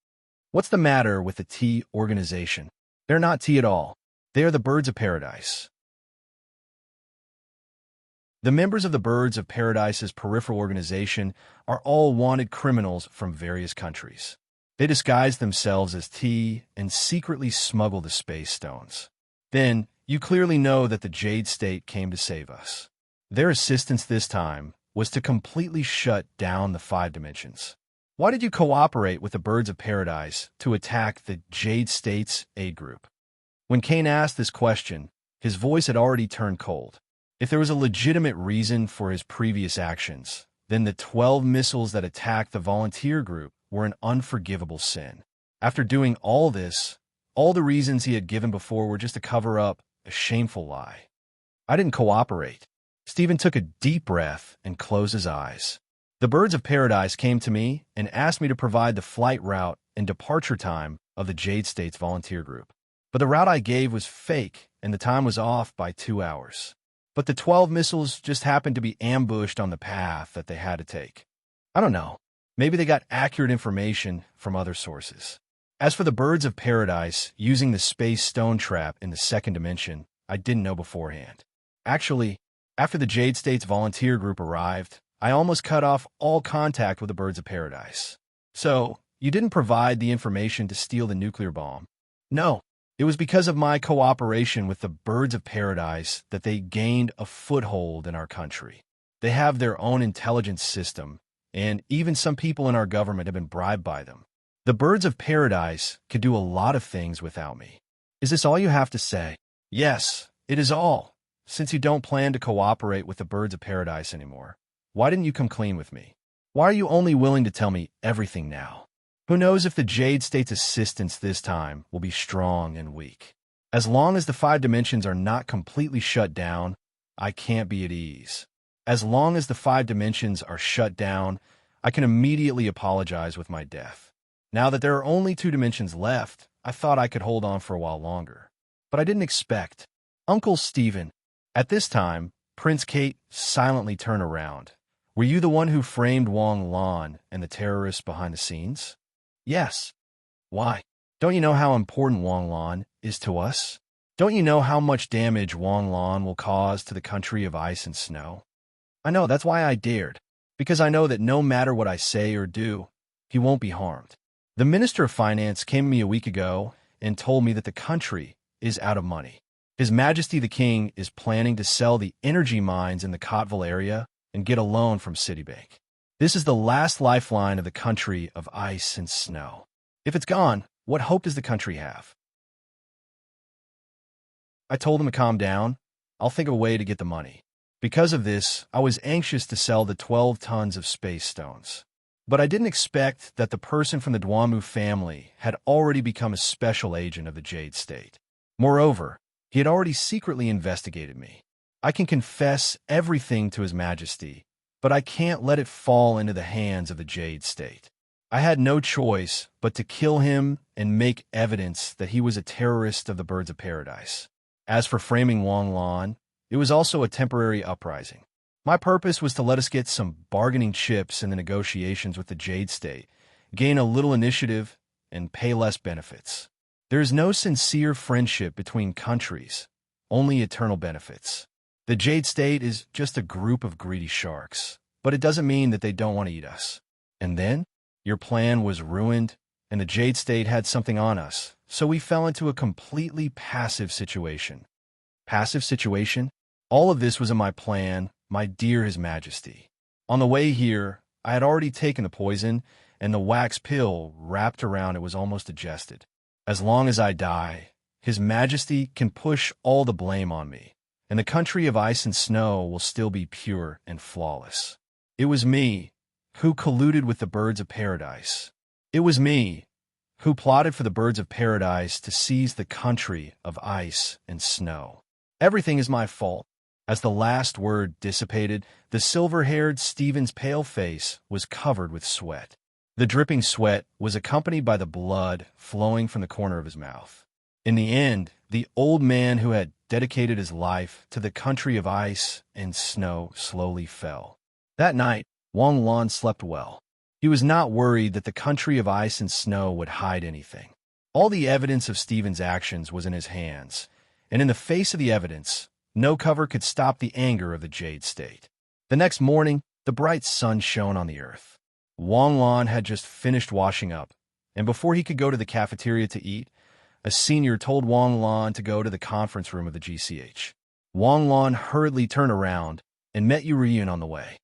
What's the matter with the tea organization? They're not tea at all. They are the birds of paradise. The members of the Birds of Paradise's peripheral organization are all wanted criminals from various countries. They disguise themselves as tea and secretly smuggle the space stones. Then, you clearly know that the Jade State came to save us. Their assistance this time was to completely shut down the 5 dimensions. Why did you cooperate with the Birds of Paradise to attack the Jade State's aid group? When Cain asked this question, his voice had already turned cold. If there was a legitimate reason for his previous actions, then the 12 missiles that attacked the volunteer group were an unforgivable sin. After doing all this, all the reasons he had given before were just to cover up a shameful lie. I didn't cooperate. Stephen took a deep breath and closed his eyes. The Birds of Paradise came to me and asked me to provide the flight route and departure time of the Jade State's volunteer group. But the route I gave was fake, and the time was off by 2 hours. But the 12 missiles just happened to be ambushed on the path that they had to take. I don't know. Maybe they got accurate information from other sources. As for the Birds of Paradise using the space stone trap in the 2nd dimension, I didn't know beforehand. Actually, after the Jade State's volunteer group arrived, I almost cut off all contact with the Birds of Paradise. So, you didn't provide the information to steal the nuclear bomb? No. It was because of my cooperation with the Birds of Paradise that they gained a foothold in our country. They have their own intelligence system, and even some people in our government have been bribed by them. The Birds of Paradise could do a lot of things without me. Is this all you have to say? Yes, it is all. Since you don't plan to cooperate with the Birds of Paradise anymore, why didn't you come clean with me? Why are you only willing to tell me everything now? Who knows if the Jade State's assistance this time will be strong and weak. As long as the 5 dimensions are not completely shut down, I can't be at ease. As long as the 5 dimensions are shut down, I can immediately apologize with my death. Now that there are only 2 dimensions left, I thought I could hold on for a while longer. But I didn't expect. Uncle Stephen. At this time, Prince Kate silently turned around. Were you the one who framed Wang Lan and the terrorists behind the scenes? Yes. Why? Don't you know how important Wang Lan is to us? Don't you know how much damage Wang Lan will cause to the country of ice and snow? I know, that's why I dared. Because I know that no matter what I say or do, he won't be harmed. The Minister of Finance came to me a week ago and told me that the country is out of money. His Majesty the King is planning to sell the energy mines in the Cotville area and get a loan from Citibank. This is the last lifeline of the country of ice and snow. If it's gone, what hope does the country have? I told him to calm down. I'll think of a way to get the money. Because of this, I was anxious to sell the 12 tons of space stones. But I didn't expect that the person from the Duamu family had already become a special agent of the Jade State. Moreover, he had already secretly investigated me. I can confess everything to His Majesty, but I can't let it fall into the hands of the Jade State. I had no choice but to kill him and make evidence that he was a terrorist of the Birds of Paradise. As for framing Wang Lan, it was also a temporary uprising. My purpose was to let us get some bargaining chips in the negotiations with the Jade State, gain a little initiative, and pay less benefits. There is no sincere friendship between countries, only eternal benefits. The Jade State is just a group of greedy sharks, but it doesn't mean that they don't want to eat us. And then, your plan was ruined, and the Jade State had something on us, so we fell into a completely passive situation. Passive situation? All of this was in my plan, my dear His Majesty. On the way here, I had already taken the poison, and the wax pill wrapped around it was almost digested. As long as I die, His Majesty can push all the blame on me, and the country of ice and snow will still be pure and flawless. It was me who colluded with the Birds of Paradise. It was me who plotted for the Birds of Paradise to seize the country of ice and snow. Everything is my fault. As the last word dissipated, the silver-haired Stephen's pale face was covered with sweat. The dripping sweat was accompanied by the blood flowing from the corner of his mouth. In the end, the old man who had dedicated his life to the country of ice and snow slowly fell. That night, Wang Lan slept well. He was not worried that the country of ice and snow would hide anything. All the evidence of Stephen's actions was in his hands, and in the face of the evidence, no cover could stop the anger of the Jade State. The next morning, the bright sun shone on the earth. Wang Lan had just finished washing up, and before he could go to the cafeteria to eat, a senior told Wang Lan to go to the conference room of the GCH. Wang Lan hurriedly turned around and met Yurian on the way.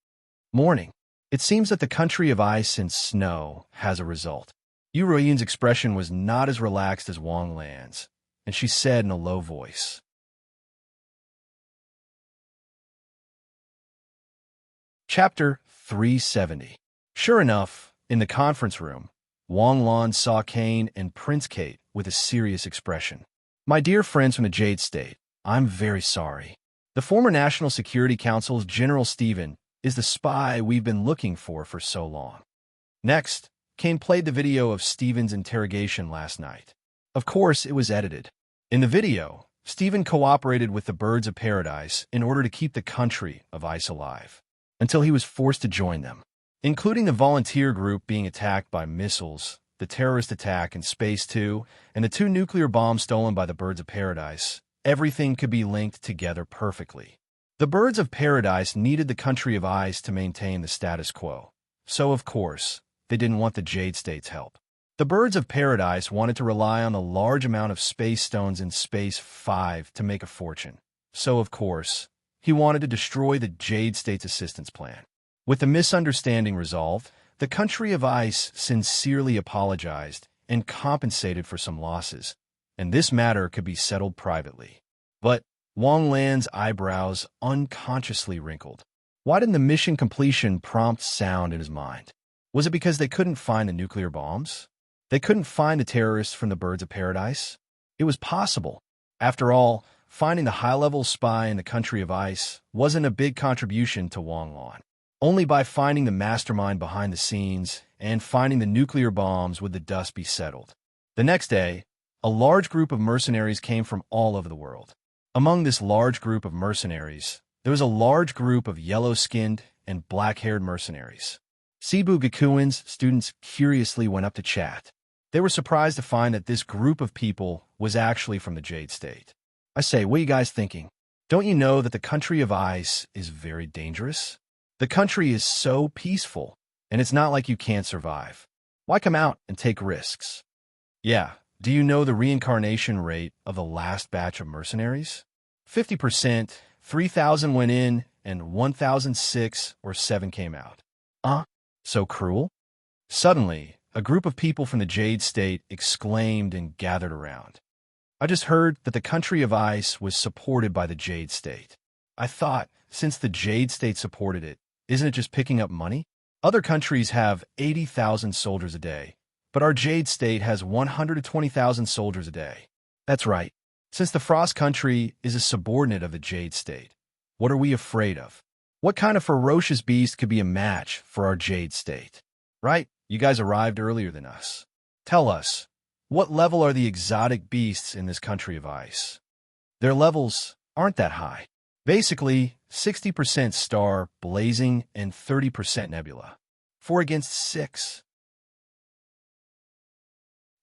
Morning. It seems that the country of ice and snow has a result. Yurian's expression was not as relaxed as Wang Lan's, and she said in a low voice, Chapter 370. Sure enough, in the conference room, Wang Lan saw Kane and Prince Kate with a serious expression. My dear friends from the Jade State, I'm very sorry. The former National Security Council's General Stephen is the spy we've been looking for so long. Next, Kane played the video of Stephen's interrogation last night. Of course, it was edited. In the video, Stephen cooperated with the Birds of Paradise in order to keep the country of ice alive, until he was forced to join them. Including the volunteer group being attacked by missiles, the terrorist attack in Space 2, and the 2 nuclear bombs stolen by the Birds of Paradise, everything could be linked together perfectly. The Birds of Paradise needed the country of ice to maintain the status quo, so of course, they didn't want the Jade State's help. The Birds of Paradise wanted to rely on the large amount of space stones in Space 5 to make a fortune, so of course, he wanted to destroy the Jade State's assistance plan. With the misunderstanding resolved, the country of ice sincerely apologized and compensated for some losses, and this matter could be settled privately. But Wang Lan's eyebrows unconsciously wrinkled. Why didn't the mission completion prompt sound in his mind? Was it because they couldn't find the nuclear bombs? They couldn't find the terrorists from the Birds of Paradise? It was possible. After all, finding the high-level spy in the country of ice wasn't a big contribution to Wang Lan. Only by finding the mastermind behind the scenes and finding the nuclear bombs would the dust be settled. The next day, a large group of mercenaries came from all over the world. Among this large group of mercenaries, there was a large group of yellow-skinned and black-haired mercenaries. Cebu Gakuin's students curiously went up to chat. They were surprised to find that this group of people was actually from the Jade State. I say, what are you guys thinking? Don't you know that the country of ice is very dangerous? The country is so peaceful, and it's not like you can't survive. Why come out and take risks? Yeah, do you know the reincarnation rate of the last batch of mercenaries? 50%, 3,000 went in, and 1,006 or 7 came out. So cruel? Suddenly, a group of people from the Jade State exclaimed and gathered around. I just heard that the country of ice was supported by the Jade State. I thought, since the Jade State supported it, isn't it just picking up money? Other countries have 80,000 soldiers a day, but our Jade State has 120,000 soldiers a day. That's right. Since the Frost Country is a subordinate of the Jade State, what are we afraid of? What kind of ferocious beast could be a match for our Jade State? Right? You guys arrived earlier than us. Tell us, what level are the exotic beasts in this country of ice? Their levels aren't that high. Basically, 60% star, blazing, and 30% nebula. 4 against 6.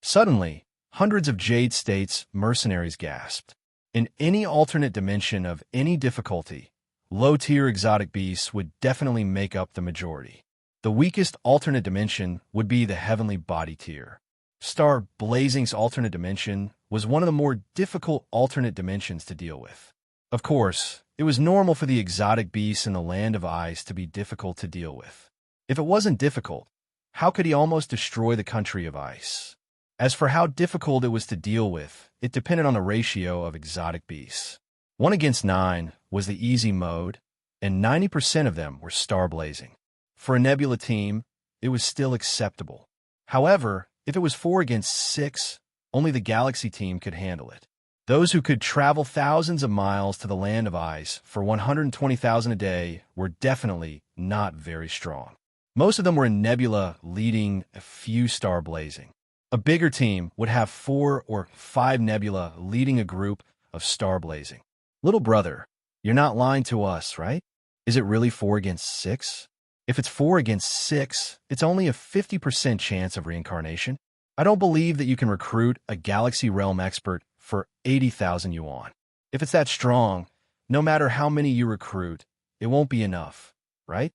Suddenly, hundreds of Jade State's mercenaries gasped. In any alternate dimension of any difficulty, low-tier exotic beasts would definitely make up the majority. The weakest alternate dimension would be the heavenly body tier. Star Blazing's alternate dimension was one of the more difficult alternate dimensions to deal with. Of course, it was normal for the exotic beasts in the land of ice to be difficult to deal with. If it wasn't difficult, how could he almost destroy the country of ice? As for how difficult it was to deal with, it depended on the ratio of exotic beasts. 1 against 9 was the easy mode, and 90% of them were star blazing. For a nebula team, it was still acceptable. However, if it was 4 against 6, only the galaxy team could handle it. Those who could travel thousands of miles to the land of ice for 120,000 a day were definitely not very strong. Most of them were in nebula, leading a few star blazing. A bigger team would have 4 or 5 nebula leading a group of star blazing. Little brother, you're not lying to us, right? Is it really 4 against 6? If it's 4 against 6, it's only a 50% chance of reincarnation. I don't believe that you can recruit a Galaxy Realm expert for 80,000 yuan. If it's that strong, no matter how many you recruit, it won't be enough, right?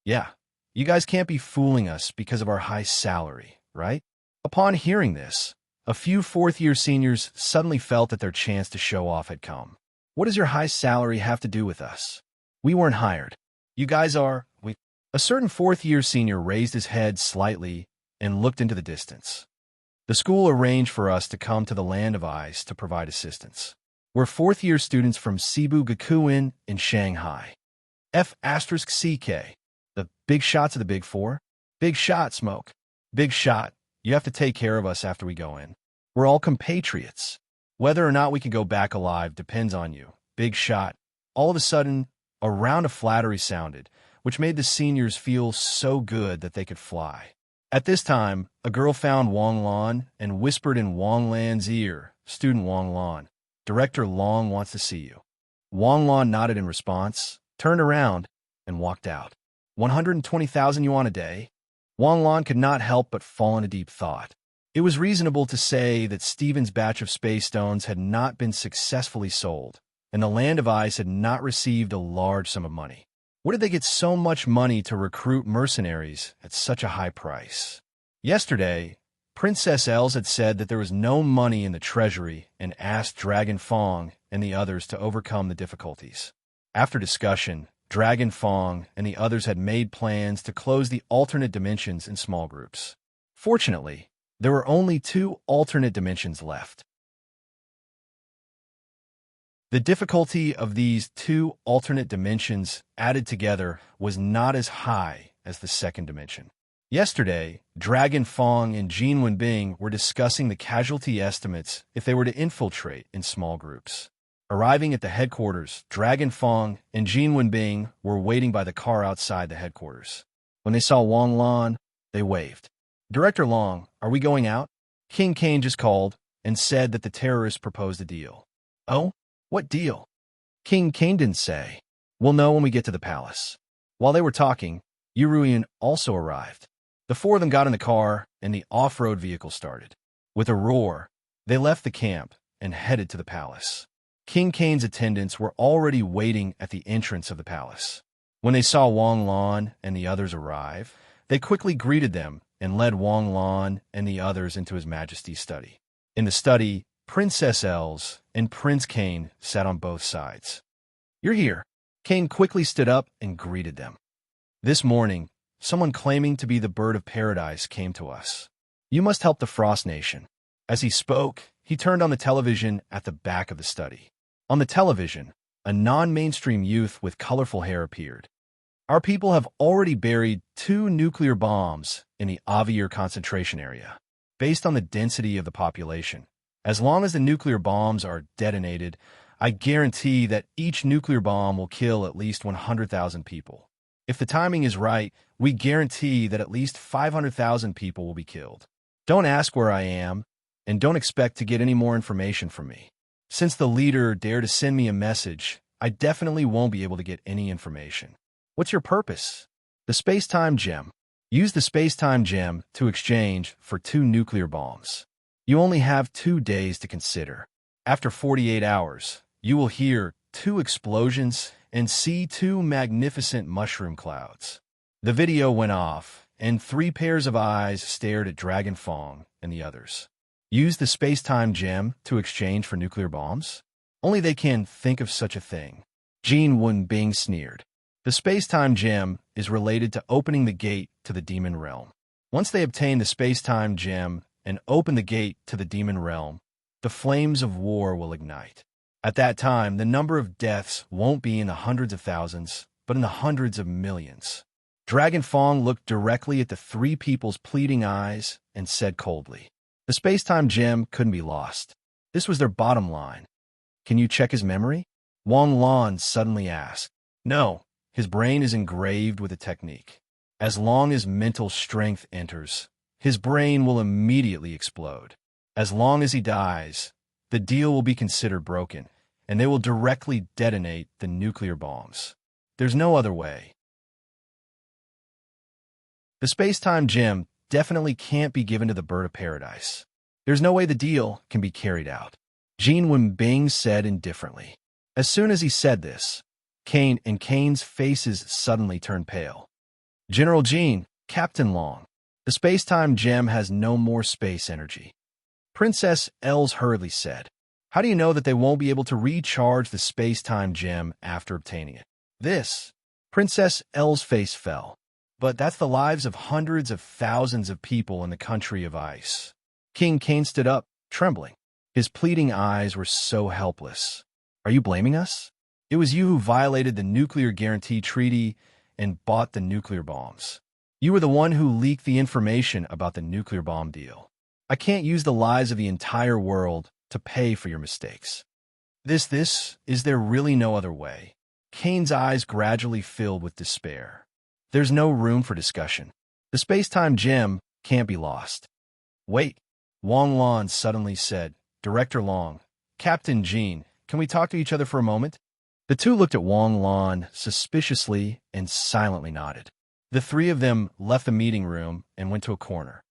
Yeah, you guys can't be fooling us because of our high salary, right? Upon hearing this, a few fourth-year seniors suddenly felt that their chance to show off had come. What does your high salary have to do with us? We weren't hired. You guys are. A certain fourth-year senior raised his head slightly and looked into the distance. The school arranged for us to come to the land of ice to provide assistance. We're fourth-year students from Cebu Gakuen in Shanghai. F*CK. The big shots of the Big Four? Big shot, Smoke. Big shot. You have to take care of us after we go in. We're all compatriots. Whether or not we can go back alive depends on you. Big shot. All of a sudden, a round of flattery sounded, which made the seniors feel so good that they could fly. At this time, a girl found Wang Lan and whispered in Wang Lan's ear, "Student Wang Lan, Director Long wants to see you." Wang Lan nodded in response, turned around, and walked out. 120,000 yuan a day? Wang Lan could not help but fall into deep thought. It was reasonable to say that Steven's batch of space stones had not been successfully sold, and the Land of Ice had not received a large sum of money. Where did they get so much money to recruit mercenaries at such a high price? Yesterday, Princess Els had said that there was no money in the treasury and asked Dragon Fong and the others to overcome the difficulties. After discussion, Dragon Fong and the others had made plans to close the alternate dimensions in small groups. Fortunately, there were only 2 alternate dimensions left. The difficulty of these 2 alternate dimensions added together was not as high as the second dimension. Yesterday, Dragon Fong and Jin Wenbing were discussing the casualty estimates if they were to infiltrate in small groups. Arriving at the headquarters, Dragon Fong and Jin Wenbing were waiting by the car outside the headquarters. When they saw Wang Lan, they waved. "Director Long, are we going out?" King Kane just called and said that the terrorists proposed a deal. "Oh? What deal?" King Kane didn't say. "We'll know when we get to the palace." While they were talking, Yuruyan also arrived. The 4 of them got in the car, and the off-road vehicle started. With a roar, they left the camp and headed to the palace. King Kane's attendants were already waiting at the entrance of the palace. When they saw Wang Lan and the others arrive, they quickly greeted them and led Wang Lan and the others into His Majesty's study. In the study, Princess Els and Prince Kane sat on both sides. "You're here." Kane quickly stood up and greeted them. "This morning, someone claiming to be the bird of paradise came to us. You must help the Frost Nation." As he spoke, he turned on the television at the back of the study. On the television, a non-mainstream youth with colorful hair appeared. Our people have already buried 2 nuclear bombs in the Avier concentration area. Based on the density of the population, as long as the nuclear bombs are detonated, I guarantee that each nuclear bomb will kill at least 100,000 people. If the timing is right, we guarantee that at least 500,000 people will be killed. Don't ask where I am, and don't expect to get any more information from me. Since the leader dared to send me a message, I definitely won't be able to get any information. What's your purpose? The space-time gem. Use the space-time gem to exchange for 2 nuclear bombs. You only have 2 days to consider. After 48 hours, you will hear 2 explosions and see 2 magnificent mushroom clouds. The video went off, and 3 pairs of eyes stared at Dragon Fong and the others. Use the space-time gem to exchange for nuclear bombs? Only they can think of such a thing. Jin Wenbing sneered. The space-time gem is related to opening the gate to the demon realm. Once they obtain the space-time gem and open the gate to the demon realm, the flames of war will ignite. At that time, the number of deaths won't be in the hundreds of thousands, but in the hundreds of millions. Dragon Fong looked directly at the 3 people's pleading eyes and said coldly, the space-time gem couldn't be lost. This was their bottom line. Can you check his memory? Wang Lan suddenly asked. No, his brain is engraved with a technique. As long as mental strength enters, his brain will immediately explode. As long as he dies, the deal will be considered broken, and they will directly detonate the nuclear bombs. There's no other way. The space-time gem definitely can't be given to the bird of paradise. There's no way the deal can be carried out. Jin Wenbing said indifferently. As soon as he said this, Kane and Kane's faces suddenly turned pale. General Jin, Captain Long, the space-time gem has no more space energy. Princess Els hurriedly said, how do you know that they won't be able to recharge the space-time gem after obtaining it? This. Princess Els' face fell. But that's the lives of hundreds of thousands of people in the country of ice. King Kane stood up, trembling. His pleading eyes were so helpless. Are you blaming us? It was you who violated the Nuclear Guarantee Treaty and bought the nuclear bombs. You were the one who leaked the information about the nuclear bomb deal. I can't use the lies of the entire world to pay for your mistakes. Is there really no other way? Kane's eyes gradually filled with despair. There's no room for discussion. The space-time gem can't be lost. Wait, Wang Lan suddenly said. Director Long, Captain Jean, can we talk to each other for a moment? The 2 looked at Wang Lan suspiciously and silently nodded. The 3 of them left the meeting room and went to a corner.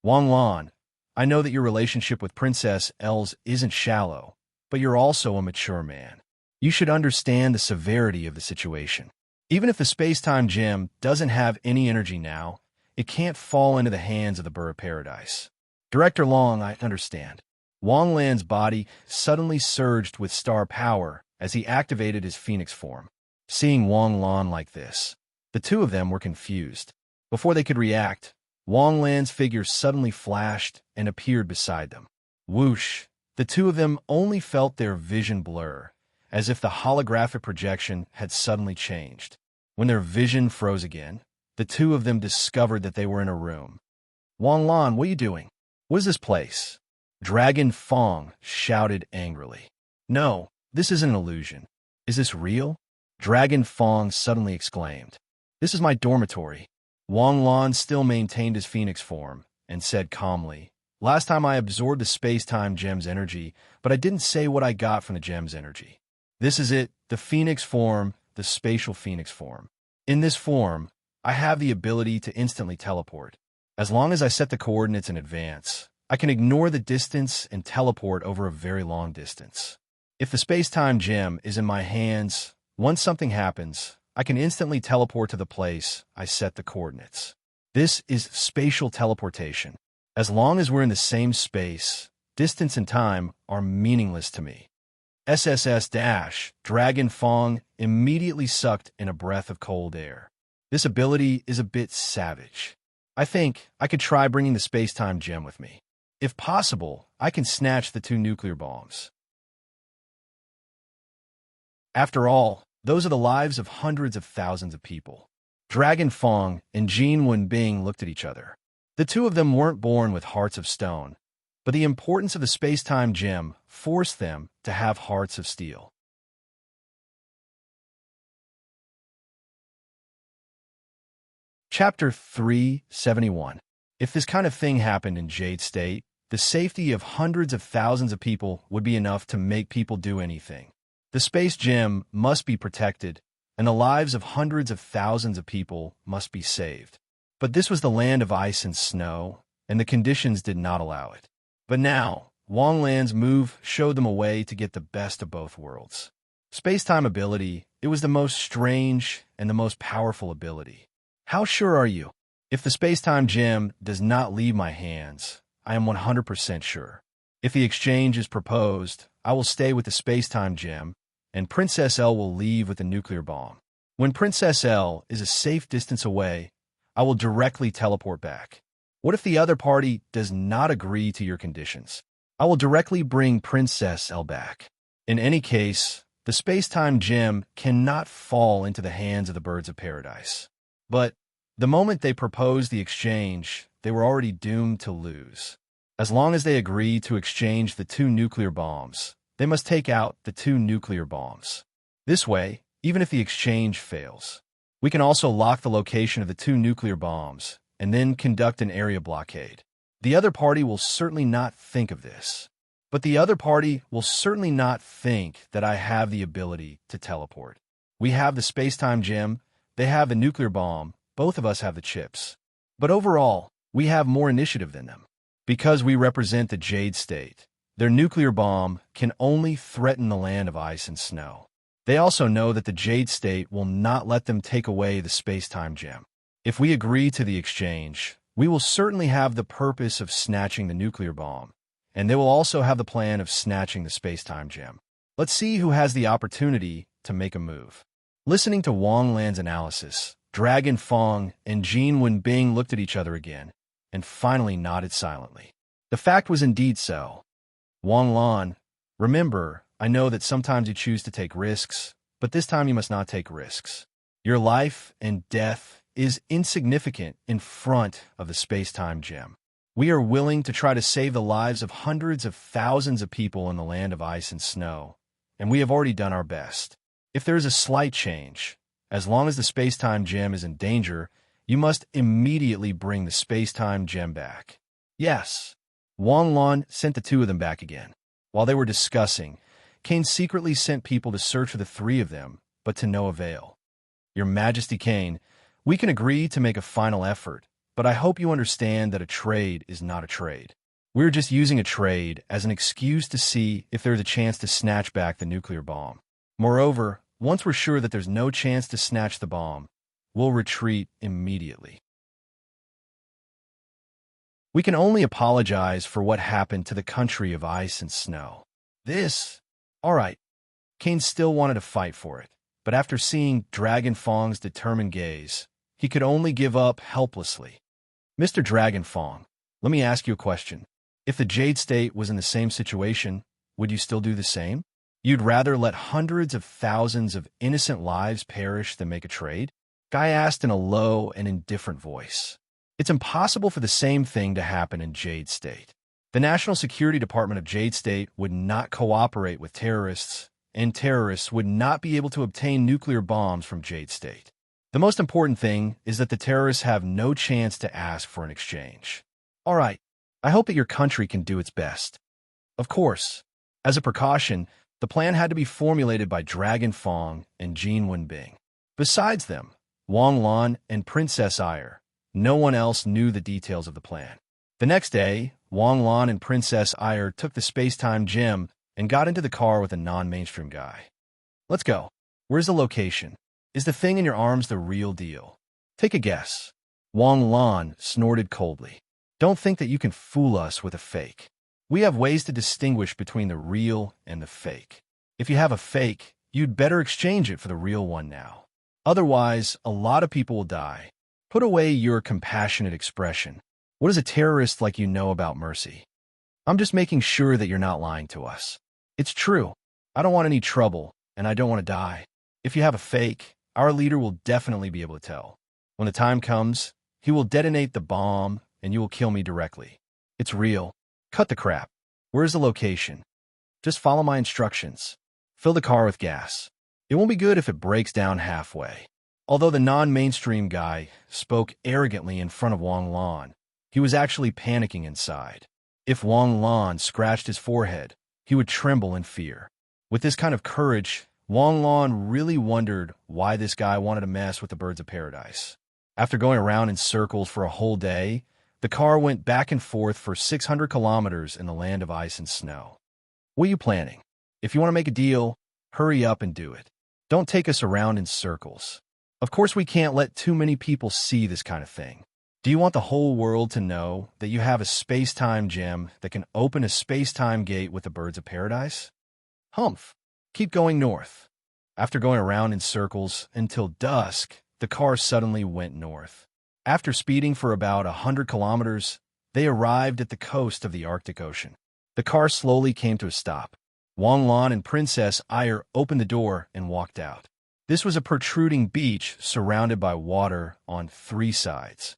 Wang Lan, I know that your relationship with Princess Els isn't shallow, but you're also a mature man. You should understand the severity of the situation. Even if the space-time gem doesn't have any energy now, it can't fall into the hands of the bird of paradise. Director Long, I understand. Wang Lan's body suddenly surged with star power as he activated his phoenix form. Seeing Wang Lan like this, the 2 of them were confused. Before they could react, Wang Lan's figure suddenly flashed and appeared beside them. Whoosh! The 2 of them only felt their vision blur, as if the holographic projection had suddenly changed. When their vision froze again, the 2 of them discovered that they were in a room. Wang Lan, what are you doing? What is this place? Dragon Fong shouted angrily. No, this isn't an illusion. Is this real? Dragon Fong suddenly exclaimed. This is my dormitory. Wang Lan still maintained his phoenix form and said calmly, last time I absorbed the space-time gem's energy, but I didn't say what I got from the gem's energy. This is it, the phoenix form, the spatial phoenix form. In this form, I have the ability to instantly teleport. As long as I set the coordinates in advance, I can ignore the distance and teleport over a very long distance. If the space-time gem is in my hands, once something happens, I can instantly teleport to the place I set the coordinates. This is spatial teleportation. As long as we're in the same space, distance and time are meaningless to me. Dragon Fong immediately sucked in a breath of cold air. This ability is a bit savage. I think I could try bringing the space-time gem with me. If possible, I can snatch the 2 nuclear bombs. After all, those are the lives of hundreds of thousands of people. Dragon Fong and Jin Wenbing looked at each other. The two of them weren't born with hearts of stone, but the importance of the space-time gem forced them to have hearts of steel. Chapter 371. If this kind of thing happened in Jade State, the safety of hundreds of thousands of people would be enough to make people do anything. The space gem must be protected, and the lives of hundreds of thousands of people must be saved. But this was the land of ice and snow, and the conditions did not allow it. But now, Wang Lan's move showed them a way to get the best of both worlds. Space-time ability, it was the most strange and the most powerful ability. How sure are you? If the space-time gem does not leave my hands, I am 100% sure. If the exchange is proposed, I will stay with the space-time gem, and Princess L will leave with the nuclear bomb. When Princess L is a safe distance away, I will directly teleport back. What if the other party does not agree to your conditions? I will directly bring Princess L back. In any case, the space-time gem cannot fall into the hands of the birds of paradise. But the moment they proposed the exchange, they were already doomed to lose. As long as they agreed to exchange the 2 nuclear bombs, they must take out the 2 nuclear bombs. This way, even if the exchange fails, we can also lock the location of the 2 nuclear bombs and then conduct an area blockade. The other party will certainly not think of this. But the other party will certainly not think that I have the ability to teleport. We have the space-time gem, they have the nuclear bomb, both of us have the chips. But overall, we have more initiative than them. Because we represent the Jade State, their nuclear bomb can only threaten the land of ice and snow. They also know that the Jade State will not let them take away the space-time gem. If we agree to the exchange, we will certainly have the purpose of snatching the nuclear bomb, and they will also have the plan of snatching the space-time gem. Let's see who has the opportunity to make a move. Listening to Wang Lan's analysis, Dragon Fong and Jin Wenbing looked at each other again, and finally nodded silently. The fact was indeed so. Wang Lan, remember, I know that sometimes you choose to take risks, but this time you must not take risks. Your life and death is insignificant in front of the space-time gem. We are willing to try to save the lives of hundreds of thousands of people in the land of ice and snow, and we have already done our best. If there is a slight change, as long as the space-time gem is in danger, you must immediately bring the space-time gem back. Yes. Wang Lan sent the 2 of them back again. While they were discussing, Cain secretly sent people to search for the 3 of them, but to no avail. Your Majesty Cain, we can agree to make a final effort, but I hope you understand that a trade is not a trade. We're just using a trade as an excuse to see if there's a chance to snatch back the nuclear bomb. Moreover, once we're sure that there's no chance to snatch the bomb, we'll retreat immediately. We can only apologize for what happened to the country of ice and snow. All right. Cain still wanted to fight for it, but after seeing Dragon Fong's determined gaze, he could only give up helplessly. Mr. Dragon Fong, let me ask you a question. If the Jade State was in the same situation, would you still do the same? You'd rather let hundreds of thousands of innocent lives perish than make a trade? Guy asked in a low and indifferent voice. It's impossible for the same thing to happen in Jade State. The National Security Department of Jade State would not cooperate with terrorists, and terrorists would not be able to obtain nuclear bombs from Jade State. The most important thing is that the terrorists have no chance to ask for an exchange. All right, I hope that your country can do its best. Of course, as a precaution, the plan had to be formulated by Dragon Fong and Jin Wenbing. Besides them, Wang Lan and Princess Ayr, no one else knew the details of the plan. The next day, Wang Lan and Princess Ayr took the space-time gem and got into the car with a non-mainstream guy. Let's go. Where's the location? Is the thing in your arms the real deal? Take a guess. Wang Lan snorted coldly. Don't think that you can fool us with a fake. We have ways to distinguish between the real and the fake. If you have a fake, you'd better exchange it for the real one now. Otherwise, a lot of people will die. Put away your compassionate expression. What does a terrorist like you know about mercy? I'm just making sure that you're not lying to us. It's true. I don't want any trouble, and I don't want to die. If you have a fake, our leader will definitely be able to tell. When the time comes, he will detonate the bomb and you will kill me directly. It's real. Cut the crap. Where's the location? Just follow my instructions. Fill the car with gas. It won't be good if it breaks down halfway. Although the non-mainstream guy spoke arrogantly in front of Wang Lan, he was actually panicking inside. If Wang Lan scratched his forehead, he would tremble in fear. With this kind of courage, Wang Lan really wondered why this guy wanted to mess with the birds of paradise. After going around in circles for a whole day, the car went back and forth for 600 kilometers in the land of ice and snow. What are you planning? If you want to make a deal, hurry up and do it. Don't take us around in circles. Of course, we can't let too many people see this kind of thing. Do you want the whole world to know that you have a space-time gem that can open a space-time gate with the birds of paradise? Humph. Keep going north. After going around in circles until dusk, the car suddenly went north. After speeding for about 100 kilometers, they arrived at the coast of the Arctic Ocean. The car slowly came to a stop. Wang Lan and Princess Ayer opened the door and walked out. This was a protruding beach surrounded by water on 3 sides.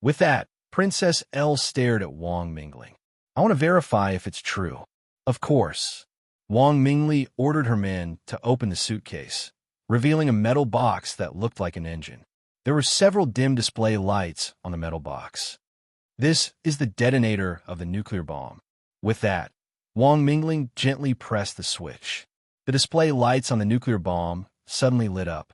With that, Princess L stared at Wang Mingling. I want to verify if it's true. Of course. Wang Mingli ordered her men to open the suitcase, revealing a metal box that looked like an engine. There were several dim display lights on the metal box. This is the detonator of the nuclear bomb. With that, Wang Mingling gently pressed the switch. The display lights on the nuclear bomb suddenly lit up.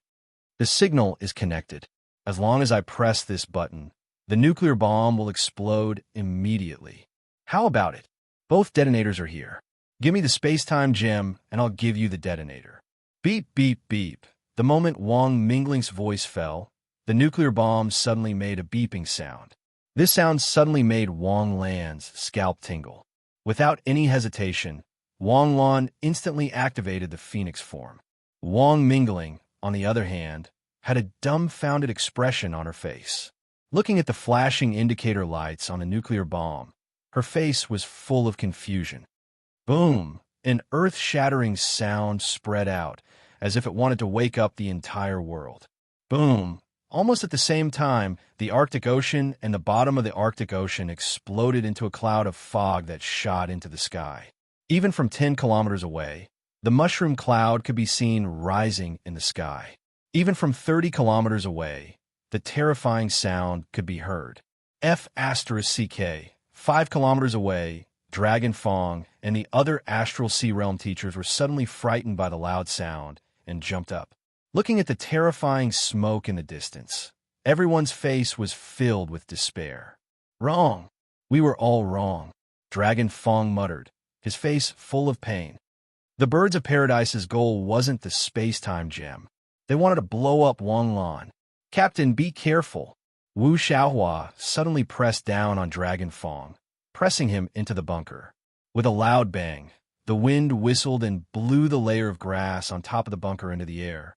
The signal is connected. As long as I press this button, the nuclear bomb will explode immediately. How about it? Both detonators are here. Give me the space-time gem, and I'll give you the detonator. Beep, beep, beep. The moment Wang Mingling's voice fell, the nuclear bomb suddenly made a beeping sound. This sound suddenly made Wang Lan's scalp tingle. Without any hesitation, Wang Lan instantly activated the phoenix form. Wang Mingling, on the other hand, had a dumbfounded expression on her face. Looking at the flashing indicator lights on the nuclear bomb, her face was full of confusion. Boom! An earth-shattering sound spread out, as if it wanted to wake up the entire world. Boom! Almost at the same time, the Arctic Ocean and the bottom of the Arctic Ocean exploded into a cloud of fog that shot into the sky. Even from 10 kilometers away, the mushroom cloud could be seen rising in the sky. Even from 30 kilometers away, the terrifying sound could be heard. F***CK, 5 kilometers away, Dragon Fong and the other Astral Sea Realm teachers were suddenly frightened by the loud sound and jumped up. Looking at the terrifying smoke in the distance, everyone's face was filled with despair. Wrong. We were all wrong, Dragon Fong muttered, his face full of pain. The Birds of Paradise's goal wasn't the space-time gem. They wanted to blow up Wang Lan. Captain, be careful. Wu Xiaohua suddenly pressed down on Dragon Fong, pressing him into the bunker. With a loud bang, the wind whistled and blew the layer of grass on top of the bunker into the air.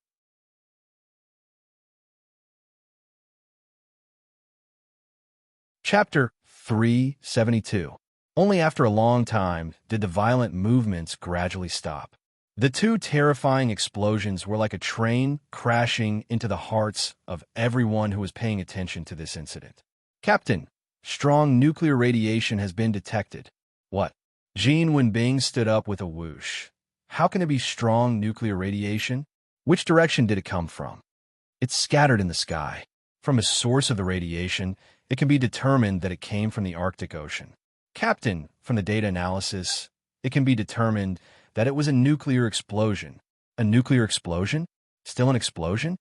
Chapter 372. Only after a long time did the violent movements gradually stop. The 2 terrifying explosions were like a train crashing into the hearts of everyone who was paying attention to this incident. Captain, strong nuclear radiation has been detected. What? Jean Wenbing stood up with a whoosh. How can it be strong nuclear radiation? Which direction did it come from? It's scattered in the sky. From a source of the radiation, it can be determined that it came from the Arctic Ocean. Captain, from the data analysis, it can be determined that it was a nuclear explosion. A nuclear explosion? Still an explosion?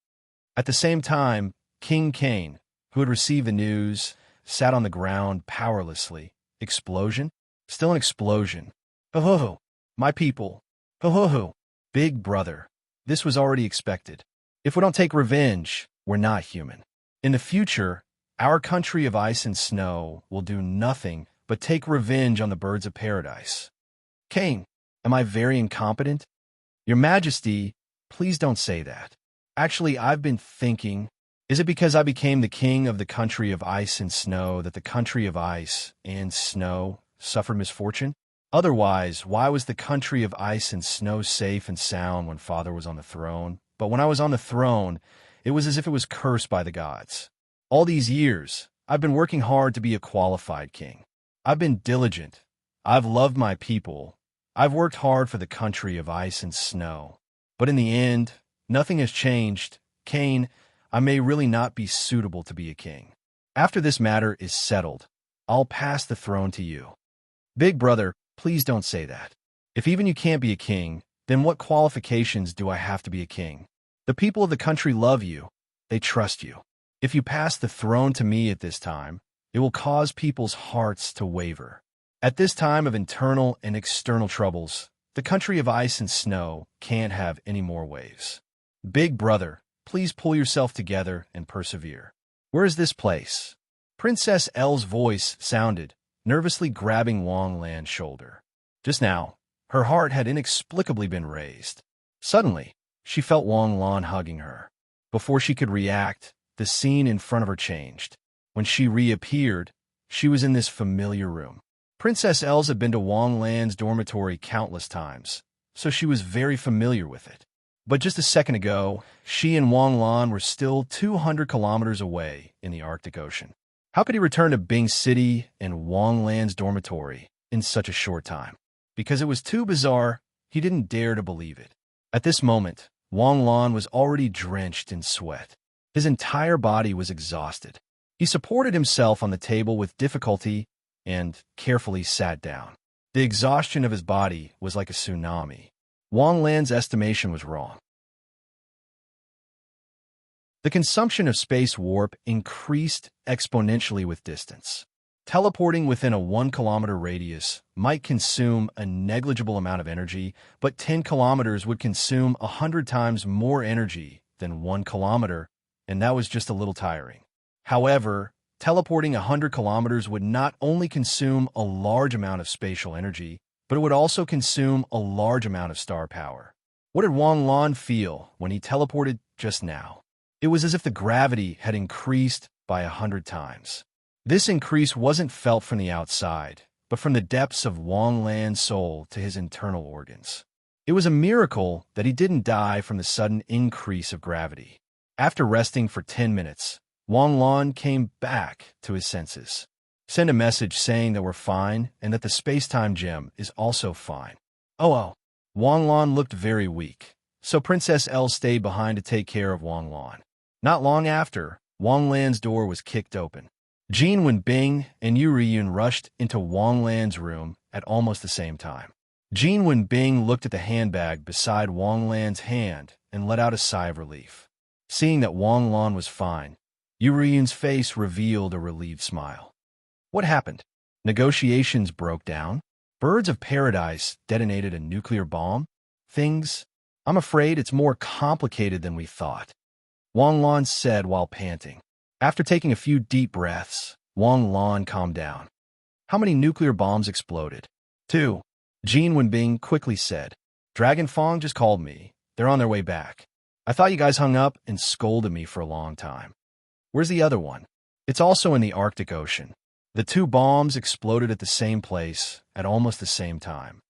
At the same time, King Kane, who had received the news, sat on the ground powerlessly. Explosion? Still an explosion. Ho ho ho. My people. Ho ho ho. Big brother. This was already expected. If we don't take revenge, we're not human. In the future, our country of ice and snow will do nothing but take revenge on the Birds of Paradise. Kane, am I very incompetent? Your Majesty, please don't say that. Actually, I've been thinking, is it because I became the king of the country of ice and snow that the country of ice and snow suffered misfortune? Otherwise, why was the country of ice and snow safe and sound when Father was on the throne? But when I was on the throne, it was as if it was cursed by the gods. All these years, I've been working hard to be a qualified king. I've been diligent. I've loved my people. I've worked hard for the country of ice and snow. But in the end, nothing has changed. Cain, I may really not be suitable to be a king. After this matter is settled, I'll pass the throne to you. Big brother, please don't say that. If even you can't be a king, then what qualifications do I have to be a king? The people of the country love you. They trust you. If you pass the throne to me at this time, it will cause people's hearts to waver. At this time of internal and external troubles, the country of ice and snow can't have any more waves. Big brother, please pull yourself together and persevere. Where is this place? Princess Elle's voice sounded, nervously grabbing Wang Lan's shoulder. Just now, her heart had inexplicably been raised. Suddenly, she felt Wang Lan hugging her. Before she could react, the scene in front of her changed. When she reappeared, she was in this familiar room. Princess Els had been to Wang Lan's dormitory countless times, so she was very familiar with it. But just a second ago, she and Wang Lan were still 200 kilometers away in the Arctic Ocean. How could he return to Bing City and Wang Lan's dormitory in such a short time? Because it was too bizarre, he didn't dare to believe it. At this moment, Wang Lan was already drenched in sweat. His entire body was exhausted. He supported himself on the table with difficulty and carefully sat down. The exhaustion of his body was like a tsunami. Wang Lan's estimation was wrong. The consumption of space warp increased exponentially with distance. Teleporting within a 1-kilometer radius might consume a negligible amount of energy, but 10 kilometers would consume 100 times more energy than 1 kilometer, and that was just a little tiring. However, teleporting 100 kilometers would not only consume a large amount of spatial energy, but it would also consume a large amount of star power. What did Wang Lan feel when he teleported just now? It was as if the gravity had increased by 100 times. This increase wasn't felt from the outside, but from the depths of Wang Lan's soul to his internal organs. It was a miracle that he didn't die from the sudden increase of gravity. After resting for 10 minutes, Wang Lan came back to his senses. Send a message saying that we're fine and that the space-time gem is also fine. Oh. Wang Lan looked very weak, so Princess Elle stayed behind to take care of Wang Lan. Not long after, Wang Lan's door was kicked open. Jin Wenbing and Yu Riyun rushed into Wang Lan's room at almost the same time. Jin Wenbing looked at the handbag beside Wang Lan's hand and let out a sigh of relief. Seeing that Wang Lan was fine, Yu Riyun's face revealed a relieved smile. What happened? Negotiations broke down? Birds of Paradise detonated a nuclear bomb? I'm afraid it's more complicated than we thought. Wang Lan said while panting. After taking a few deep breaths, Wang Lan calmed down. How many nuclear bombs exploded? 2. Jin Wenbing quickly said. Dragon Fong just called me. They're on their way back. I thought you guys hung up and scolded me for a long time. Where's the other one? It's also in the Arctic Ocean. The 2 bombs exploded at the same place at almost the same time.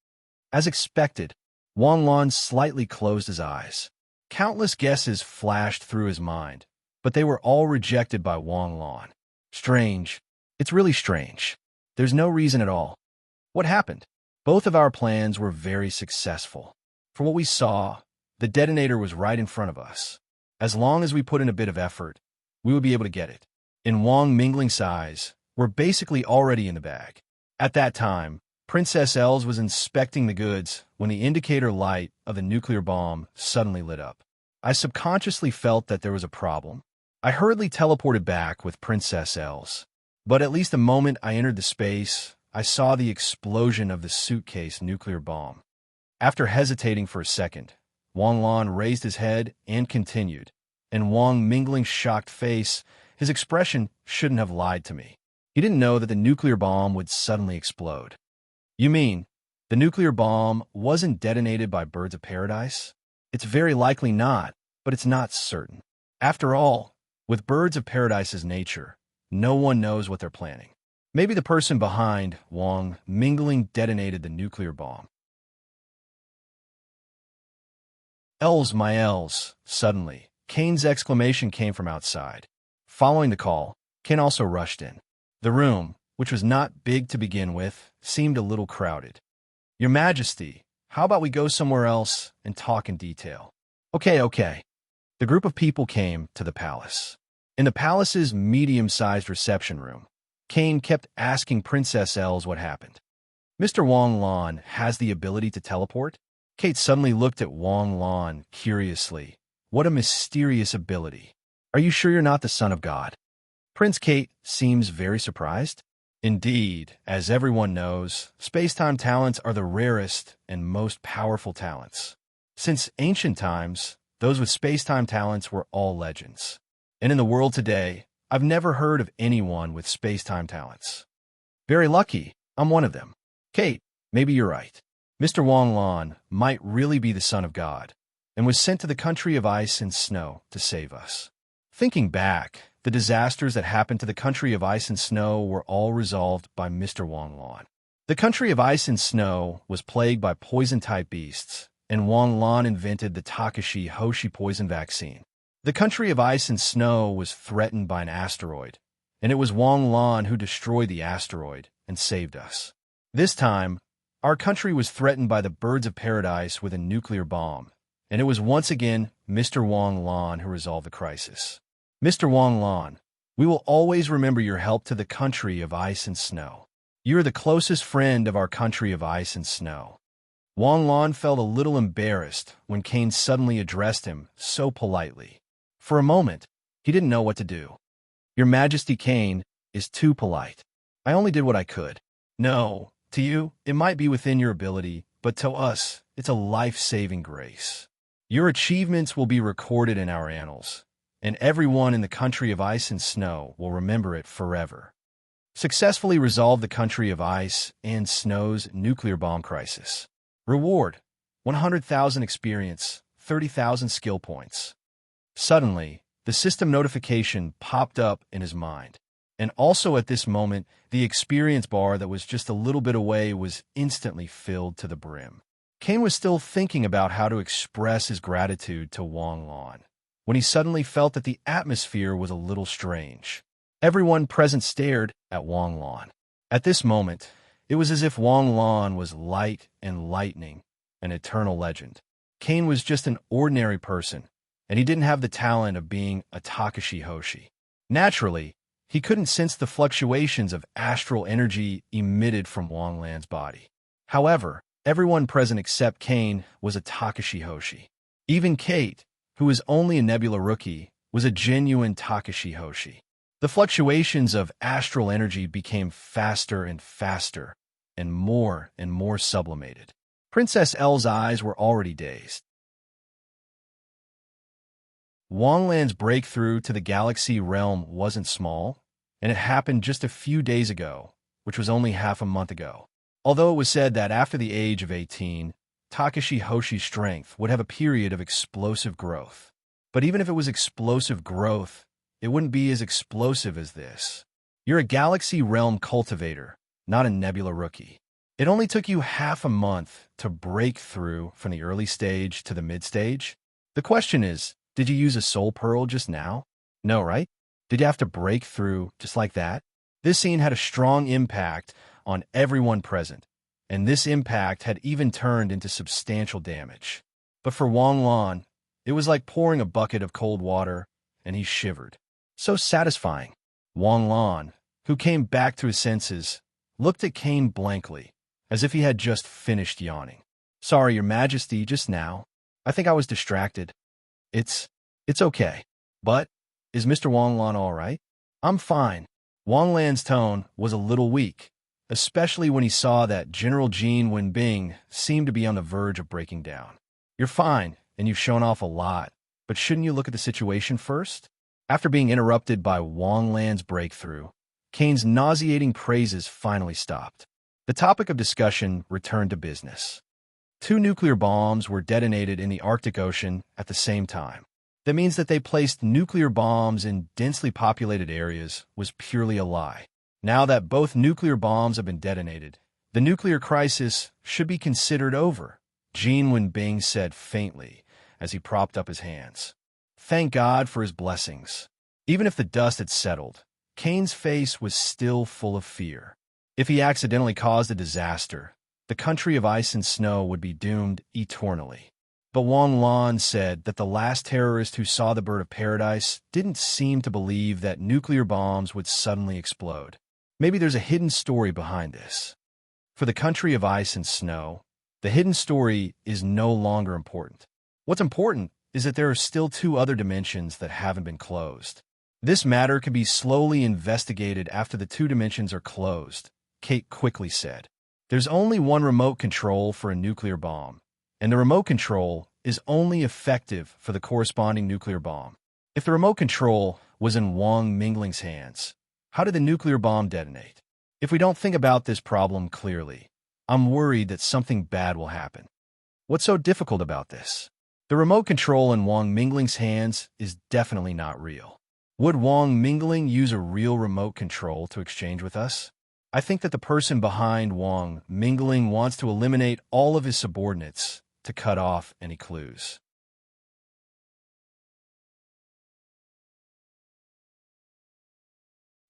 As expected, Wang Lan slightly closed his eyes. Countless guesses flashed through his mind, but they were all rejected by Wang Lan. Strange. It's really strange. There's no reason at all. What happened? Both of our plans were very successful. For what we saw, the detonator was right in front of us. As long as we put in a bit of effort, we would be able to get it. In Wang Mingling's eyes, we're basically already in the bag. At that time, Princess Els was inspecting the goods when the indicator light of the nuclear bomb suddenly lit up. I subconsciously felt that there was a problem. I hurriedly teleported back with Princess Els. But at least the moment I entered the space, I saw the explosion of the suitcase nuclear bomb. After hesitating for a second, Wang Lan raised his head and continued. In Wang Mingling's shocked face, his expression shouldn't have lied to me. He didn't know that the nuclear bomb would suddenly explode. You mean, the nuclear bomb wasn't detonated by Birds of Paradise? It's very likely not, but it's not certain. After all, with Birds of Paradise's nature, no one knows what they're planning. Maybe the person behind Wang mingling detonated the nuclear bomb. Els, my Els! Suddenly, Kane's exclamation came from outside. Following the call, Kane also rushed in. The room, which was not big to begin with, seemed a little crowded. Your Majesty, how about we go somewhere else and talk in detail? Okay. The group of people came to the palace. In the palace's medium-sized reception room, Kane kept asking Princess Els what happened. Mr. Wang Lan has the ability to teleport? Kate suddenly looked at Wang Lan curiously. What a mysterious ability. Are you sure you're not the son of God? Prince Kate seems very surprised. Indeed, as everyone knows, space-time talents are the rarest and most powerful talents. Since ancient times, those with space-time talents were all legends. And in the world today, I've never heard of anyone with space-time talents. Very lucky, I'm one of them. Kate, maybe you're right. Mr. Wang Lan might really be the son of God, and was sent to the country of ice and snow to save us. Thinking back, the disasters that happened to the country of ice and snow were all resolved by Mr. Wang Lan. The country of ice and snow was plagued by poison-type beasts, and Wang Lan invented the Takashi Hoshi poison vaccine. The country of ice and snow was threatened by an asteroid, and it was Wang Lan who destroyed the asteroid and saved us. This time, our country was threatened by the birds of paradise with a nuclear bomb, and it was once again Mr. Wang Lan who resolved the crisis. Mr. Wang Lan, we will always remember your help to the country of ice and snow. You are the closest friend of our country of ice and snow. Wang Lan felt a little embarrassed when Kane suddenly addressed him so politely. For a moment, he didn't know what to do. Your Majesty, Kane is too polite. I only did what I could. No, to you, it might be within your ability, but to us, it's a life-saving grace. Your achievements will be recorded in our annals, and everyone in the country of ice and snow will remember it forever. Successfully resolve the country of ice and snow's nuclear bomb crisis. Reward: 100,000 experience, 30,000 skill points. Suddenly, the system notification popped up in his mind. And also at this moment, the experience bar that was just a little bit away was instantly filled to the brim. Kane was still thinking about how to express his gratitude to Wang Lan when he suddenly felt that the atmosphere was a little strange. Everyone present stared at Wang Lan. At this moment, it was as if Wang Lan was light and lightning, an eternal legend. Kane was just an ordinary person, and he didn't have the talent of being a Takashi Hoshi. Naturally, he couldn't sense the fluctuations of astral energy emitted from Wang Lan's body. However, everyone present except Kane was a Takashi Hoshi. Even Kate, who was only a Nebula rookie, was a genuine Takashi Hoshi. The fluctuations of astral energy became faster and faster, and more sublimated. Princess Elle's eyes were already dazed. Wang Lan's breakthrough to the galaxy realm wasn't small, and it happened just a few days ago, which was only half a month ago. Although it was said that after the age of 18, Takashi Hoshi's strength would have a period of explosive growth. But even if it was explosive growth, it wouldn't be as explosive as this. You're a galaxy realm cultivator, not a Nebula rookie. It only took you half a month to break through from the early stage to the mid-stage. The question is, did you use a soul pearl just now? No, right? Did you have to break through just like that? This scene had a strong impact on everyone present, and this impact had even turned into substantial damage. But for Wang Lan, it was like pouring a bucket of cold water, and he shivered. So satisfying. Wang Lan, who came back to his senses, looked at Kane blankly, as if he had just finished yawning. Sorry, Your Majesty, just now. I think I was distracted. It's okay. But, is Mr. Wang Lan all right? I'm fine. Wang Lan's tone was a little weak, especially when he saw that General Jin Wenbing seemed to be on the verge of breaking down. You're fine, and you've shown off a lot, but shouldn't you look at the situation first? After being interrupted by Wang Lan's breakthrough, Kane's nauseating praises finally stopped. The topic of discussion returned to business. 2 nuclear bombs were detonated in the Arctic Ocean at the same time. That means that they placed nuclear bombs in densely populated areas was purely a lie. Now that both nuclear bombs have been detonated, the nuclear crisis should be considered over, Jin Wenbing said faintly as he propped up his hands. Thank God for his blessings. Even if the dust had settled, Kane's face was still full of fear. If he accidentally caused a disaster, the country of ice and snow would be doomed eternally. But Wang Lan said that the last terrorist who saw the bird of paradise didn't seem to believe that nuclear bombs would suddenly explode. Maybe there's a hidden story behind this. For the country of ice and snow, the hidden story is no longer important. What's important is that there are still two other dimensions that haven't been closed. This matter can be slowly investigated after the two dimensions are closed, Kate quickly said. There's only one remote control for a nuclear bomb, and the remote control is only effective for the corresponding nuclear bomb. If the remote control was in Wang Mingling's hands, how did the nuclear bomb detonate? If we don't think about this problem clearly, I'm worried that something bad will happen. What's so difficult about this? The remote control in Wang Mingling's hands is definitely not real. Would Wang Mingling use a real remote control to exchange with us? I think that the person behind Wang Mingling wants to eliminate all of his subordinates to cut off any clues.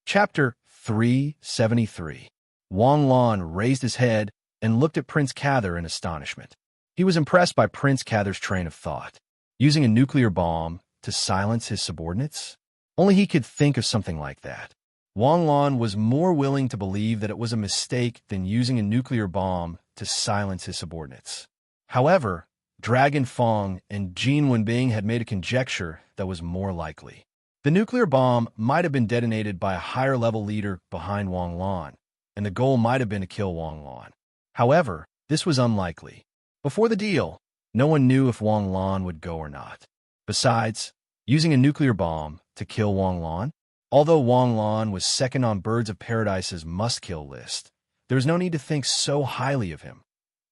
Chapter 373. Wang Lan raised his head and looked at Prince Cather in astonishment. He was impressed by Prince Cather's train of thought. Using a nuclear bomb to silence his subordinates? Only he could think of something like that. Wang Lan was more willing to believe that it was a mistake than using a nuclear bomb to silence his subordinates. However, Dragon Fong and Jin Wenbing had made a conjecture that was more likely. The nuclear bomb might have been detonated by a higher-level leader behind Wang Lan, and the goal might have been to kill Wang Lan. However, this was unlikely. Before the deal, no one knew if Wang Lan would go or not. Besides, using a nuclear bomb to kill Wang Lan, although Wang Lan was second on Birds of Paradise's must-kill list, there was no need to think so highly of him,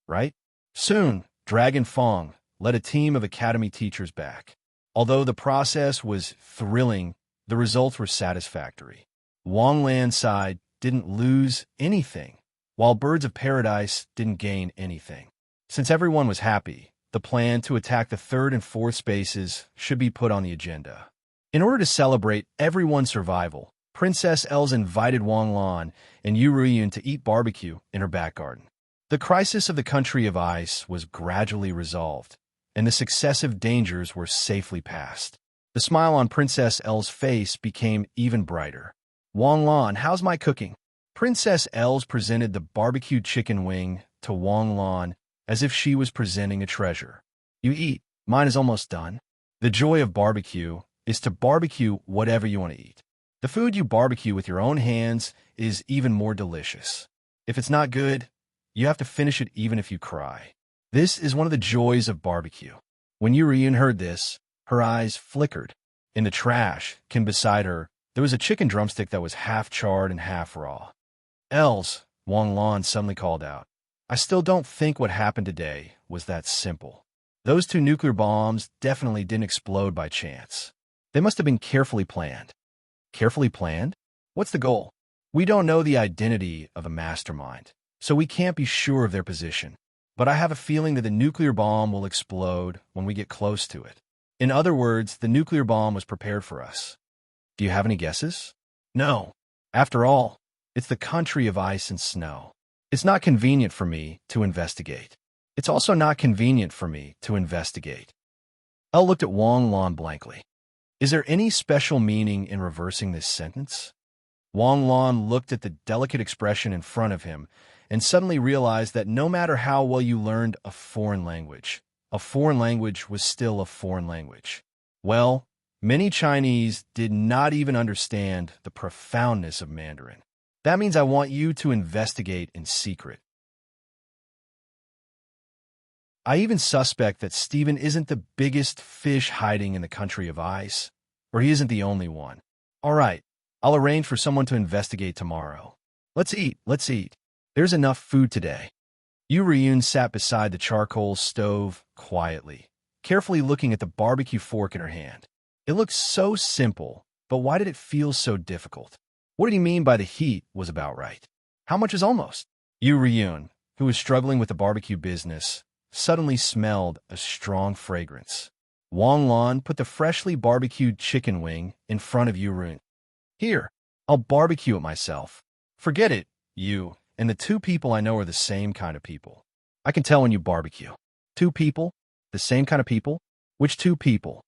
right? Soon, Dragon Fong led a team of academy teachers back. Although the process was thrilling, the results were satisfactory. Wang Lan's side didn't lose anything, while Birds of Paradise didn't gain anything. Since everyone was happy, the plan to attack the third and fourth spaces should be put on the agenda. In order to celebrate everyone's survival, Princess Els invited Wang Lan and Yu Ruiyun to eat barbecue in her back garden. The crisis of the country of ice was gradually resolved, and the successive dangers were safely passed. The smile on Princess Els' face became even brighter. Wang Lan, how's my cooking? Princess Els presented the barbecued chicken wing to Wang Lan as if she was presenting a treasure. You eat, mine is almost done. The joy of barbecue is to barbecue whatever you want to eat. The food you barbecue with your own hands is even more delicious. If it's not good, you have to finish it even if you cry. This is one of the joys of barbecue. When Yurian heard this, her eyes flickered. In the trash, can beside her, there was a chicken drumstick that was half charred and half raw. Els, Wang Lan suddenly called out. I still don't think what happened today was that simple. Those two nuclear bombs definitely didn't explode by chance. They must have been carefully planned. Carefully planned? What's the goal? We don't know the identity of a mastermind, so we can't be sure of their position. But I have a feeling that the nuclear bomb will explode when we get close to it. In other words, the nuclear bomb was prepared for us. Do you have any guesses? No. After all, it's the country of ice and snow. It's not convenient for me to investigate. It's also not convenient for me to investigate. Elle looked at Wang Lan blankly. Is there any special meaning in reversing this sentence? Wang Lan looked at the delicate expression in front of him and suddenly realized that no matter how well you learned a foreign language was still a foreign language. Well, many Chinese did not even understand the profoundness of Mandarin. That means I want you to investigate in secret. I even suspect that Stephen isn't the biggest fish hiding in the country of ice, or he isn't the only one. All right, I'll arrange for someone to investigate tomorrow. Let's eat. There's enough food today. Yu Riyun sat beside the charcoal stove quietly, carefully looking at the barbecue fork in her hand. It looked so simple, but why did it feel so difficult? What did he mean by the heat was about right? How much is almost? Yu Ryun, who was struggling with the barbecue business, suddenly smelled a strong fragrance. Wang Lan put the freshly barbecued chicken wing in front of Yu Ryun. Here, I'll barbecue it myself. Forget it, you and the two people I know are the same kind of people. I can tell when you barbecue. Two people? The same kind of people? Which two people?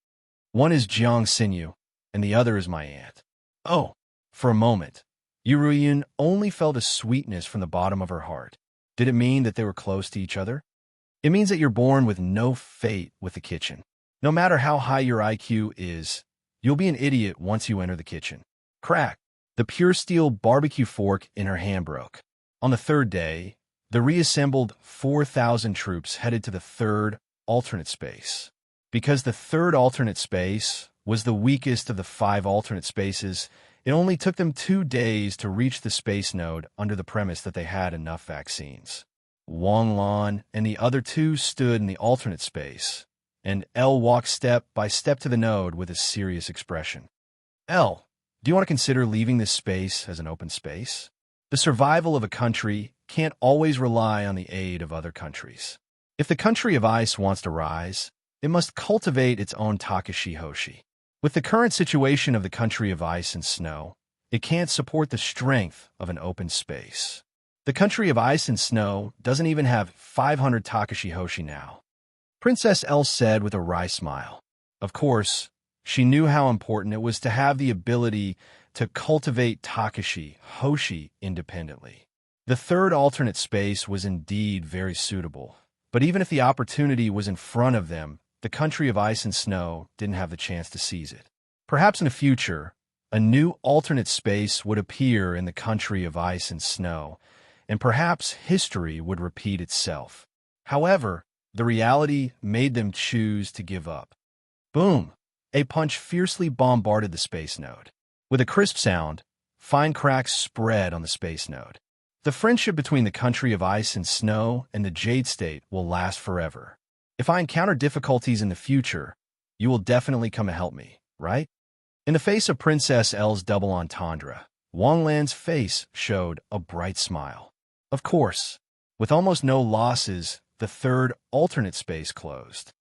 One is Jiang Xinyu, and the other is my aunt. Oh, for a moment, Yu Ruiyun only felt a sweetness from the bottom of her heart. Did it mean that they were close to each other? It means that you're born with no fate with the kitchen. No matter how high your IQ is, you'll be an idiot once you enter the kitchen. Crack! The pure steel barbecue fork in her hand broke. On the third day, the reassembled 4,000 troops headed to the third alternate space. Because the third alternate space was the weakest of the 5 alternate spaces, it only took them 2 days to reach the space node under the premise that they had enough vaccines. Wang Lan and the other 2 stood in the alternate space, and L walked step by step to the node with a serious expression. L, do you want to consider leaving this space as an open space? The survival of a country can't always rely on the aid of other countries. If the country of ice wants to rise, it must cultivate its own Takashi Hoshi. With the current situation of the country of ice and snow, it can't support the strength of an open space. The country of ice and snow doesn't even have 500 Takashi Hoshi now. Princess L said with a wry smile. Of course, she knew how important it was to have the ability to cultivate Takashi Hoshi independently. The third alternate space was indeed very suitable, but even if the opportunity was in front of them, the country of ice and snow didn't have the chance to seize it. Perhaps in the future, a new alternate space would appear in the country of ice and snow, and perhaps history would repeat itself. However, the reality made them choose to give up. Boom! A punch fiercely bombarded the space node. With a crisp sound, fine cracks spread on the space node. The friendship between the country of ice and snow and the Jade State will last forever. If I encounter difficulties in the future, you will definitely come to help me, right? In the face of Princess L's double entendre, Wang Lan's face showed a bright smile. Of course, with almost no losses, the third alternate space closed.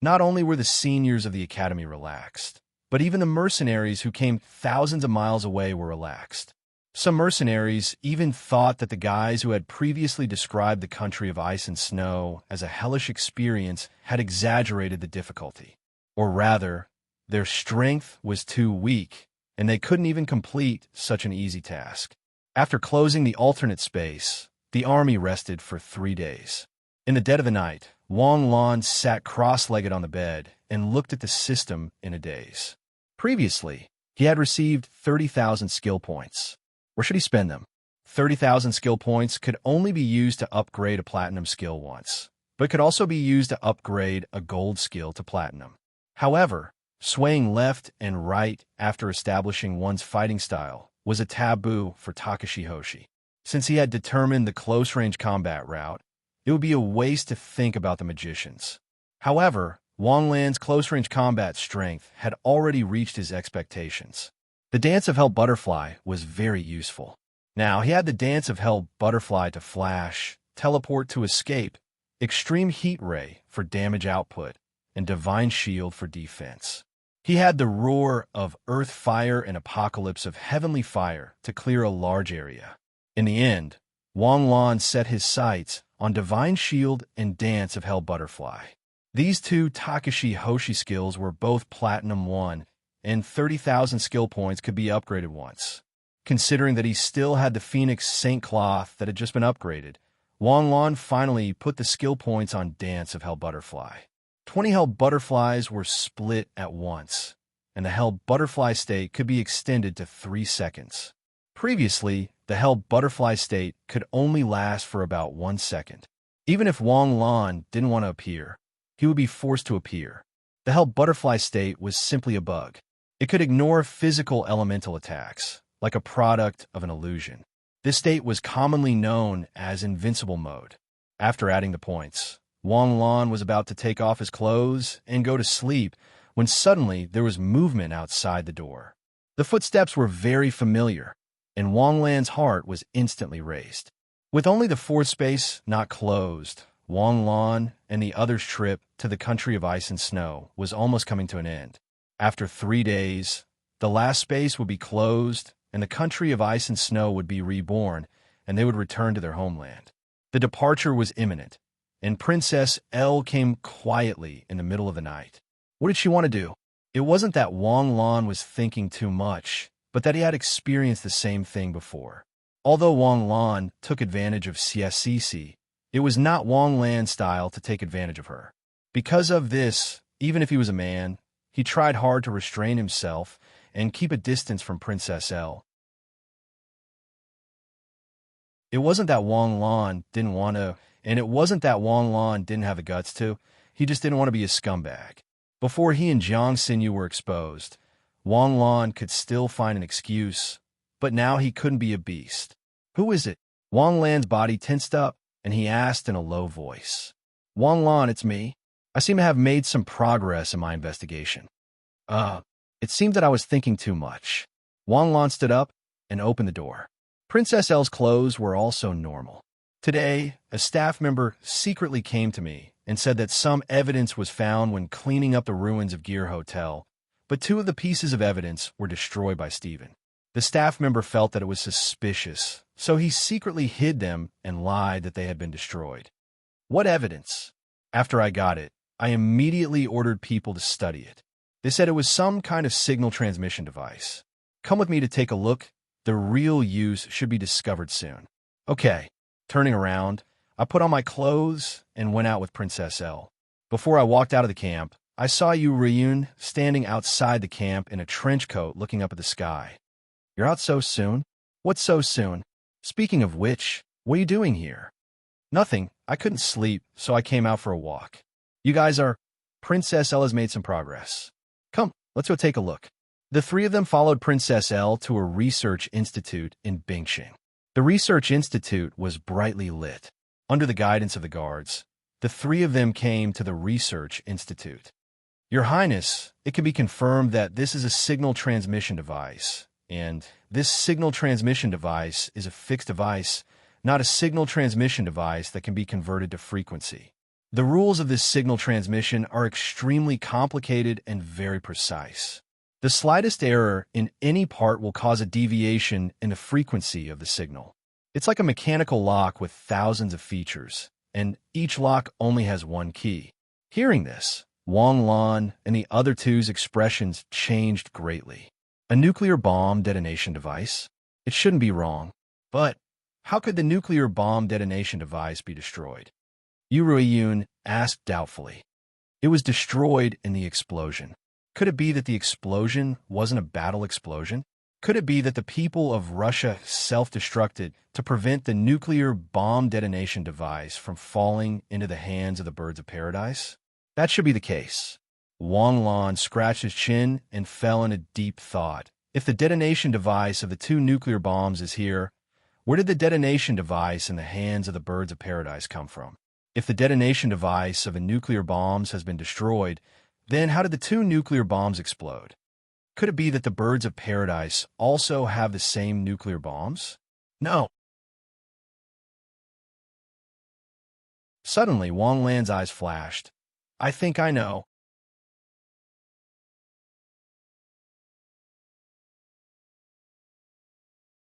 Not only were the seniors of the academy relaxed, but even the mercenaries who came thousands of miles away were relaxed. Some mercenaries even thought that the guys who had previously described the country of ice and snow as a hellish experience had exaggerated the difficulty. Or rather, their strength was too weak, and they couldn't even complete such an easy task. After closing the alternate space, the army rested for 3 days. In the dead of the night, Wang Lan sat cross-legged on the bed and looked at the system in a daze. Previously, he had received 30,000 skill points. Where should he spend them? 30,000 skill points could only be used to upgrade a platinum skill once, but could also be used to upgrade a gold skill to platinum. However, swaying left and right after establishing one's fighting style was a taboo for Takashi Hoshi. Since he had determined the close-range combat route, it would be a waste to think about the magicians. However, Wang Lan's close-range combat strength had already reached his expectations. The Dance of Hell Butterfly was very useful. Now, he had the Dance of Hell Butterfly to flash, teleport to escape, Extreme Heat Ray for damage output, and Divine Shield for defense. He had the Roar of Earth Fire and Apocalypse of Heavenly Fire to clear a large area. In the end, Wang Lan set his sights on Divine Shield and Dance of Hell Butterfly. These 2 Takashi Hoshi skills were both Platinum 1, and 30,000 skill points could be upgraded once. Considering that he still had the Phoenix Saint Cloth that had just been upgraded, Wang Lan finally put the skill points on Dance of Hell Butterfly. 20 Hell Butterflies were split at once, and the Hell Butterfly state could be extended to 3 seconds. Previously, the Hell Butterfly state could only last for about 1 second. Even if Wang Lan didn't want to appear, he would be forced to appear. The Hell Butterfly state was simply a bug. It could ignore physical elemental attacks, like a product of an illusion. This state was commonly known as Invincible Mode. After adding the points, Wang Lan was about to take off his clothes and go to sleep when suddenly there was movement outside the door. The footsteps were very familiar, and Wang Lan's heart was instantly raised. With only the fourth space not closed, Wang Lan and the others' trip to the country of ice and snow was almost coming to an end. After 3 days, the last space would be closed, and the country of ice and snow would be reborn, and they would return to their homeland. The departure was imminent, and Princess L came quietly in the middle of the night. What did she want to do? It wasn't that Wang Lan was thinking too much, but that he had experienced the same thing before. Although Wang Lan took advantage of CSCC, it was not Wang Lan's style to take advantage of her. Because of this, even if he was a man, he tried hard to restrain himself and keep a distance from Princess L. It wasn't that Wang Lan didn't want to, and it wasn't that Wang Lan didn't have the guts to, he just didn't want to be a scumbag. Before he and Jiang Xinyu were exposed, Wang Lan could still find an excuse, but now he couldn't be a beast. Who is it? Wang Lan's body tensed up, and he asked in a low voice. Wang Lan, it's me. I seem to have made some progress in my investigation. It seemed that I was thinking too much. Wang Lan stood up and opened the door. Princess L's clothes were also normal. Today, a staff member secretly came to me and said that some evidence was found when cleaning up the ruins of Gear Hotel, but 2 of the pieces of evidence were destroyed by Stephen. The staff member felt that it was suspicious, so he secretly hid them and lied that they had been destroyed. What evidence? After I got it, I immediately ordered people to study it. They said it was some kind of signal transmission device. Come with me to take a look. The real use should be discovered soon. Okay. Turning around, I put on my clothes and went out with Princess L. Before I walked out of the camp, I saw Yu Ryun standing outside the camp in a trench coat looking up at the sky. You're out so soon? What's so soon? Speaking of which, what are you doing here? Nothing. I couldn't sleep, so I came out for a walk. You guys are... Princess L has made some progress. Come, let's go take a look. The 3 of them followed Princess L to a research institute in Bingxing. The research institute was brightly lit. Under the guidance of the guards, the 3 of them came to the research institute. Your Highness, it can be confirmed that this is a signal transmission device, and this signal transmission device is a fixed device, not a signal transmission device that can be converted to frequency. The rules of this signal transmission are extremely complicated and very precise. The slightest error in any part will cause a deviation in the frequency of the signal. It's like a mechanical lock with thousands of features, and each lock only has 1 key. Hearing this, Wang Lan and the other 2's expressions changed greatly. A nuclear bomb detonation device? It shouldn't be wrong. But how could the nuclear bomb detonation device be destroyed? Yu Ryun asked doubtfully. It was destroyed in the explosion. Could it be that the explosion wasn't a battle explosion? Could it be that the people of Russia self-destructed to prevent the nuclear bomb detonation device from falling into the hands of the birds of paradise? That should be the case. Wang Lan scratched his chin and fell in a deep thought. If the detonation device of the 2 nuclear bombs is here, where did the detonation device in the hands of the birds of paradise come from? If the detonation device of the nuclear bombs has been destroyed, then how did the 2 nuclear bombs explode? Could it be that the birds of paradise also have the same nuclear bombs? No. Suddenly, Wang Lan's eyes flashed. I think I know.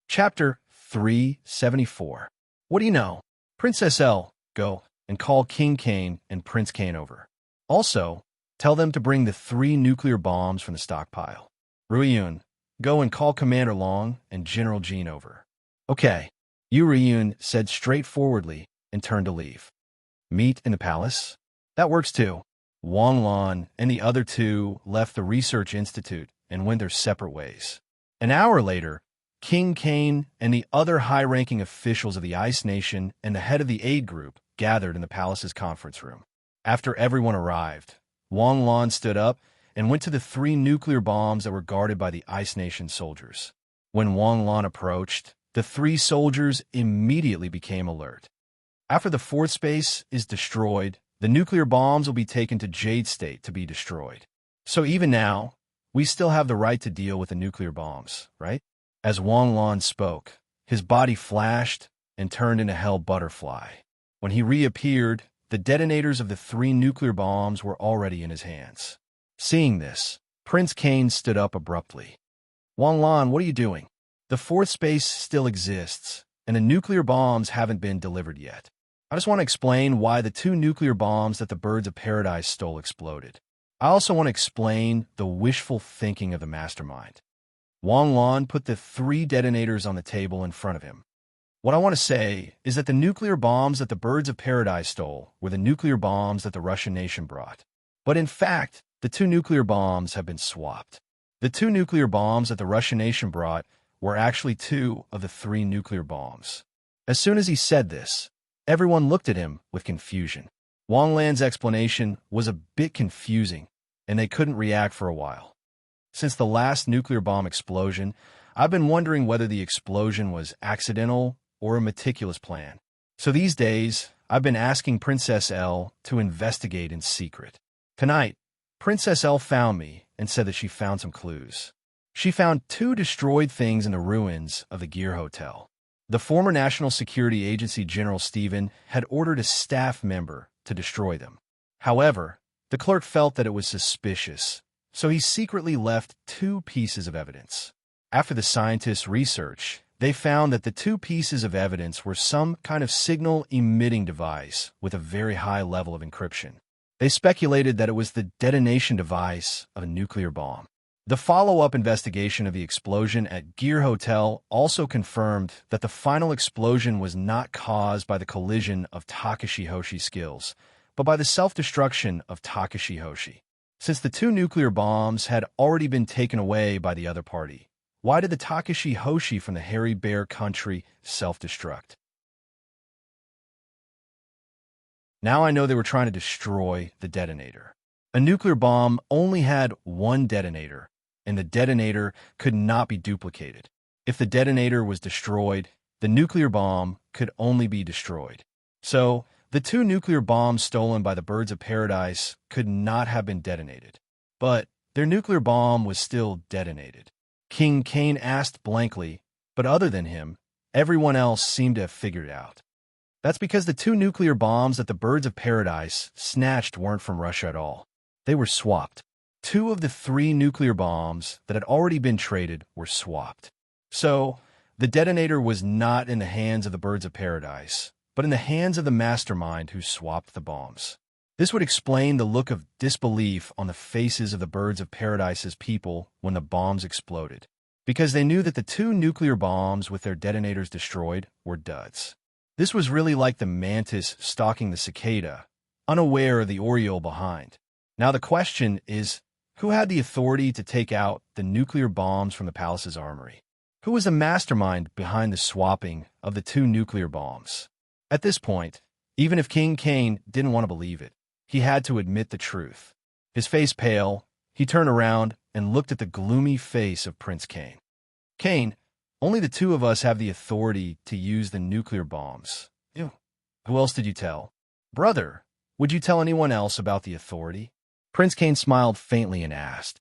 Chapter 374. What do you know? Princess L, go and call King Kane and Prince Kane over. Also, tell them to bring the 3 nuclear bombs from the stockpile. Ryun, go and call Commander Long and General Jean over. Okay, Yu Ryun said straightforwardly and turned to leave. Meet in the palace? That works too. Wang Lan and the other 2 left the research institute and went their separate ways. An hour later, King Kane and the other high-ranking officials of the Ice Nation and the head of the aid group gathered in the palace's conference room. After everyone arrived, Wang Lan stood up and went to the 3 nuclear bombs that were guarded by the Ice Nation soldiers. When Wang Lan approached, the 3 soldiers immediately became alert. After the 4th space is destroyed, the nuclear bombs will be taken to Jade State to be destroyed. So even now, we still have the right to deal with the nuclear bombs, right? As Wang Lan spoke, his body flashed and turned into hell butterfly. When he reappeared, the detonators of the 3 nuclear bombs were already in his hands. Seeing this, Prince Cain stood up abruptly. Wang Lan, what are you doing? The 4th space still exists, and the nuclear bombs haven't been delivered yet. I just want to explain why the 2 nuclear bombs that the Birds of Paradise stole exploded. I also want to explain the wishful thinking of the mastermind. Wang Lan put the 3 detonators on the table in front of him. What I want to say is that the nuclear bombs that the Birds of Paradise stole were the nuclear bombs that the Russian nation brought. But in fact, the 2 nuclear bombs have been swapped. The 2 nuclear bombs that the Russian nation brought were actually 2 of the 3 nuclear bombs. As soon as he said this, everyone looked at him with confusion. Wang Lan's explanation was a bit confusing, and they couldn't react for a while. Since the last nuclear bomb explosion, I've been wondering whether the explosion was accidental or a meticulous plan. So these days, I've been asking Princess L to investigate in secret. Tonight, Princess L found me and said that she found some clues. She found 2 destroyed things in the ruins of the Gear Hotel. The former National Security Agency General Stephen had ordered a staff member to destroy them. However, the clerk felt that it was suspicious, so he secretly left 2 pieces of evidence. After the scientists' research, they found that the 2 pieces of evidence were some kind of signal-emitting device with a very high level of encryption. They speculated that it was the detonation device of a nuclear bomb. The follow-up investigation of the explosion at Gear Hotel also confirmed that the final explosion was not caused by the collision of Takashi Hoshi's skills, but by the self-destruction of Takashi Hoshi. Since the 2 nuclear bombs had already been taken away by the other party, why did the Takashi Hoshi from the Hairy Bear country self-destruct? Now I know they were trying to destroy the detonator. A nuclear bomb only had 1 detonator, and the detonator could not be duplicated. If the detonator was destroyed, the nuclear bomb could only be destroyed. So, the 2 nuclear bombs stolen by the Birds of Paradise could not have been detonated. But their nuclear bomb was still detonated. King Cain asked blankly, but other than him, everyone else seemed to have figured it out. That's because the 2 nuclear bombs that the Birds of Paradise snatched weren't from Russia at all. They were swapped. 2 of the 3 nuclear bombs that had already been traded were swapped. So, the detonator was not in the hands of the Birds of Paradise, but in the hands of the mastermind who swapped the bombs. This would explain the look of disbelief on the faces of the Birds of Paradise's people when the bombs exploded, because they knew that the 2 nuclear bombs with their detonators destroyed were duds. This was really like the mantis stalking the cicada, unaware of the oriole behind. Now the question is, who had the authority to take out the nuclear bombs from the palace's armory? Who was the mastermind behind the swapping of the 2 nuclear bombs? At this point, even if King Cain didn't want to believe it, he had to admit the truth. His face pale, he turned around and looked at the gloomy face of Prince Cain. Cain, only the 2 of us have the authority to use the nuclear bombs. Ew. Who else did you tell? Brother, would you tell anyone else about the authority? Prince Cain smiled faintly and asked.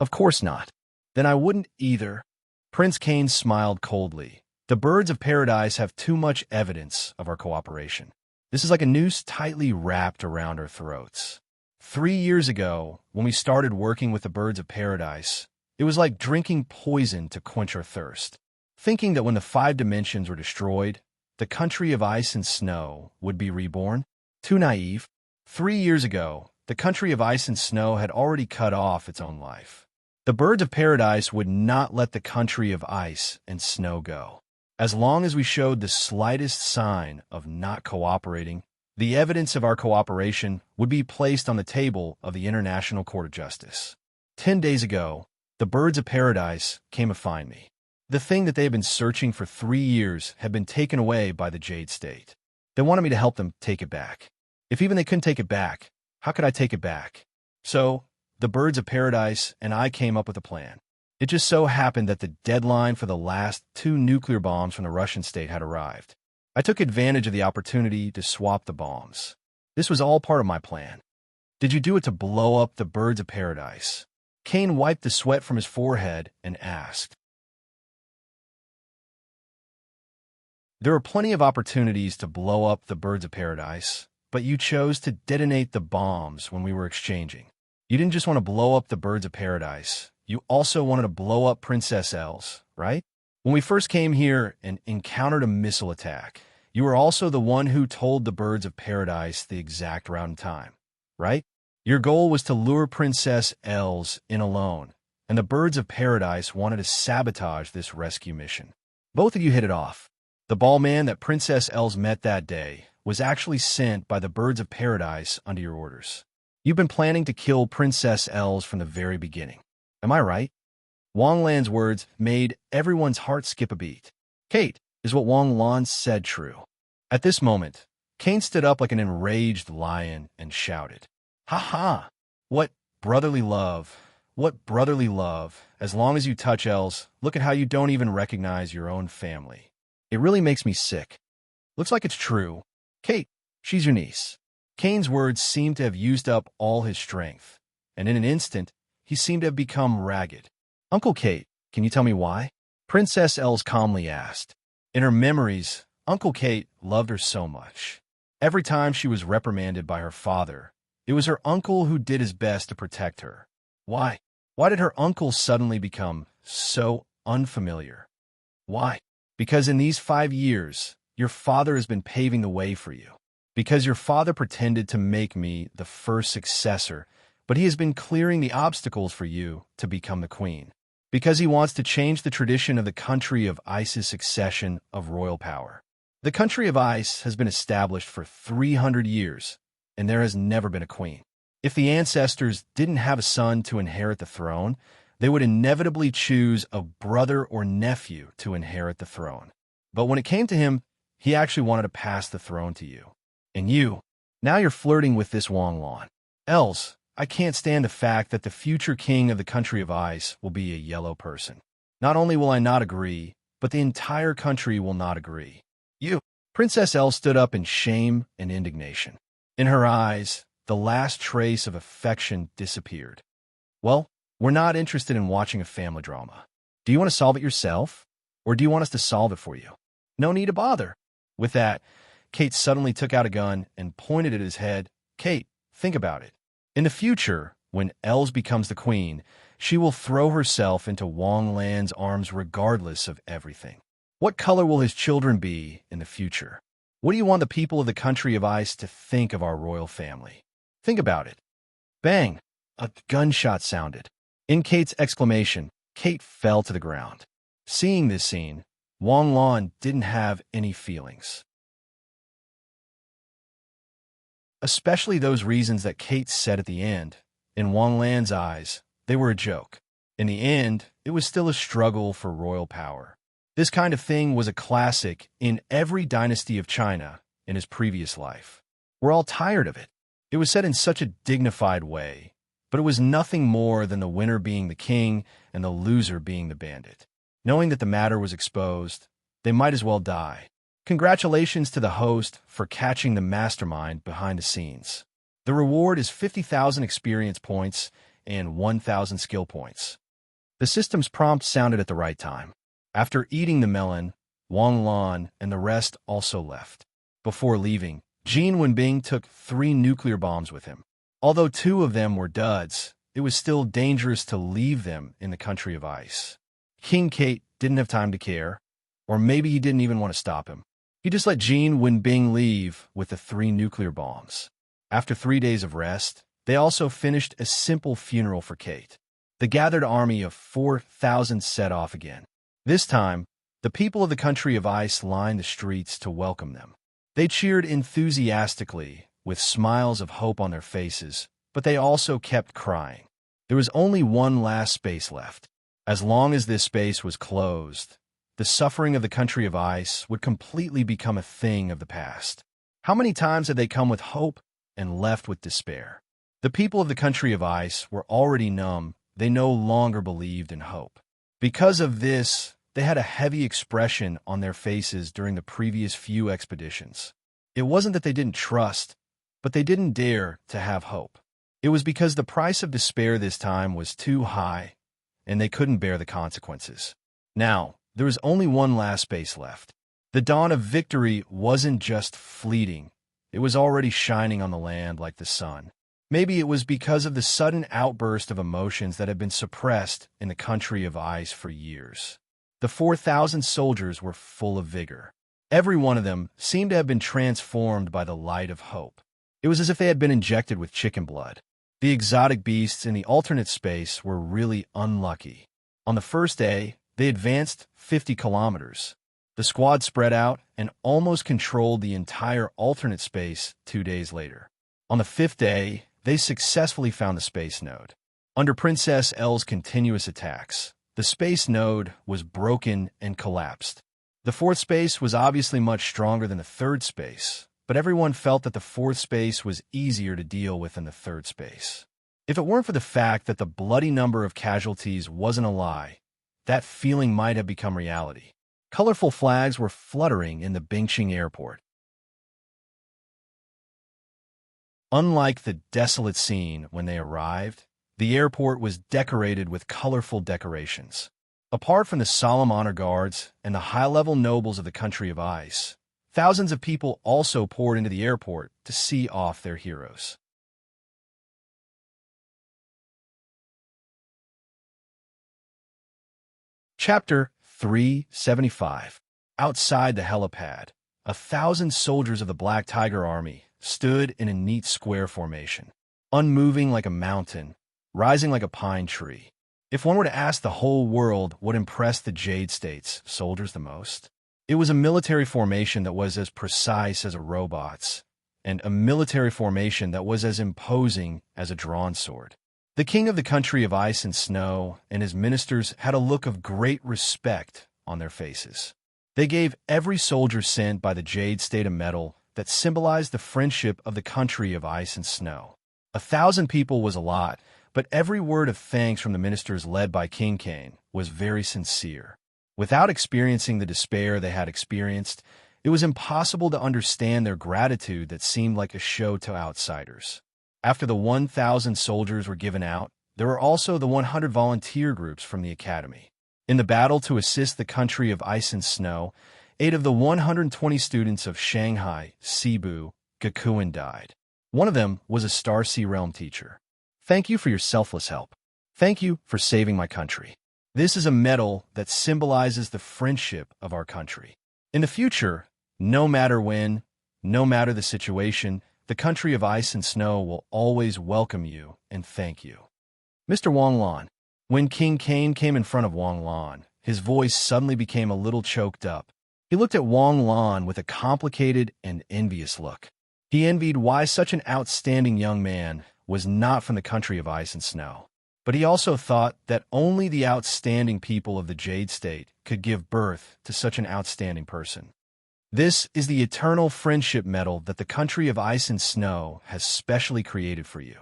Of course not. Then I wouldn't either. Prince Cain smiled coldly. The Birds of Paradise have too much evidence of our cooperation. This is like a noose tightly wrapped around our throats. 3 years ago, when we started working with the Birds of Paradise, it was like drinking poison to quench our thirst. Thinking that when the 5 dimensions were destroyed, the country of ice and snow would be reborn? Too naive. 3 years ago, the country of ice and snow had already cut off its own life. The Birds of Paradise would not let the country of ice and snow go. As long as we showed the slightest sign of not cooperating, the evidence of our cooperation would be placed on the table of the International Court of Justice. 10 days ago, the Birds of Paradise came to find me. The thing that they had been searching for 3 years had been taken away by the Jade State. They wanted me to help them take it back. If even they couldn't take it back, how could I take it back? So, the Birds of Paradise and I came up with a plan. It just so happened that the deadline for the last 2 nuclear bombs from the Russian state had arrived. I took advantage of the opportunity to swap the bombs. This was all part of my plan. Did you do it to blow up the Birds of Paradise? Cain wiped the sweat from his forehead and asked, "There are plenty of opportunities to blow up the birds of paradise, but you chose to detonate the bombs when we were exchanging. You didn't just want to blow up the birds of paradise. You also wanted to blow up Princess Els, right? When we first came here and encountered a missile attack, you were also the one who told the birds of paradise the exact route and time, right? Your goal was to lure Princess Els in alone, and the birds of paradise wanted to sabotage this rescue mission. Both of you hit it off. The ball man that Princess Els met that day was actually sent by the birds of paradise under your orders. You've been planning to kill Princess Els from the very beginning. Am I right?" Wang Lan's words made everyone's heart skip a beat. "Kate, is what Wang Lan said true?" At this moment, Cain stood up like an enraged lion and shouted, "Ha ha! What brotherly love! What brotherly love! As long as you touch Els, look at how you don't even recognize your own family. It really makes me sick. Looks like it's true. Kate, she's your niece." Cain's words seemed to have used up all his strength, and in an instant, he seemed to have become ragged. "Uncle Kate, can you tell me why?" Princess Els calmly asked. In her memories, Uncle Kate loved her so much. Every time she was reprimanded by her father, it was her uncle who did his best to protect her. Why? Why did her uncle suddenly become so unfamiliar? Why? Because in these 5 years, your father has been paving the way for you. Because your father pretended to make me the first successor, but he has been clearing the obstacles for you to become the queen. Because he wants to change the tradition of the country of Ice's succession of royal power. The country of Ice has been established for 300 years, and there has never been a queen. If the ancestors didn't have a son to inherit the throne, they would inevitably choose a brother or nephew to inherit the throne. But when it came to him, he actually wanted to pass the throne to you. And you, now you're flirting with this Wang Lan. Els, I can't stand the fact that the future king of the country of Ice will be a yellow person. Not only will I not agree, but the entire country will not agree. You. Princess Els stood up in shame and indignation. In her eyes, the last trace of affection disappeared. Well, we're not interested in watching a family drama. Do you want to solve it yourself? Or do you want us to solve it for you? No need to bother. With that, Kate suddenly took out a gun and pointed at his head. Kate, think about it. In the future, when Els becomes the queen, she will throw herself into Wang Lan's arms regardless of everything. What color will his children be in the future? What do you want the people of the country of Ice to think of our royal family? Think about it. Bang! A gunshot sounded. In Kate's exclamation, Kate fell to the ground. Seeing this scene, Wang Lan didn't have any feelings. Especially those reasons that Kate said at the end. In Wang Lan's eyes, they were a joke. In the end, it was still a struggle for royal power. This kind of thing was a classic in every dynasty of China in his previous life. We're all tired of it. It was said in such a dignified way, but it was nothing more than the winner being the king and the loser being the bandit. Knowing that the matter was exposed, they might as well die. Congratulations to the host for catching the mastermind behind the scenes. The reward is 50,000 experience points and 1,000 skill points. The system's prompt sounded at the right time. After eating the melon, Wang Lan and the rest also left. Before leaving, Jin Wenbing took 3 nuclear bombs with him. Although 2 of them were duds, it was still dangerous to leave them in the country of Ice. King Kate didn't have time to care, or maybe he didn't even want to stop him. He just let Jin Wenbing leave with the 3 nuclear bombs. After 3 days of rest, they also finished a simple funeral for Kate. The gathered army of 4,000 set off again. This time, the people of the country of Ice lined the streets to welcome them. They cheered enthusiastically, with smiles of hope on their faces, but they also kept crying. There was only one last space left. As long as this space was closed, the suffering of the country of Ice would completely become a thing of the past. How many times had they come with hope and left with despair? The people of the country of Ice were already numb. They no longer believed in hope. Because of this, they had a heavy expression on their faces during the previous few expeditions. It wasn't that they didn't trust, but they didn't dare to have hope. It was because the price of despair this time was too high, and they couldn't bear the consequences. Now, there was only one last space left. The dawn of victory wasn't just fleeting. It was already shining on the land like the sun. Maybe it was because of the sudden outburst of emotions that had been suppressed in the country of ice for years. The 4,000 soldiers were full of vigor. Every one of them seemed to have been transformed by the light of hope. It was as if they had been injected with chicken blood. The exotic beasts in the alternate space were really unlucky. On the first day, they advanced 50 kilometers. The squad spread out and almost controlled the entire alternate space 2 days later. On the 5th day, they successfully found the space node. Under Princess L's continuous attacks, the space node was broken and collapsed. The 4th space was obviously much stronger than the 3rd space, but everyone felt that the 4th space was easier to deal with than the 3rd space. If it weren't for the fact that the bloody number of casualties wasn't a lie, that feeling might have become reality. Colorful flags were fluttering in the Bingqing airport. Unlike the desolate scene when they arrived, the airport was decorated with colorful decorations. Apart from the solemn honor guards and the high-level nobles of the country of ice, thousands of people also poured into the airport to see off their heroes. Chapter 375. Outside the helipad, 1,000 soldiers of the Black Tiger Army stood in a neat square formation, unmoving like a mountain, rising like a pine tree. If one were to ask the whole world what impressed the Jade State's soldiers the most, it was a military formation that was as precise as a robot's, and a military formation that was as imposing as a drawn sword. The king of the country of ice and snow and his ministers had a look of great respect on their faces. They gave every soldier sent by the Jade State a medal that symbolized the friendship of the country of ice and snow. 1,000 people was a lot, but every word of thanks from the ministers led by King Kane was very sincere. Without experiencing the despair they had experienced, it was impossible to understand their gratitude that seemed like a show to outsiders. After the 1,000 soldiers were given out, there were also the 100 volunteer groups from the academy. In the battle to assist the country of ice and snow, 8 of the 120 students of Shanghai, Cebu, Gakuen died. One of them was a Star Sea Realm teacher. Thank you for your selfless help. Thank you for saving my country. This is a medal that symbolizes the friendship of our country. In the future, no matter when, no matter the situation, the country of ice and snow will always welcome you and thank you. Mr. Wang Lan. When King Kane came in front of Wang Lan, his voice suddenly became a little choked up. He looked at Wang Lan with a complicated and envious look. He envied why such an outstanding young man was not from the country of ice and snow. But he also thought that only the outstanding people of the Jade State could give birth to such an outstanding person. This is the eternal friendship medal that the country of ice and snow has specially created for you.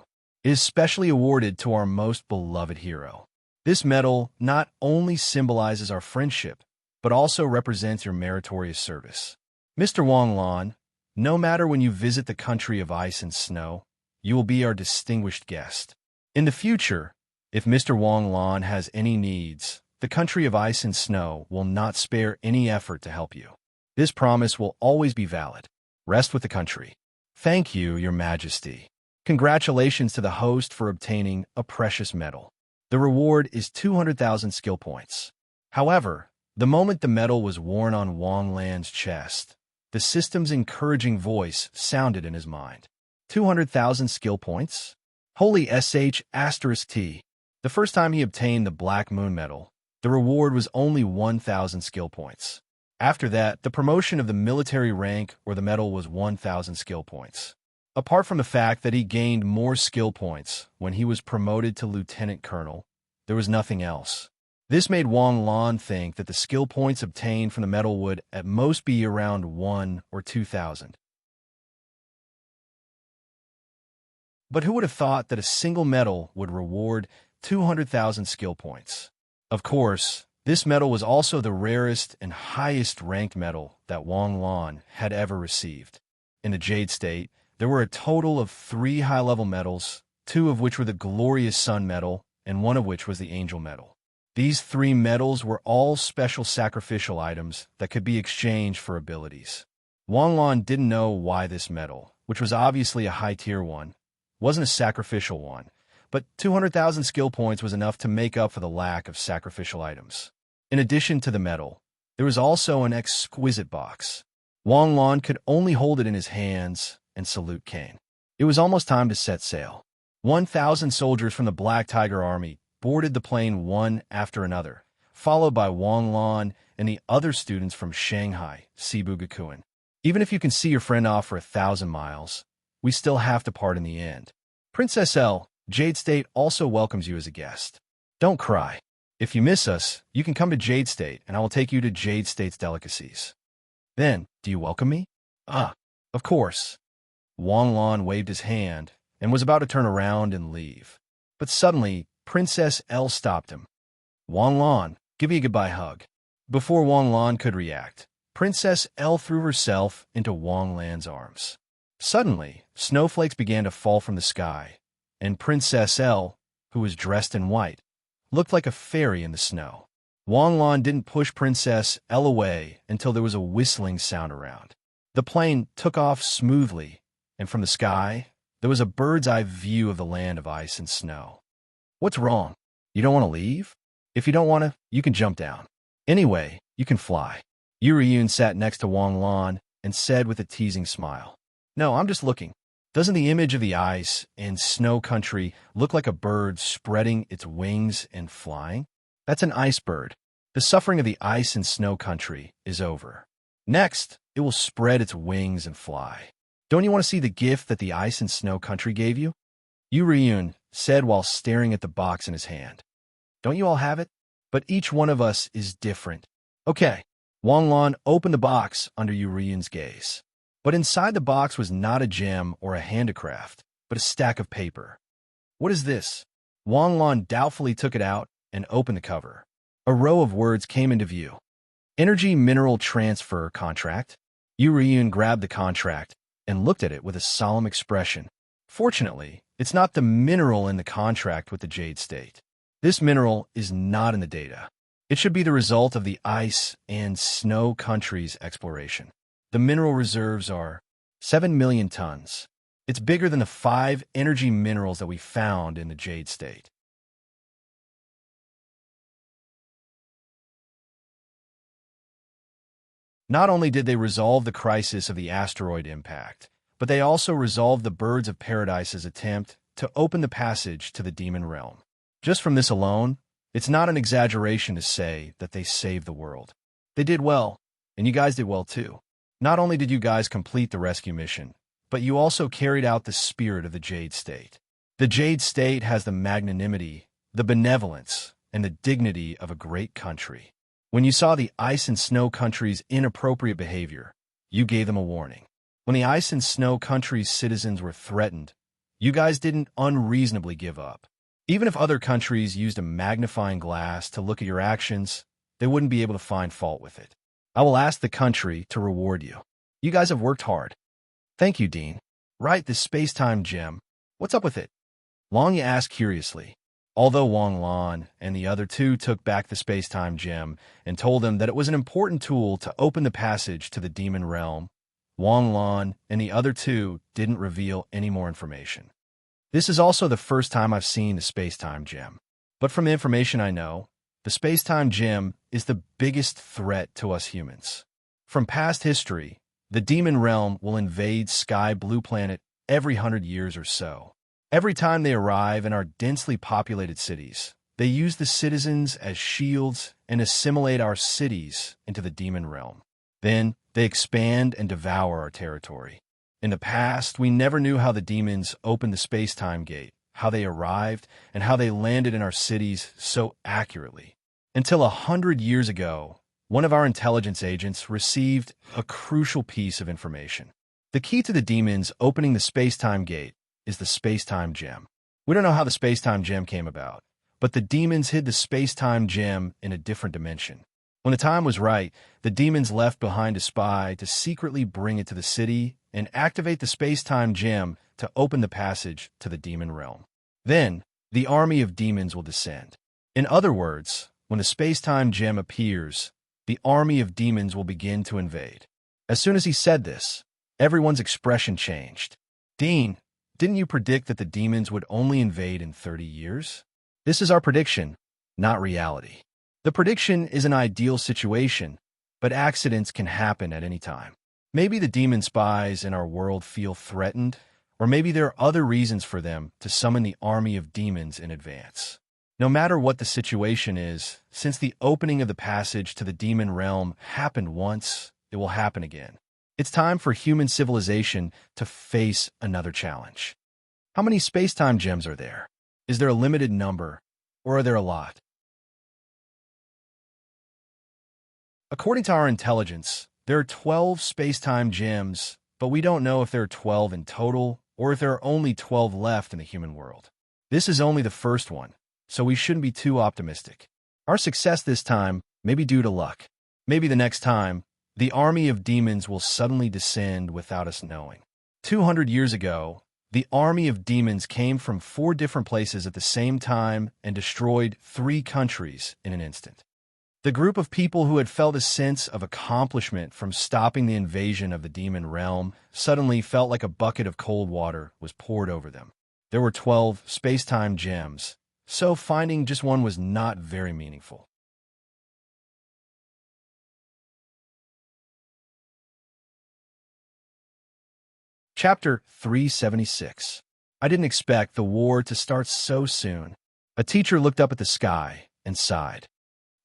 It is specially awarded to our most beloved hero. This medal not only symbolizes our friendship, but also represents your meritorious service. Mr. Wang Lan, no matter when you visit the country of ice and snow, you will be our distinguished guest. In the future, if Mr. Wang Lan has any needs, the country of ice and snow will not spare any effort to help you. This promise will always be valid. Rest with the country. Thank you, Your Majesty. Congratulations to the host for obtaining a precious medal. The reward is 200,000 skill points. However, the moment the medal was worn on Wang Lan's chest, the system's encouraging voice sounded in his mind. 200,000 skill points? Holy sh**t. The first time he obtained the Black Moon medal, the reward was only 1,000 skill points. After that, the promotion of the military rank or the medal was 1,000 skill points. Apart from the fact that he gained more skill points when he was promoted to lieutenant colonel, there was nothing else. This made Wang Lan think that the skill points obtained from the medal would at most be around 1 or 2,000. But who would have thought that a single medal would reward 200,000 skill points? Of course, this medal was also the rarest and highest ranked medal that Wang Lan had ever received. In the Jade State, there were a total of 3 high-level medals two of which were the glorious sun metal, and one of which was the angel metal. These three metals were all special sacrificial items that could be exchanged for abilities. Wanglon didn't know why this metal, which was obviously a high-tier one, wasn't a sacrificial one, but 200,000 skill points was enough to make up for the lack of sacrificial items. In addition to the metal, there was also an exquisite box. Wanglon could only hold it in his hands and salute Kane. It was almost time to set sail. 1,000 soldiers from the Black Tiger Army boarded the plane one after another, followed by Wanglon and the other students from Shanghai, Cebu Gakuen. Even if you can see your friend off for 1,000 miles, we still have to part in the end. Princess L, Jade State also welcomes you as a guest. Don't cry. If you miss us, you can come to Jade State, and I will take you to Jade State's delicacies. Then, do you welcome me? Ah, of course. Wanglon waved his hand and was about to turn around and leave. But suddenly, Princess L stopped him. Wanglon, give me a goodbye hug. Before Wanglon could react, Princess L threw herself into Wanglan's arms. Suddenly, snowflakes began to fall from the sky, and Princess L, who was dressed in white, looked like a fairy in the snow. Wanglon didn't push Princess L away until there was a whistling sound around. The plane took off smoothly, and from the sky, there was a bird's-eye view of the land of ice and snow. What's wrong? You don't want to leave? If you don't want to, you can jump down. Anyway, you can fly. Yuriyun sat next to Wanglon and said with a teasing smile, No, I'm just looking. Doesn't the image of the ice and snow country look like a bird spreading its wings and flying? That's an ice bird. The suffering of the ice and snow country is over. Next, it will spread its wings and fly. Don't you want to see the gift that the ice and snow country gave you? Yuriyun said while staring at the box in his hand. Don't you all have it? But each one of us is different. Okay. Wanglon opened the box under Yuriyun's gaze. But inside the box was not a gem or a handicraft, but a stack of paper. What is this? Wanglon doubtfully took it out and opened the cover. A row of words came into view. Energy Mineral Transfer Contract. Yuriyun grabbed the contract and looked at it with a solemn expression. Fortunately, it's not the mineral in the contract with the Jade State. This mineral is not in the data. It should be the result of the ice and snow country's exploration. The mineral reserves are 7 million tons. It's bigger than the 5 energy minerals that we found in the Jade State. Not only did they resolve the crisis of the asteroid impact, but they also resolved the Birds of Paradise's attempt to open the passage to the demon realm. Just from this alone, it's not an exaggeration to say that they saved the world. They did well, and you guys did well too. Not only did you guys complete the rescue mission, but you also carried out the spirit of the Jade State. The Jade State has the magnanimity, the benevolence, and the dignity of a great country. When you saw the ice and snow country's inappropriate behavior, you gave them a warning. When the ice and snow country's citizens were threatened, you guys didn't unreasonably give up. Even if other countries used a magnifying glass to look at your actions, they wouldn't be able to find fault with it. I will ask the country to reward you. You guys have worked hard. Thank you, Dean. Right, this space-time gem. What's up with it? Longya asked curiously. Although Wanglon and the other two took back the space-time gem and told them that it was an important tool to open the passage to the demon realm, Wanglon and the other two didn't reveal any more information. This is also the first time I've seen the space-time gem. But from the information I know, the space-time gem is the biggest threat to us humans. From past history, the demon realm will invade Sky Blue Planet every 100 years or so. Every time they arrive in our densely populated cities, they use the citizens as shields and assimilate our cities into the demon realm. Then, they expand and devour our territory. In the past, we never knew how the demons opened the space-time gate, how they arrived, and how they landed in our cities so accurately. Until 100 years ago, one of our intelligence agents received a crucial piece of information. The key to the demons opening the space-time gate is the space-time gem. We don't know how the space-time gem came about, but the demons hid the space-time gem in a different dimension. When the time was right, the demons left behind a spy to secretly bring it to the city and activate the space-time gem to open the passage to the demon realm. Then, the army of demons will descend. In other words, when the space-time gem appears, the army of demons will begin to invade. As soon as he said this, everyone's expression changed. Dean, didn't you predict that the demons would only invade in 30 years? This is our prediction, not reality. The prediction is an ideal situation, but accidents can happen at any time. Maybe the demon spies in our world feel threatened, or maybe there are other reasons for them to summon the army of demons in advance. No matter what the situation is, since the opening of the passage to the demon realm happened once, it will happen again. It's time for human civilization to face another challenge. How many space-time gems are there? Is there a limited number, or are there a lot? According to our intelligence, there are 12 space-time gems, but we don't know if there are 12 in total or if there are only 12 left in the human world. This is only the first one, so we shouldn't be too optimistic. Our success this time may be due to luck. Maybe the next time, the army of demons will suddenly descend without us knowing. 200 years ago, the army of demons came from 4 different places at the same time and destroyed 3 countries in an instant. The group of people who had felt a sense of accomplishment from stopping the invasion of the demon realm suddenly felt like a bucket of cold water was poured over them. There were 12 space-time gems, so finding just one was not very meaningful. Chapter 376. I didn't expect the war to start so soon. A teacher looked up at the sky and sighed.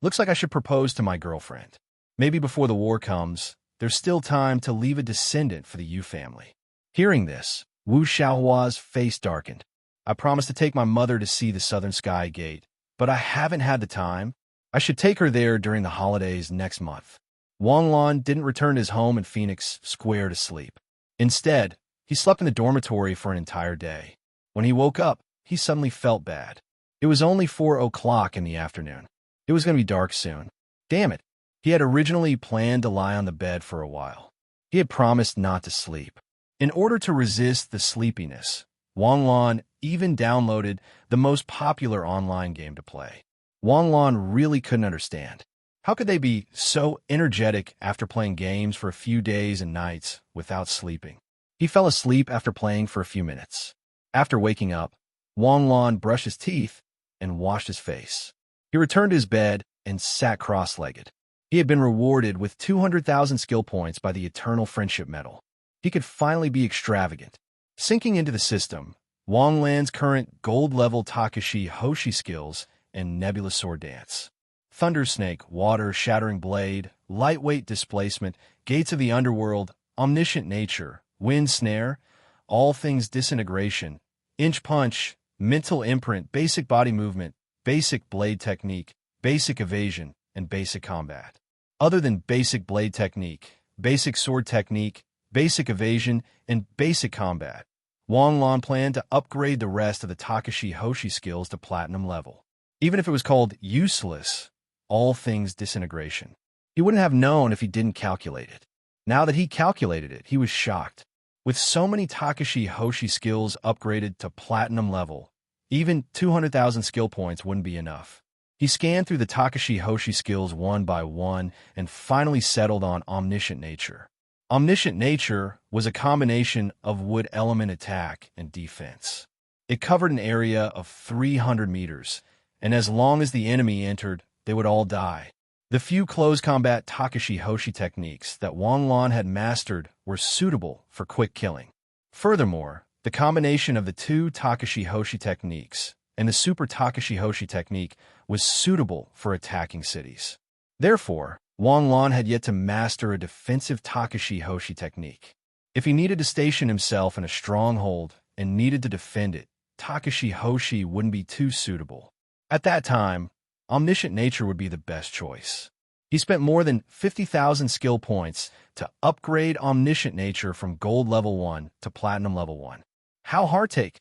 Looks like I should propose to my girlfriend. Maybe before the war comes, there's still time to leave a descendant for the Yu family. Hearing this, Wu Xiaohua's face darkened. I promised to take my mother to see the Southern Sky Gate, but I haven't had the time. I should take her there during the holidays next month. Wang Lan didn't return to his home in Phoenix Square to sleep. Instead, he slept in the dormitory for an entire day. When he woke up, he suddenly felt bad. It was only 4 o'clock in the afternoon. It was going to be dark soon. Damn it. He had originally planned to lie on the bed for a while. He had promised not to sleep. In order to resist the sleepiness, Wang Lan even downloaded the most popular online game to play. Wang Lan really couldn't understand. How could they be so energetic after playing games for a few days and nights without sleeping? He fell asleep after playing for a few minutes. After waking up, Wang Lan brushed his teeth and washed his face. He returned to his bed and sat cross-legged. He had been rewarded with 200,000 skill points by the Eternal Friendship Medal. He could finally be extravagant. Sinking into the system, Wang Lan's current gold-level Takashi Hoshi skills and Nebula Sword Dance. Thunder Snake, Water, Shattering Blade, Lightweight Displacement, Gates of the Underworld, Omniscient Nature, Wind Snare, All Things Disintegration, Inch Punch, Mental Imprint, Basic Body Movement, Basic Blade Technique, Basic Evasion, and Basic Combat. Other than Basic Blade Technique, Basic Sword Technique, Basic Evasion, and Basic Combat, Wang Lan planned to upgrade the rest of the Takashi Hoshi skills to Platinum level. Even if it was called Useless, All Things Disintegration. He wouldn't have known if he didn't calculate it. Now that he calculated it, he was shocked. With so many Takashi Hoshi skills upgraded to Platinum level, even 200,000 skill points wouldn't be enough. He scanned through the Takashi Hoshi skills one by one and finally settled on Omniscient Nature. Omniscient Nature was a combination of wood element attack and defense. It covered an area of 300 meters, and as long as the enemy entered, they would all die. The few close combat Takashi Hoshi techniques that Wang Lan had mastered were suitable for quick killing. Furthermore, the combination of the 2 Takashi Hoshi techniques and the Super Takashi Hoshi technique was suitable for attacking cities. Therefore, Wang Lan had yet to master a defensive Takashi Hoshi technique. If he needed to station himself in a stronghold and needed to defend it, Takashi Hoshi wouldn't be too suitable. At that time, Omniscient Nature would be the best choice. He spent more than 50,000 skill points to upgrade Omniscient Nature from Gold Level 1 to Platinum Level 1. How hard take?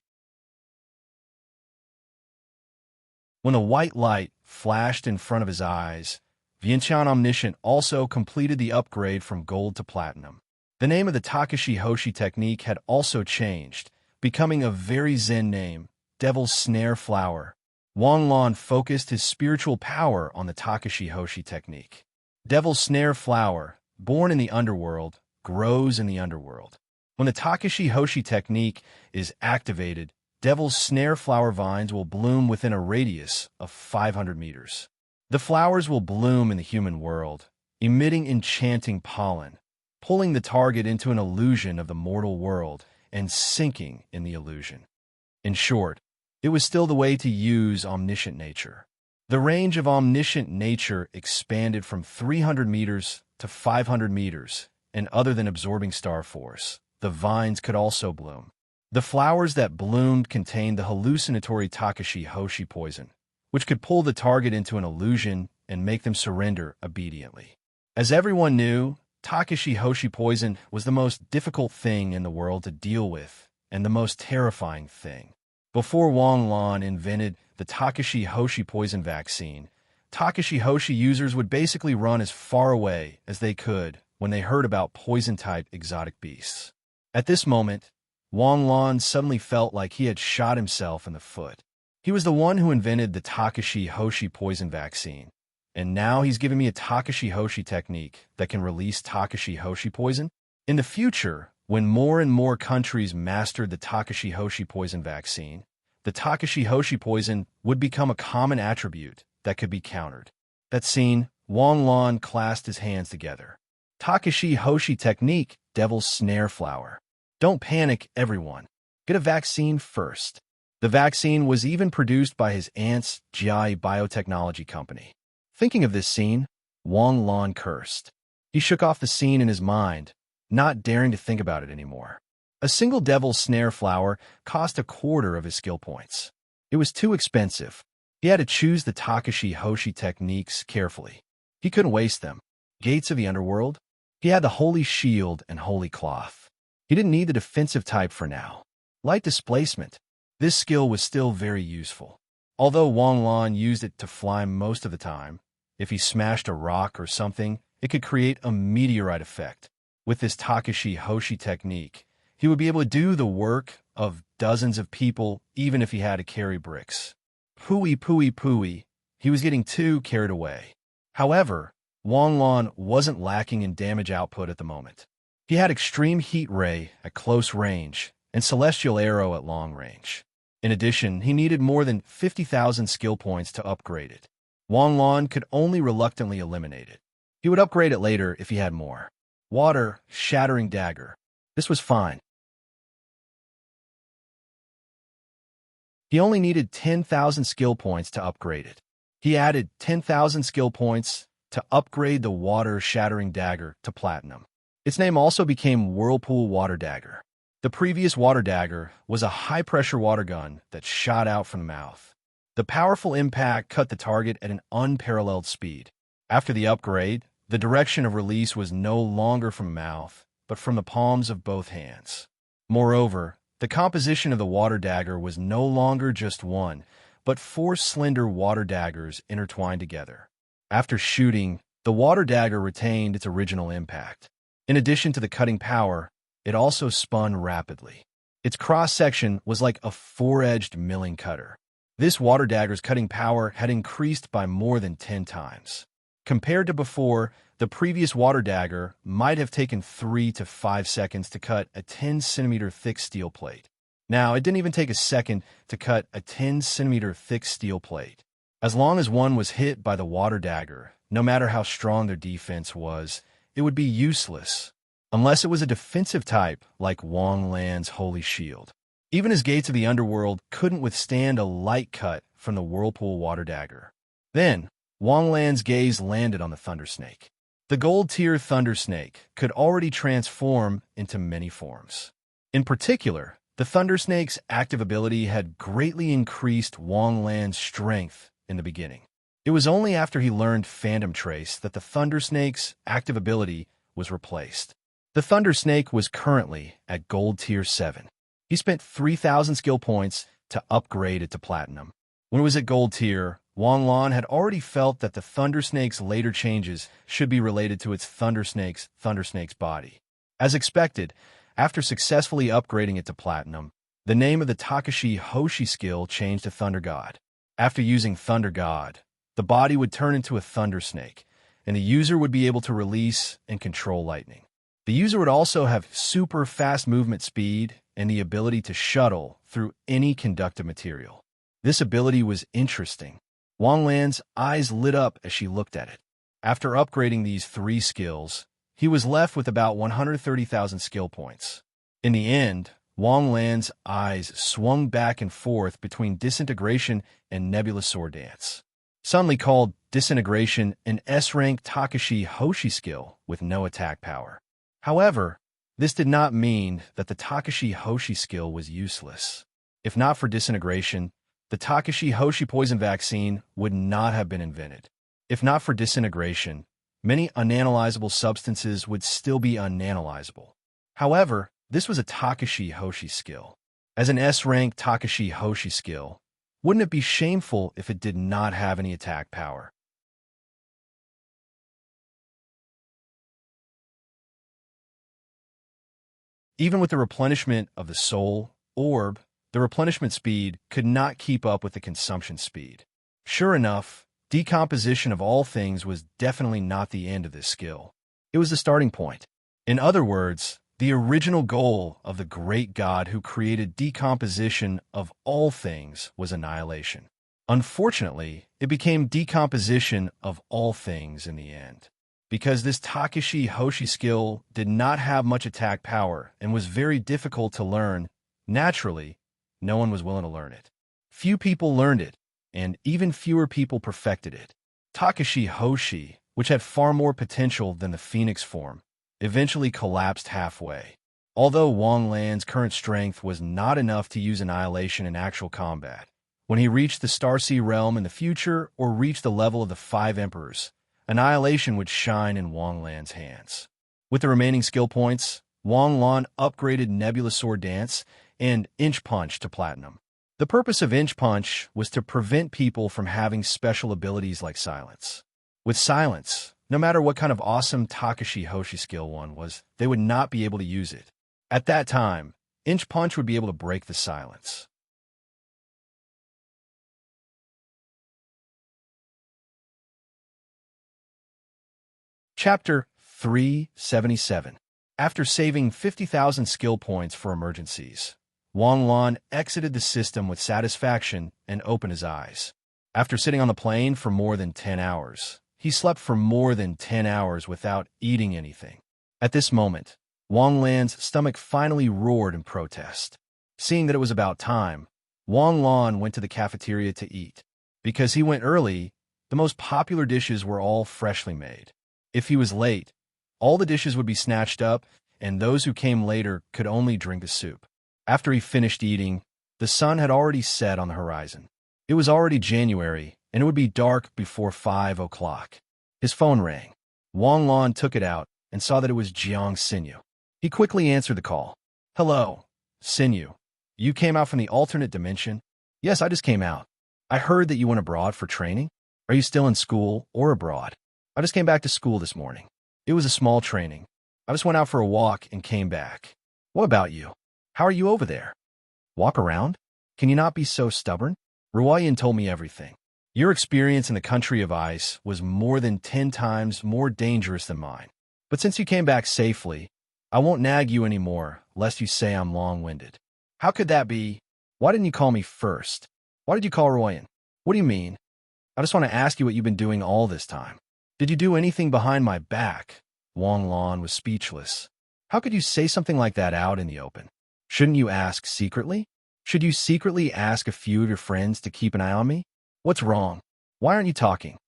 When the white light flashed in front of his eyes, Vientiane Omniscient also completed the upgrade from Gold to Platinum. The name of the Takashi Hoshi technique had also changed, becoming a very Zen name, Devil's Snare Flower. Wang Lan focused his spiritual power on the Takashi Hoshi technique. Devil's Snare Flower, born in the underworld, grows in the underworld. When the Takashi Hoshi technique is activated, Devil's Snare Flower vines will bloom within a radius of 500 meters. The flowers will bloom in the human world, emitting enchanting pollen, pulling the target into an illusion of the mortal world and sinking in the illusion. In short, it was still the way to use omniscient nature. The range of omniscient nature expanded from 300 meters to 500 meters, and other than absorbing star force, the vines could also bloom. The flowers that bloomed contained the hallucinatory Takashi Hoshi poison, which could pull the target into an illusion and make them surrender obediently. As everyone knew, Takashi Hoshi poison was the most difficult thing in the world to deal with, and the most terrifying thing. Before Wang Lan invented the Takashi Hoshi poison vaccine, Takashi Hoshi users would basically run as far away as they could when they heard about poison-type exotic beasts. At this moment, Wang Lan suddenly felt like he had shot himself in the foot. He was the one who invented the Takashi Hoshi poison vaccine, and now he's giving me a Takashi Hoshi technique that can release Takashi Hoshi poison? In the future, when more and more countries mastered the Takashi Hoshi poison vaccine, the Takashi Hoshi poison would become a common attribute that could be countered. That scene, Wang Lan clasped his hands together. Takashi Hoshi technique, Devil's Snare Flower. Don't panic, everyone. Get a vaccine first. The vaccine was even produced by his aunt's Jiai biotechnology company. Thinking of this scene, Wang Lan cursed. He shook off the scene in his mind, not daring to think about it anymore. A single Devil's Snare Flower cost a quarter of his skill points. It was too expensive. He had to choose the Takashi Hoshi techniques carefully. He couldn't waste them. Gates of the Underworld? He had the Holy Shield and Holy Cloth. He didn't need the defensive type for now. Light Displacement. This skill was still very useful. Although Wang Lan used it to fly most of the time, if he smashed a rock or something, it could create a meteorite effect. With this Takashi Hoshi technique, he would be able to do the work of dozens of people even if he had to carry bricks. Pooey. He was getting too carried away. However, Wang Lan wasn't lacking in damage output at the moment. He had Extreme Heat Ray at close range and Celestial Arrow at long range. In addition, he needed more than 50,000 skill points to upgrade it. Wang Lan could only reluctantly eliminate it. He would upgrade it later if he had more. Water, Shattering Dagger. This was fine. He only needed 10,000 skill points to upgrade it. He added 10,000 skill points to upgrade the Water Shattering Dagger to Platinum. Its name also became Whirlpool Water Dagger. The previous Water Dagger was a high-pressure water gun that shot out from the mouth. The powerful impact cut the target at an unparalleled speed. After the upgrade, the direction of release was no longer from the mouth, but from the palms of both hands. Moreover, the composition of the Water Dagger was no longer just one, but 4 slender water daggers intertwined together. After shooting, the Water Dagger retained its original impact. In addition to the cutting power, it also spun rapidly. Its cross-section was like a 4-edged milling cutter. This Water Dagger's cutting power had increased by more than 10 times. Compared to before, the previous Water Dagger might have taken 3 to 5 seconds to cut a 10-centimeter thick steel plate. Now, it didn't even take a second to cut a 10-centimeter thick steel plate. As long as one was hit by the Water Dagger, no matter how strong their defense was, it would be useless, unless it was a defensive type like Wang Lan's Holy Shield. Even his Gates of the Underworld couldn't withstand a light cut from the Whirlpool Water Dagger. Then, Wang Lan's gaze landed on the Thunder Snake. The Gold-tier Thunder Snake could already transform into many forms. In particular, the Thunder Snake's active ability had greatly increased Wang Lan's strength in the beginning. It was only after he learned Phantom Trace that the Thunder Snake's active ability was replaced. The Thunder Snake was currently at Gold Tier 7. He spent 3,000 skill points to upgrade it to Platinum. When it was at Gold Tier, Wang Lan had already felt that the Thunder Snake's later changes should be related to its Thunder Snake's body. As expected, after successfully upgrading it to Platinum, The name of the Takashi Hoshi skill changed to Thunder God. After using Thunder God, the body would turn into a thunder snake, and the user would be able to release and control lightning. The user would also have super fast movement speed and the ability to shuttle through any conductive material. This ability was interesting. Wang Lan's eyes lit up as she looked at it. After upgrading these 3 skills, he was left with about 130,000 skill points. In the end, Wang Lan's eyes swung back and forth between disintegration and nebula sword dance. Suddenly called disintegration, an S-rank Takashi Hoshi skill with no attack power. However, this did not mean that the Takashi Hoshi skill was useless. If not for disintegration, the Takashi Hoshi poison vaccine would not have been invented. If not for disintegration, many unanalyzable substances would still be unanalyzable. However, this was a Takashi Hoshi skill. As an S-rank Takashi Hoshi skill, wouldn't it be shameful if it did not have any attack power? Even with the replenishment of the soul orb, the replenishment speed could not keep up with the consumption speed. Sure enough, decomposition of all things was definitely not the end of this skill. It was the starting point. In other words, the original goal of the great god who created decomposition of all things was annihilation. Unfortunately, it became decomposition of all things in the end. Because this Takashi Hoshi skill did not have much attack power and was very difficult to learn, naturally, no one was willing to learn it. Few people learned it, and even fewer people perfected it. Takashi Hoshi, which had far more potential than the Phoenix form, eventually collapsed halfway. Although Wang Lan's current strength was not enough to use annihilation in actual combat, when he reached the Starsea realm in the future or reached the level of the 5 emperors, annihilation would shine in Wang Lan's hands. With the remaining skill points, Wang Lan upgraded Nebula Sword Dance and Inch Punch to Platinum. The purpose of Inch Punch was to prevent people from having special abilities like Silence. With Silence, no matter what kind of awesome Takashi Hoshi skill one was, they would not be able to use it. At that time, Inch Punch would be able to break the silence. Chapter 377. After saving 50,000 skill points for emergencies, Wang Lan exited the system with satisfaction and opened his eyes. After sitting on the plane for more than 10 hours, he slept for more than 10 hours without eating anything. At this moment, Wang Lan's stomach finally roared in protest. Seeing that it was about time, Wang Lan went to the cafeteria to eat. Because he went early, the most popular dishes were all freshly made. If he was late, all the dishes would be snatched up, and those who came later could only drink the soup. After he finished eating, the sun had already set on the horizon. It was already January, and it would be dark before 5 o'clock. His phone rang. Wang Lan took it out and saw that it was Jiang Xinyu. He quickly answered the call. "Hello, Xinyu. You came out from the alternate dimension?" "Yes, I just came out. I heard that you went abroad for training. Are you still in school or abroad?" "I just came back to school this morning. It was a small training. I just went out for a walk and came back." "What about you? How are you over there? Walk around? Can you not be so stubborn?" "Ruoyan told me everything. Your experience in the country of ice was more than 10 times more dangerous than mine. But since you came back safely, I won't nag you anymore, lest you say I'm long-winded." "How could that be? Why didn't you call me first? Why did you call Ruoyan?" "What do you mean? I just want to ask you what you've been doing all this time. Did you do anything behind my back?" Wang Lan was speechless. "How could you say something like that out in the open? Shouldn't you ask secretly? Should you secretly ask a few of your friends to keep an eye on me? What's wrong? Why aren't you talking?"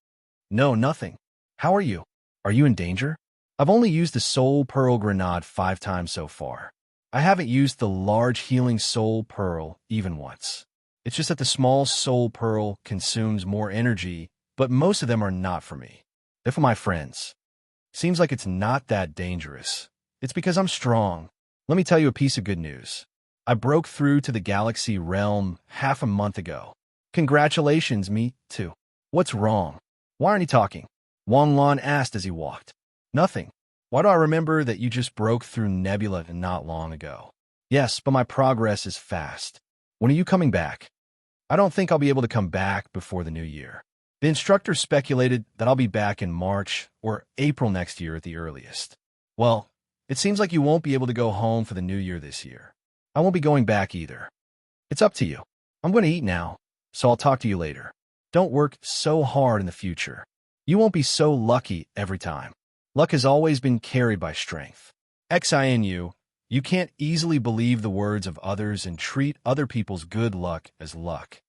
"No, nothing. How are you? Are you in danger?" "I've only used the Soul Pearl Grenade 5 times so far. I haven't used the large healing Soul Pearl even once. It's just that the small Soul Pearl consumes more energy, but most of them are not for me. They're for my friends. Seems like it's not that dangerous. It's because I'm strong. Let me tell you a piece of good news. I broke through to the galaxy realm half a month ago. Congratulations, me too." "What's wrong? Why aren't you talking?" Wang Lan asked as he walked. "Nothing. Why do I remember that you just broke through Nebula not long ago?" Yes, but my progress is fast. When are you coming back? I don't think I'll be able to come back before the new year. The instructor speculated that I'll be back in March or April next year at the earliest. Well, it seems like you won't be able to go home for the new year this year. I won't be going back either. It's up to you. I'm going to eat now, so I'll talk to you later. Don't work so hard in the future. You won't be so lucky every time. Luck has always been carried by strength. XINU, you can't easily believe the words of others and treat other people's good luck as luck.